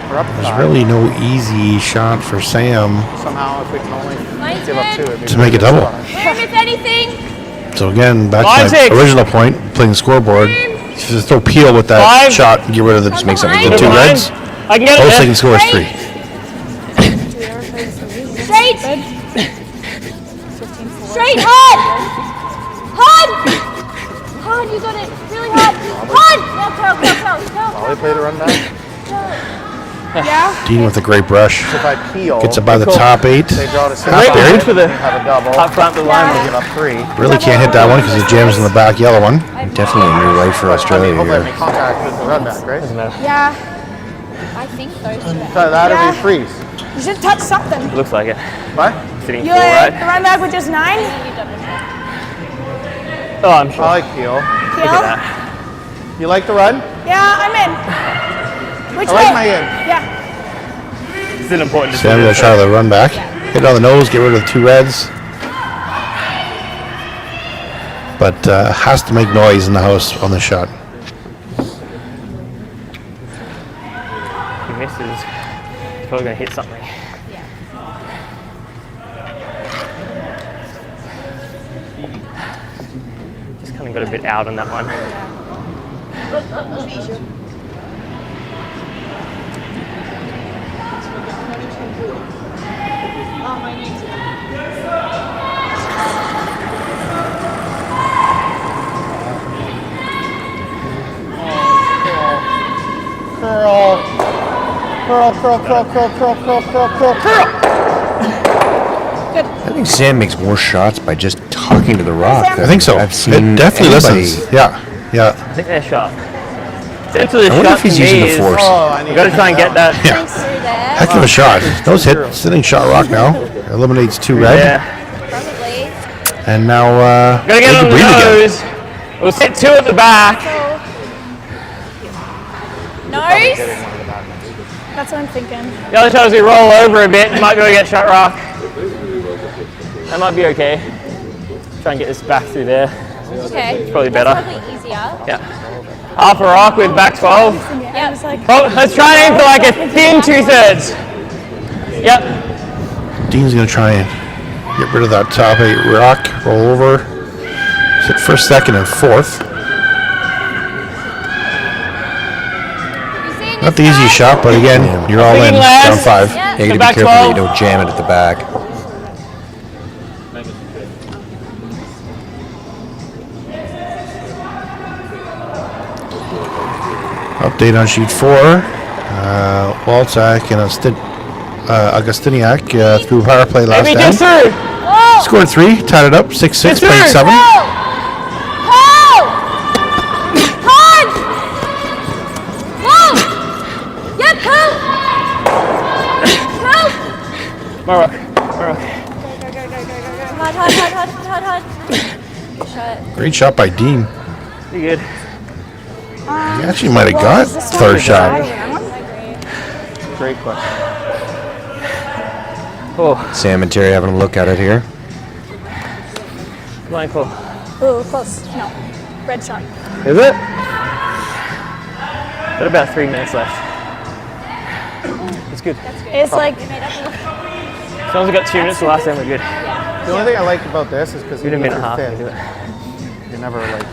[SPEAKER 3] We're up
[SPEAKER 2] There's
[SPEAKER 3] 5.
[SPEAKER 2] really no easy shot for Sam
[SPEAKER 3] Somehow, if we can only
[SPEAKER 4] Line's
[SPEAKER 3] give up 2,
[SPEAKER 4] good.
[SPEAKER 3] it'd be
[SPEAKER 2] to make a
[SPEAKER 3] really
[SPEAKER 2] double.
[SPEAKER 3] good.
[SPEAKER 4] If anything.
[SPEAKER 2] So again, back
[SPEAKER 5] Five,
[SPEAKER 2] to my
[SPEAKER 5] 6.
[SPEAKER 2] original point, playing the scoreboard. If you throw peel with that
[SPEAKER 5] 5.
[SPEAKER 2] shot and get rid of the,
[SPEAKER 4] Just make something
[SPEAKER 2] the
[SPEAKER 4] good.
[SPEAKER 2] 2
[SPEAKER 5] Never mind.
[SPEAKER 2] reds,
[SPEAKER 5] I can get
[SPEAKER 2] most they
[SPEAKER 5] it.
[SPEAKER 2] can score is 3.
[SPEAKER 4] Straight. Straight. Hard. Hard. Hard. You got it. Really hard. Hard.
[SPEAKER 3] While they play the run back,
[SPEAKER 6] Yeah.
[SPEAKER 2] Dean with a great brush.
[SPEAKER 3] if I peel,
[SPEAKER 2] Gets it by the
[SPEAKER 5] Cool.
[SPEAKER 2] top 8.
[SPEAKER 3] they draw to 6.
[SPEAKER 2] Half buried.
[SPEAKER 5] For the
[SPEAKER 3] Have a double.
[SPEAKER 5] top front of the line.
[SPEAKER 3] They give up 3.
[SPEAKER 2] Really can't hit that one because it jams in the back yellow one.
[SPEAKER 1] Definitely a new life for Australia
[SPEAKER 3] Hopefully I
[SPEAKER 1] here.
[SPEAKER 3] make contact with the run back, right?
[SPEAKER 6] Yeah.
[SPEAKER 4] I think those two.
[SPEAKER 3] So that'll
[SPEAKER 6] Yeah.
[SPEAKER 3] be freeze.
[SPEAKER 6] You should touch something.
[SPEAKER 5] Looks like it.
[SPEAKER 3] What?
[SPEAKER 5] Sitting
[SPEAKER 6] You
[SPEAKER 5] 4,
[SPEAKER 6] like
[SPEAKER 5] right?
[SPEAKER 6] the run back with just 9?
[SPEAKER 5] Oh, I'm sure.
[SPEAKER 3] I like peel.
[SPEAKER 6] Peel?
[SPEAKER 3] You like the run?
[SPEAKER 6] Yeah, I'm in. Which
[SPEAKER 3] I
[SPEAKER 6] way?
[SPEAKER 3] like my in.
[SPEAKER 6] Yeah.
[SPEAKER 5] Still important to
[SPEAKER 2] Sam
[SPEAKER 5] do
[SPEAKER 2] gonna
[SPEAKER 5] this.
[SPEAKER 2] try the run back. Hit it on the nose, get rid of the 2 reds. But has to make noise in the house on the shot.
[SPEAKER 5] He misses. He's probably going to hit something. Just kind of got a bit out on that one.
[SPEAKER 3] Curl. Curl, curl, curl, curl, curl, curl, curl, curl, curl.
[SPEAKER 1] I think Sam makes more shots by just talking to the rock.
[SPEAKER 6] Sam.
[SPEAKER 2] I think so.
[SPEAKER 1] I've seen
[SPEAKER 2] It definitely
[SPEAKER 1] anybody-
[SPEAKER 2] listens. Yeah. Yeah.
[SPEAKER 5] I think they're sharp. Essentially, the
[SPEAKER 1] I wonder
[SPEAKER 5] shot
[SPEAKER 1] if he's
[SPEAKER 5] to
[SPEAKER 1] using
[SPEAKER 5] me
[SPEAKER 1] the
[SPEAKER 5] is,
[SPEAKER 1] force.
[SPEAKER 5] you got to try and get that.
[SPEAKER 4] Thanks through there.
[SPEAKER 2] Heck of a shot. Those hit sitting shot rock now. Eliminates 2 red.
[SPEAKER 5] Yeah.
[SPEAKER 4] Probably.
[SPEAKER 2] And now
[SPEAKER 5] Gotta get
[SPEAKER 2] they
[SPEAKER 5] on
[SPEAKER 2] can
[SPEAKER 5] the
[SPEAKER 2] breathe again.
[SPEAKER 5] nose. We'll sit 2 at the back.
[SPEAKER 4] Nose.
[SPEAKER 6] That's what I'm thinking.
[SPEAKER 5] The other shot is we roll over a bit. Might be able to get shot rock. That might be okay. Try and get this back through there.
[SPEAKER 4] Okay.
[SPEAKER 5] It's probably better.
[SPEAKER 4] That's probably easier.
[SPEAKER 5] Yeah. Half a rock with back 12.
[SPEAKER 6] Yeah, I was like,
[SPEAKER 5] Oh, let's try and aim for like a thin 2/3. Yep.
[SPEAKER 2] Dean's going to try and get rid of that top 8 rock. Roll over. Sit first, second, and fourth.
[SPEAKER 4] You seeing
[SPEAKER 2] Not
[SPEAKER 4] this
[SPEAKER 2] the easiest
[SPEAKER 4] guy?
[SPEAKER 2] shot, but again, you're all in.
[SPEAKER 5] Thinking last.
[SPEAKER 2] Down 5.
[SPEAKER 4] Yeah.
[SPEAKER 1] You gotta be
[SPEAKER 5] back
[SPEAKER 1] careful that
[SPEAKER 5] 12.
[SPEAKER 1] you don't jam it at the back.
[SPEAKER 2] Update on sheet 4. Walczak and Augustiniak through power play last
[SPEAKER 5] Maybe
[SPEAKER 2] end.
[SPEAKER 5] just through.
[SPEAKER 4] Whoa!
[SPEAKER 2] Scored 3, tied it up, 6-6,
[SPEAKER 5] Yes,
[SPEAKER 2] playing
[SPEAKER 5] sir.
[SPEAKER 2] 7.
[SPEAKER 4] Whoa! Hard! Whoa! Yep, pull! Pull!
[SPEAKER 5] More rock. More rock.
[SPEAKER 4] Hard, hard, hard, hard, hard, hard. Good shot.
[SPEAKER 2] Great shot by Dean.
[SPEAKER 5] You good?
[SPEAKER 2] He actually might have got third shot.
[SPEAKER 3] Great question.
[SPEAKER 5] Oh,
[SPEAKER 1] Sam and Terry having a look at it here.
[SPEAKER 5] line pull.
[SPEAKER 6] ooh, close. No. Red shot.
[SPEAKER 5] Is it? Got about 3 minutes left. It's good.
[SPEAKER 6] It's like,
[SPEAKER 5] As long as we got 2 minutes the last time, we're good.
[SPEAKER 3] The only thing I like about this is because
[SPEAKER 5] We did a minute and a half.
[SPEAKER 3] thin.
[SPEAKER 5] We do it.
[SPEAKER 3] You're never like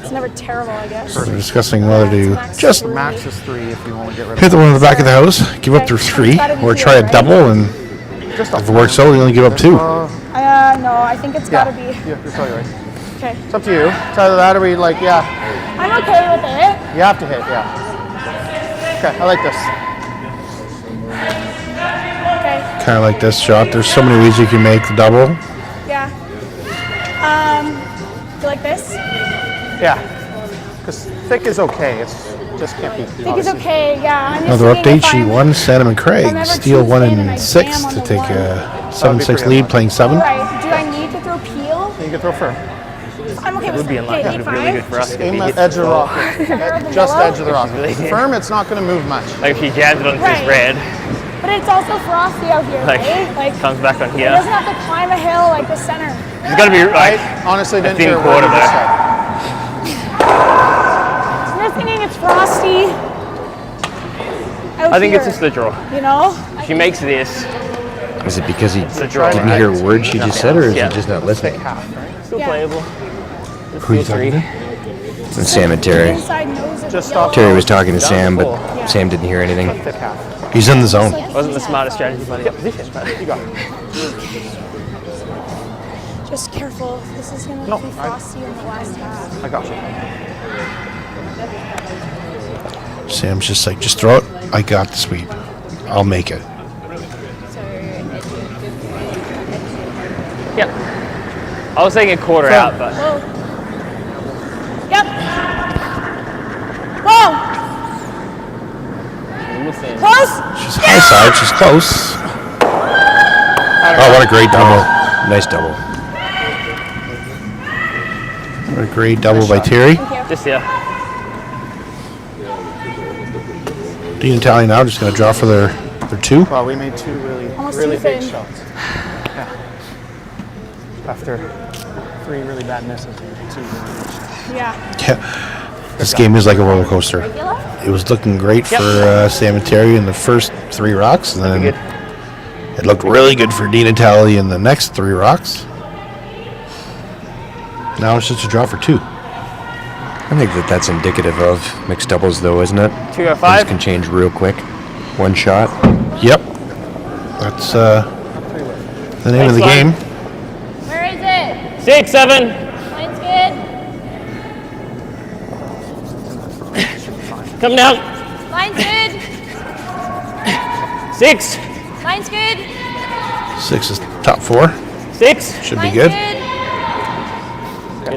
[SPEAKER 6] it's never terrible, I guess.
[SPEAKER 2] We're discussing whether to just
[SPEAKER 3] max is 3 if you want to get rid
[SPEAKER 2] hit
[SPEAKER 3] of
[SPEAKER 2] the one in the back of the house, give up their 3, or try a double, and
[SPEAKER 3] just
[SPEAKER 2] if it works out, you only give up 2.
[SPEAKER 6] No, I think it's
[SPEAKER 3] Yeah,
[SPEAKER 6] gotta be.
[SPEAKER 3] you're probably right.
[SPEAKER 6] Okay.
[SPEAKER 3] It's up to you. It's either that or we like, yeah,
[SPEAKER 6] I'm okay with it.
[SPEAKER 3] you have to hit, yeah. Okay, I like this.
[SPEAKER 6] Okay.
[SPEAKER 2] Kind of like this shot. There's so many ways you can make the double.
[SPEAKER 6] Yeah. You like this?
[SPEAKER 3] Yeah. Because thick is okay. It's just can't be.
[SPEAKER 6] I think it's okay, yeah. I'm just
[SPEAKER 2] Another
[SPEAKER 6] thinking
[SPEAKER 2] update,
[SPEAKER 6] if
[SPEAKER 2] sheet
[SPEAKER 6] I'm-
[SPEAKER 2] 1, Santam and
[SPEAKER 6] I'm
[SPEAKER 2] Craig
[SPEAKER 6] ever
[SPEAKER 2] steal
[SPEAKER 6] too
[SPEAKER 2] 1
[SPEAKER 6] thin and I
[SPEAKER 2] and
[SPEAKER 6] jam
[SPEAKER 2] 6
[SPEAKER 6] on
[SPEAKER 2] to
[SPEAKER 6] the
[SPEAKER 2] take
[SPEAKER 6] one.
[SPEAKER 2] a 7-6 lead, playing 7.
[SPEAKER 6] Right. Do I need to throw peel?
[SPEAKER 3] You can throw firm.
[SPEAKER 6] I'm okay
[SPEAKER 5] It
[SPEAKER 6] with
[SPEAKER 5] would be in line.
[SPEAKER 6] okay,
[SPEAKER 5] It would be really good for us. if
[SPEAKER 3] Aim
[SPEAKER 5] he
[SPEAKER 3] at
[SPEAKER 5] hits
[SPEAKER 3] edge of the rock. Just
[SPEAKER 6] Yellow?
[SPEAKER 3] edge of the rock. Firm, it's not going to move much.
[SPEAKER 5] Like if he jams it onto
[SPEAKER 6] Right.
[SPEAKER 5] his red,
[SPEAKER 6] But it's also frosty out here,
[SPEAKER 5] like
[SPEAKER 6] right? Like,
[SPEAKER 5] comes back on
[SPEAKER 6] it
[SPEAKER 5] here.
[SPEAKER 6] doesn't have to climb a hill like the center.
[SPEAKER 5] It's got to be
[SPEAKER 3] I
[SPEAKER 5] like
[SPEAKER 3] honestly didn't
[SPEAKER 5] thin
[SPEAKER 3] hear what
[SPEAKER 5] quarter
[SPEAKER 3] you just
[SPEAKER 5] there.
[SPEAKER 3] said.
[SPEAKER 6] So you're thinking it's frosty. Out
[SPEAKER 5] I think it's
[SPEAKER 6] here,
[SPEAKER 5] just the draw.
[SPEAKER 6] you know?
[SPEAKER 5] She makes this.
[SPEAKER 1] Is it because he
[SPEAKER 5] The draw.
[SPEAKER 1] didn't hear a word she just said, or is
[SPEAKER 5] Yeah.
[SPEAKER 1] he just not listening?
[SPEAKER 3] Thick half, right?
[SPEAKER 5] Still
[SPEAKER 6] Yeah.
[SPEAKER 5] playable.
[SPEAKER 2] Who you talking to?
[SPEAKER 1] And Sam and Terry.
[SPEAKER 6] Inside nose of
[SPEAKER 3] Just
[SPEAKER 6] the yellow.
[SPEAKER 3] stop.
[SPEAKER 1] Terry was talking to Sam, but
[SPEAKER 6] Yeah.
[SPEAKER 1] Sam didn't hear anything.
[SPEAKER 3] Thick half.
[SPEAKER 2] He's in the zone.
[SPEAKER 5] Wasn't the smartest strategy by the opposition, but you got it.
[SPEAKER 6] Just careful. This is going to
[SPEAKER 3] No,
[SPEAKER 6] be frosty in the last half.
[SPEAKER 3] I got you.
[SPEAKER 2] Sam's just like, just throw it. I got the sweep. I'll make it.
[SPEAKER 5] Yeah. I was saying a quarter out, but
[SPEAKER 6] Whoa. Yep. Whoa.
[SPEAKER 5] we'll see.
[SPEAKER 6] Close.
[SPEAKER 2] She's high side. She's close. Oh, what a great double.
[SPEAKER 1] Nice double.
[SPEAKER 2] What a great double by Terry.
[SPEAKER 5] Just here.
[SPEAKER 2] Dean and Tally now just going to draw for their 2.
[SPEAKER 3] Well, we made 2
[SPEAKER 6] Almost
[SPEAKER 3] really
[SPEAKER 6] too
[SPEAKER 3] big
[SPEAKER 6] thin.
[SPEAKER 3] shots. Yeah. After 3 really bad misses, we made 2 really big shots.
[SPEAKER 6] Yeah.
[SPEAKER 2] Yeah. This game is like a roller coaster. It was looking great for Sam and Terry in the first 3 rocks, and then it looked really good for Dean and Tally in the next 3 rocks. Now it's just a draw for 2.
[SPEAKER 1] I think that's indicative of mixed doubles, though, isn't it?
[SPEAKER 5] 205.
[SPEAKER 1] Things can change real quick. One shot.
[SPEAKER 2] Yep. That's The name of the game.
[SPEAKER 4] Where is it?
[SPEAKER 5] 6, 7.
[SPEAKER 4] Mine's good.
[SPEAKER 5] Come down.
[SPEAKER 4] Mine's good.
[SPEAKER 5] 6.
[SPEAKER 4] Mine's good.
[SPEAKER 2] 6 is top 4.
[SPEAKER 5] 6.
[SPEAKER 2] Should be
[SPEAKER 4] Mine's
[SPEAKER 2] good.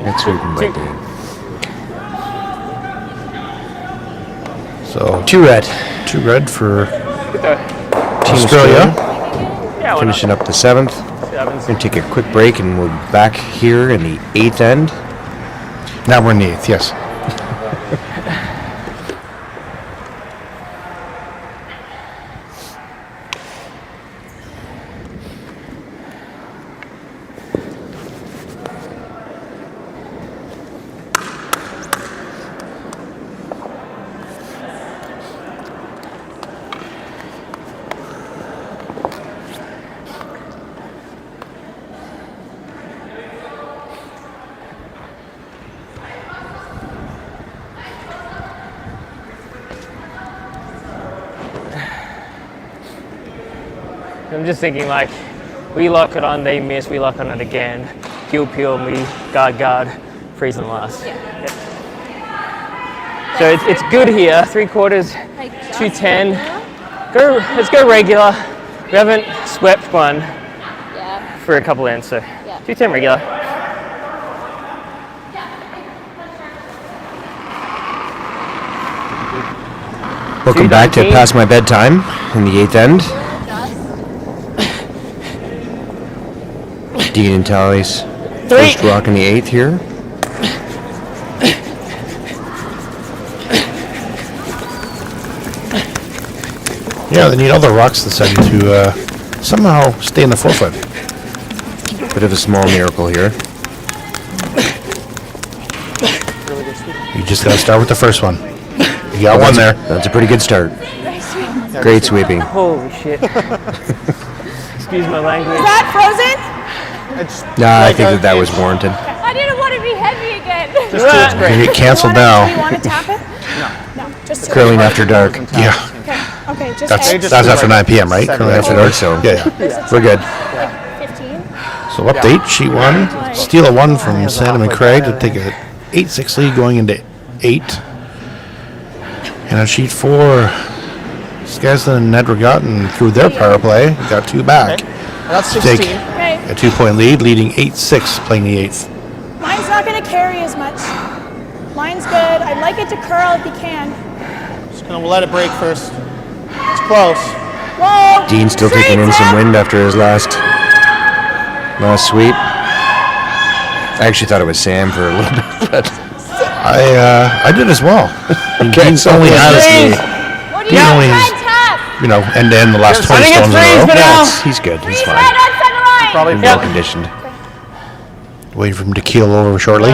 [SPEAKER 1] That's sweeping right there.
[SPEAKER 2] So
[SPEAKER 1] 2 red.
[SPEAKER 2] 2 red for
[SPEAKER 5] Good throw.
[SPEAKER 1] Team
[SPEAKER 2] Australia.
[SPEAKER 5] Yeah, why not?
[SPEAKER 1] Finishing up the 7th.
[SPEAKER 5] 7s.
[SPEAKER 1] Going to take a quick break and we'll be back here in the 8th end.
[SPEAKER 2] Now we're in the 8th, yes.
[SPEAKER 5] I'm just thinking like, we lock it on, they miss, we lock on it again. Peel, and we guard, freeze and last. Yeah. So it's good here, 3/4, 210. Let's go regular. We haven't swept one
[SPEAKER 4] Yeah.
[SPEAKER 5] for a couple ends, so
[SPEAKER 4] Yeah.
[SPEAKER 5] 210 regular.
[SPEAKER 1] Welcome back to
[SPEAKER 5] 219.
[SPEAKER 1] Past My Bedtime in the 8th end. Dean and Tally's
[SPEAKER 5] 3.
[SPEAKER 1] first rock in the 8th here.
[SPEAKER 2] Yeah, they need all the rocks this end to somehow stay in the forefoot.
[SPEAKER 1] Bit of a small miracle here.
[SPEAKER 2] You just got to start with the first one. You got one there.
[SPEAKER 1] That's a pretty good start. Great sweeping.
[SPEAKER 5] Holy shit. Excuse my language.
[SPEAKER 6] Is that frozen?
[SPEAKER 1] Nah, I think that was warranted.
[SPEAKER 4] I didn't want to be heavy again.
[SPEAKER 3] Just two, it's
[SPEAKER 2] You
[SPEAKER 3] great.
[SPEAKER 2] get canceled
[SPEAKER 6] Do
[SPEAKER 2] now.
[SPEAKER 6] you want to tap it? No. Just to
[SPEAKER 1] Curling after dark.
[SPEAKER 2] Yeah,
[SPEAKER 6] Okay, just
[SPEAKER 2] that's
[SPEAKER 6] edge.
[SPEAKER 2] that's after 9 p.m., right?
[SPEAKER 3] Seven.
[SPEAKER 2] Curling after dark, so yeah, we're good.
[SPEAKER 6] 15.
[SPEAKER 2] So update, sheet 1, steal a 1 from Sandham and Craig to take a 8-6 lead going into 8. And on sheet 4, Skaslin and Ned Regatten through their power play got 2 back.
[SPEAKER 3] That's
[SPEAKER 2] Take
[SPEAKER 3] 16.
[SPEAKER 6] Okay,
[SPEAKER 2] a 2-point lead, leading 8-6, playing the 8th.
[SPEAKER 6] mine's not going to carry as much. Mine's good. I'd like it to curl if you can.
[SPEAKER 3] Just gonna let it break first. It's close.
[SPEAKER 6] Whoa!
[SPEAKER 1] Dean still
[SPEAKER 6] Straight
[SPEAKER 1] taking in some
[SPEAKER 6] tap.
[SPEAKER 1] wind after his last sweep. I actually thought it was Sam for a little bit, but
[SPEAKER 2] I did as well. Dean's
[SPEAKER 1] so
[SPEAKER 2] only
[SPEAKER 1] was
[SPEAKER 2] had
[SPEAKER 1] me.
[SPEAKER 4] What do
[SPEAKER 2] He
[SPEAKER 4] you want?
[SPEAKER 2] only
[SPEAKER 4] Try
[SPEAKER 2] has-
[SPEAKER 4] and tap.
[SPEAKER 2] end to end the last 20
[SPEAKER 5] I think it's
[SPEAKER 2] stones in a
[SPEAKER 5] freeze,
[SPEAKER 2] row.
[SPEAKER 5] but now.
[SPEAKER 1] he's good. He's
[SPEAKER 4] Freeze
[SPEAKER 1] fine.
[SPEAKER 4] right on center line.
[SPEAKER 3] Probably
[SPEAKER 1] He's
[SPEAKER 5] Yep.
[SPEAKER 1] well conditioned.
[SPEAKER 2] Waiting for him to keel over shortly.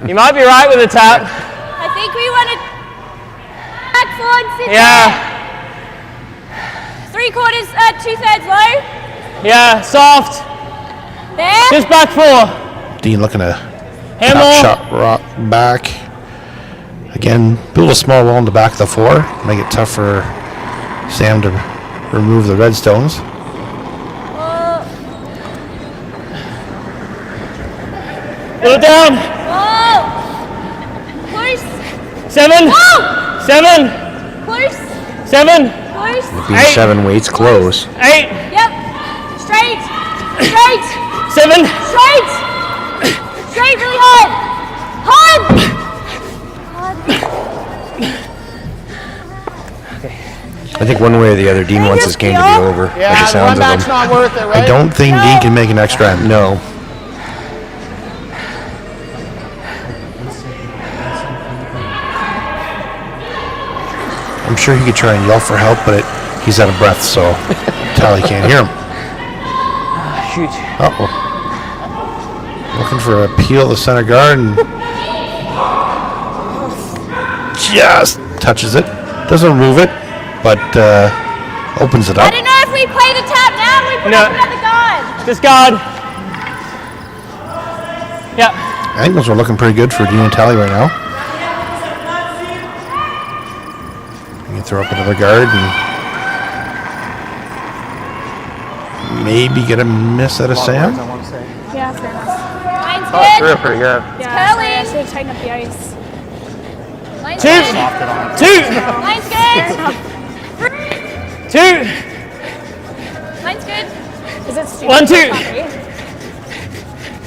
[SPEAKER 5] You might be right with the tap.
[SPEAKER 4] I think we want to back forward, sit
[SPEAKER 5] Yeah,
[SPEAKER 4] 3/4, 2/3 low.
[SPEAKER 5] yeah, soft.
[SPEAKER 4] There.
[SPEAKER 5] Just back 4.
[SPEAKER 2] Dean looking to
[SPEAKER 5] Hand
[SPEAKER 2] top
[SPEAKER 5] more.
[SPEAKER 2] shot rock back. Again, build a small wall in the back of the 4. Make it tough for Sam to remove the red stones.
[SPEAKER 5] Little down.
[SPEAKER 4] Whoa. Close.
[SPEAKER 5] 7.
[SPEAKER 4] Whoa.
[SPEAKER 5] 7.
[SPEAKER 4] Close.
[SPEAKER 5] 7.
[SPEAKER 4] Close.
[SPEAKER 1] Being 7 weights close.
[SPEAKER 5] 8.
[SPEAKER 4] Yep. Straight. Straight.
[SPEAKER 5] 7.
[SPEAKER 4] Straight. Straight really hard. Hard.
[SPEAKER 1] I think one way or the other, Dean wants this game to be over. By the
[SPEAKER 3] Yeah,
[SPEAKER 1] sounds
[SPEAKER 3] one
[SPEAKER 1] of
[SPEAKER 3] back's
[SPEAKER 1] him.
[SPEAKER 3] not worth it, right?
[SPEAKER 2] I don't think Dean can make an extra end.
[SPEAKER 1] No.
[SPEAKER 2] I'm sure he could try and yell for help, but he's out of breath, so Tally can't hear him.
[SPEAKER 5] Shoot.
[SPEAKER 2] Uh-oh. Looking for a peel the center guard and just touches it. Doesn't remove it, but opens it
[SPEAKER 4] I
[SPEAKER 2] up.
[SPEAKER 4] don't know if we play the tap now. We put
[SPEAKER 5] No.
[SPEAKER 4] up another guard.
[SPEAKER 5] Just guard. Yeah.
[SPEAKER 2] I think those are looking pretty good for Dean and Tally right now. You can throw up another guard and Maybe get a miss out of
[SPEAKER 3] I
[SPEAKER 2] Sam.
[SPEAKER 3] want to say.
[SPEAKER 6] Yeah, fair enough.
[SPEAKER 4] Line's
[SPEAKER 3] Oh,
[SPEAKER 4] good.
[SPEAKER 3] three are pretty good.
[SPEAKER 6] Yeah,
[SPEAKER 4] curling.
[SPEAKER 6] sorry, I should have tightened up the ice.
[SPEAKER 4] Line's
[SPEAKER 5] Two.
[SPEAKER 4] good.
[SPEAKER 3] Softed on it.
[SPEAKER 5] Two.
[SPEAKER 4] Line's good.
[SPEAKER 5] Two.
[SPEAKER 4] Line's good.
[SPEAKER 6] Is it stupid?
[SPEAKER 5] 1, 2.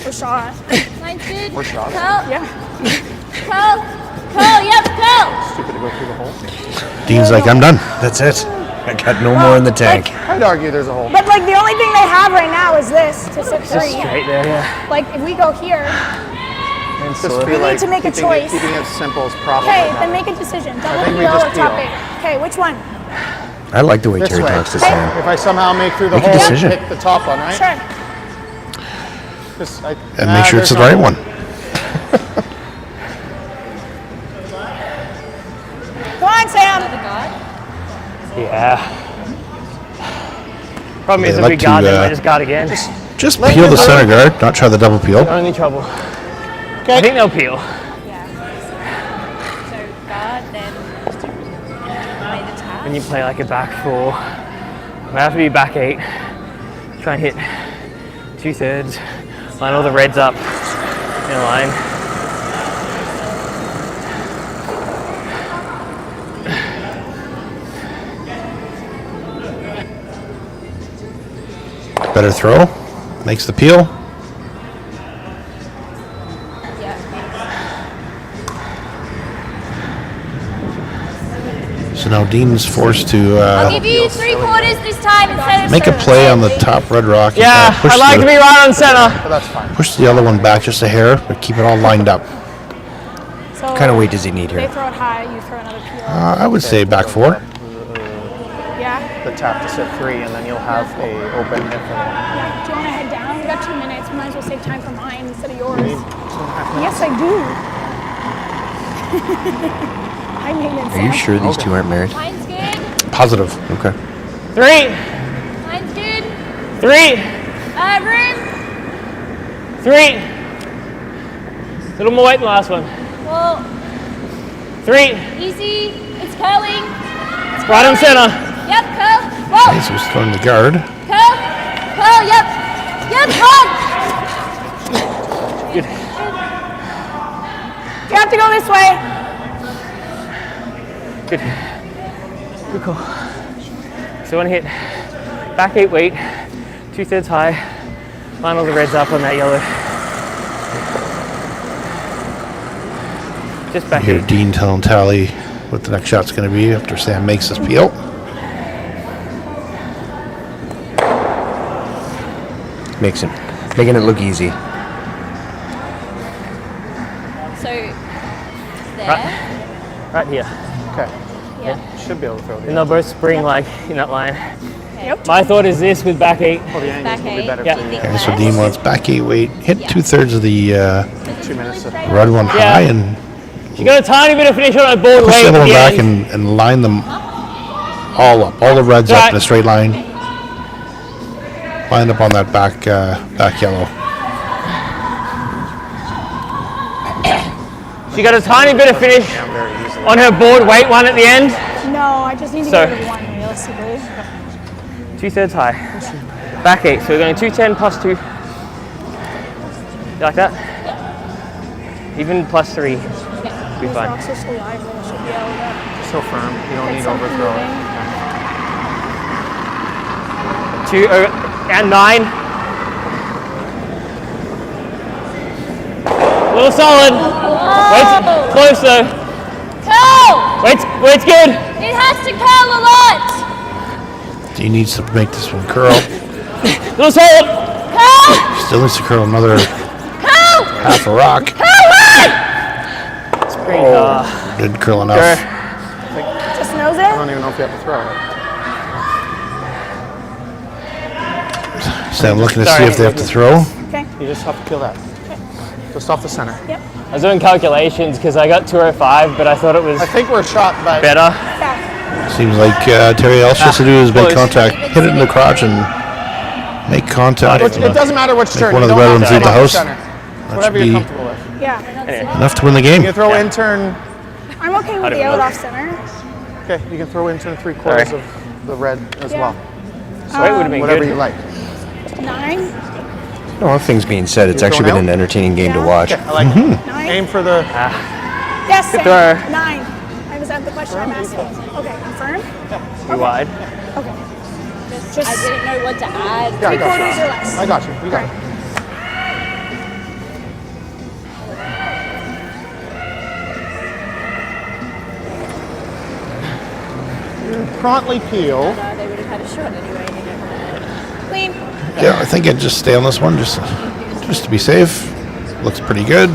[SPEAKER 6] Or shot.
[SPEAKER 4] Line's good.
[SPEAKER 3] We're shot.
[SPEAKER 4] Curl.
[SPEAKER 6] Yeah.
[SPEAKER 4] Curl. Curl. Yep. Curl.
[SPEAKER 3] Stupid to go through the hole.
[SPEAKER 2] Dean's like, I'm done.
[SPEAKER 1] That's it. I got no more in the tank.
[SPEAKER 3] I'd argue there's a hole.
[SPEAKER 6] But like the only thing they have right now is this to sit
[SPEAKER 5] Just
[SPEAKER 6] 3.
[SPEAKER 5] straight there, yeah.
[SPEAKER 6] Like if we go here,
[SPEAKER 5] And
[SPEAKER 3] Just
[SPEAKER 5] so,
[SPEAKER 3] feel
[SPEAKER 6] need
[SPEAKER 3] like
[SPEAKER 6] to make a
[SPEAKER 3] keeping
[SPEAKER 6] choice.
[SPEAKER 3] Keeping it as simple as probably.
[SPEAKER 6] okay, then make a decision. Double
[SPEAKER 3] think we
[SPEAKER 6] peel or
[SPEAKER 3] just
[SPEAKER 6] top
[SPEAKER 3] peel.
[SPEAKER 6] 8. Okay, which one?
[SPEAKER 1] I like the way
[SPEAKER 3] This
[SPEAKER 1] Terry
[SPEAKER 3] way.
[SPEAKER 1] talks to Sam.
[SPEAKER 3] If I somehow make through the
[SPEAKER 1] Make a
[SPEAKER 3] hole,
[SPEAKER 1] decision.
[SPEAKER 3] pick the top one, right?
[SPEAKER 6] Sure.
[SPEAKER 2] And make sure it's the right one.
[SPEAKER 6] Come on, Sam.
[SPEAKER 5] yeah. Problem is
[SPEAKER 2] They
[SPEAKER 5] if we
[SPEAKER 2] like to,
[SPEAKER 5] guard them, I just guard again.
[SPEAKER 2] Just peel the center guard, not try the double peel.
[SPEAKER 5] Only trouble. I think they'll peel.
[SPEAKER 4] So guard, then play the tap.
[SPEAKER 5] When you play like a back 4, we have to be back 8. Try and hit 2/3. Line all the reds up in a line.
[SPEAKER 2] Better throw. Makes the peel. So now Dean's forced to
[SPEAKER 4] I'll give you 3/4 this time instead of
[SPEAKER 2] make a play on the top red rock. and
[SPEAKER 5] Yeah,
[SPEAKER 2] push
[SPEAKER 5] I like to be right on center.
[SPEAKER 3] But that's fine.
[SPEAKER 2] push the other one back just a hair, but keep it all lined up.
[SPEAKER 6] So
[SPEAKER 1] What kind of weight does he need
[SPEAKER 6] they
[SPEAKER 1] here?
[SPEAKER 6] throw it high, you throw another peel.
[SPEAKER 2] I would say back 4.
[SPEAKER 6] Yeah.
[SPEAKER 3] The tap to sit 3, and then you'll have a open hit for them.
[SPEAKER 6] Do you want to head down? We got 2 minutes. We might as well save time for mine instead of yours.
[SPEAKER 3] 2.5
[SPEAKER 6] Yes, I do. High maintenance.
[SPEAKER 1] Are you
[SPEAKER 6] Sam.
[SPEAKER 1] sure these two aren't married?
[SPEAKER 4] Line's good.
[SPEAKER 2] Positive.
[SPEAKER 1] Okay.
[SPEAKER 5] 3,
[SPEAKER 4] Line's good.
[SPEAKER 5] 3,
[SPEAKER 4] Room.
[SPEAKER 5] 3. Little more weight than the last one.
[SPEAKER 4] Well,
[SPEAKER 5] 3,
[SPEAKER 4] easy. It's curling.
[SPEAKER 5] right on center.
[SPEAKER 4] Yep. Curl. Whoa.
[SPEAKER 2] Okay, so he's throwing the guard.
[SPEAKER 4] Curl. Curl. Yep. Yep. Hard.
[SPEAKER 5] Good.
[SPEAKER 6] You have to go this way.
[SPEAKER 5] Good. Good call. So when I hit back 8 weight, 2/3 high, line all the reds up on that yellow. Just back
[SPEAKER 2] Here,
[SPEAKER 5] 8.
[SPEAKER 2] Dean telling Tally what the next shot's going to be after Sam makes his peel.
[SPEAKER 1] Making it look easy.
[SPEAKER 4] So there.
[SPEAKER 5] Right here.
[SPEAKER 3] Okay.
[SPEAKER 4] Yeah.
[SPEAKER 3] Should be able to throw it.
[SPEAKER 5] And they'll both spring like in that line.
[SPEAKER 6] Yep.
[SPEAKER 5] My thought is this with back 8.
[SPEAKER 3] Well, the angles
[SPEAKER 4] Back
[SPEAKER 3] will be
[SPEAKER 4] 8.
[SPEAKER 3] better
[SPEAKER 5] Yeah.
[SPEAKER 3] for you.
[SPEAKER 2] Okay, so Dean wants back 8 weight, hit 2/3 of the
[SPEAKER 3] 2 minutes.
[SPEAKER 2] red one high, and
[SPEAKER 5] You got a tiny bit of finish on that board
[SPEAKER 2] push
[SPEAKER 5] weight
[SPEAKER 2] the other
[SPEAKER 5] at
[SPEAKER 2] one
[SPEAKER 5] the
[SPEAKER 2] back
[SPEAKER 5] end.
[SPEAKER 2] and line them all up, all the reds up in a straight line. Line up on that back yellow.
[SPEAKER 5] She got a tiny bit of finish on her board weight one at the end.
[SPEAKER 6] No, I just need to
[SPEAKER 5] So-
[SPEAKER 6] go to 1 realistically.
[SPEAKER 5] 2/3 high. Back 8. So we're going 210 plus 2. You like that? Even plus 3. Be
[SPEAKER 6] These
[SPEAKER 5] fine.
[SPEAKER 6] rocks are so lively. I should be able to
[SPEAKER 3] So firm. You don't
[SPEAKER 6] get
[SPEAKER 3] need to
[SPEAKER 6] something
[SPEAKER 3] overthrow it.
[SPEAKER 6] moving.
[SPEAKER 5] 2 and 9. A little solid. Weight's close though.
[SPEAKER 4] Curl.
[SPEAKER 5] Weight's good.
[SPEAKER 4] It has to curl a lot.
[SPEAKER 2] Dean needs to make this one curl.
[SPEAKER 5] Little solid.
[SPEAKER 4] Curl.
[SPEAKER 2] Still needs to curl another
[SPEAKER 4] Curl.
[SPEAKER 2] half a rock.
[SPEAKER 5] It's pretty,
[SPEAKER 2] Didn't curl enough.
[SPEAKER 6] Just nose
[SPEAKER 3] I
[SPEAKER 6] it.
[SPEAKER 3] don't even know if you have to throw it.
[SPEAKER 2] So I'm looking to see
[SPEAKER 5] Sorry.
[SPEAKER 2] if they have to throw.
[SPEAKER 6] Okay.
[SPEAKER 3] You just have to peel that. Just off the center.
[SPEAKER 6] Yep.
[SPEAKER 5] I was doing calculations because I got 205, but I thought it was
[SPEAKER 3] I think we're shot, but
[SPEAKER 5] better.
[SPEAKER 6] Yeah.
[SPEAKER 2] Seems like Terry, all she has to do is make
[SPEAKER 5] close.
[SPEAKER 2] contact, hit it in the crotch, and make contact.
[SPEAKER 3] it doesn't matter which turn.
[SPEAKER 2] one
[SPEAKER 3] You
[SPEAKER 2] of the
[SPEAKER 3] don't
[SPEAKER 2] red
[SPEAKER 3] have
[SPEAKER 2] ones
[SPEAKER 3] to
[SPEAKER 2] leave
[SPEAKER 3] hit
[SPEAKER 2] the
[SPEAKER 3] off
[SPEAKER 2] house.
[SPEAKER 3] center. Whatever
[SPEAKER 2] should
[SPEAKER 3] you're
[SPEAKER 2] be-
[SPEAKER 3] comfortable with.
[SPEAKER 6] Yeah.
[SPEAKER 2] Enough to win the
[SPEAKER 3] You
[SPEAKER 2] game.
[SPEAKER 3] can throw in turn.
[SPEAKER 6] I'm okay with
[SPEAKER 5] don't
[SPEAKER 6] the out
[SPEAKER 5] know.
[SPEAKER 6] off center.
[SPEAKER 3] Okay, you can throw in turn 3/4
[SPEAKER 5] Sorry.
[SPEAKER 3] of the red as
[SPEAKER 6] Yeah.
[SPEAKER 3] well.
[SPEAKER 5] So it would have been
[SPEAKER 3] Whatever
[SPEAKER 5] good.
[SPEAKER 3] you like.
[SPEAKER 6] 9.
[SPEAKER 1] No, all things being said, it's
[SPEAKER 3] You're
[SPEAKER 1] actually been
[SPEAKER 3] going
[SPEAKER 1] an
[SPEAKER 3] out?
[SPEAKER 1] entertaining game to
[SPEAKER 6] Yeah.
[SPEAKER 1] watch.
[SPEAKER 3] I like
[SPEAKER 6] 9.
[SPEAKER 3] aim for the.
[SPEAKER 6] Yes, Sam.
[SPEAKER 5] throw.
[SPEAKER 6] 9. I was at the question I'm asking. Okay, confirm?
[SPEAKER 5] Too wide.
[SPEAKER 6] Okay.
[SPEAKER 4] I
[SPEAKER 6] Just
[SPEAKER 4] didn't know what to add.
[SPEAKER 3] Yeah, I got
[SPEAKER 6] quarters
[SPEAKER 3] you.
[SPEAKER 6] or less.
[SPEAKER 3] I got you. You got it. You promptly peel.
[SPEAKER 4] They would have had a shot anyway. They never
[SPEAKER 6] Clean.
[SPEAKER 2] Yeah, I think I'd just stay on this one just to be safe. Looks pretty good.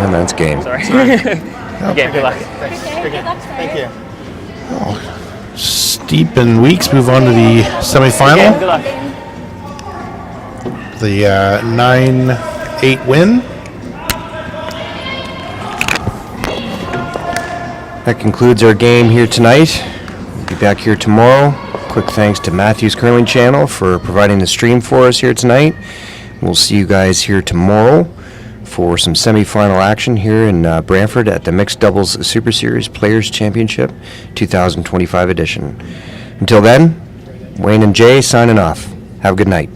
[SPEAKER 1] And that's game.
[SPEAKER 5] Sorry. Okay, good luck.
[SPEAKER 3] Thanks.
[SPEAKER 4] Okay, good luck,
[SPEAKER 3] Thank
[SPEAKER 4] Trey.
[SPEAKER 3] you.
[SPEAKER 2] Steep and Weeks move on to the
[SPEAKER 5] Okay,
[SPEAKER 2] semifinal.
[SPEAKER 5] good luck.
[SPEAKER 2] The 9-8 win.
[SPEAKER 1] That concludes our game here tonight. We'll be back here tomorrow. Quick thanks to Matthew's Curling Channel for providing the stream for us here tonight. We'll see you guys here tomorrow for some semifinal action here in Brantford at the Mixed Doubles Super Series Players Championship 2025 edition. Until then, Wayne and Jay signing off. Have a good night.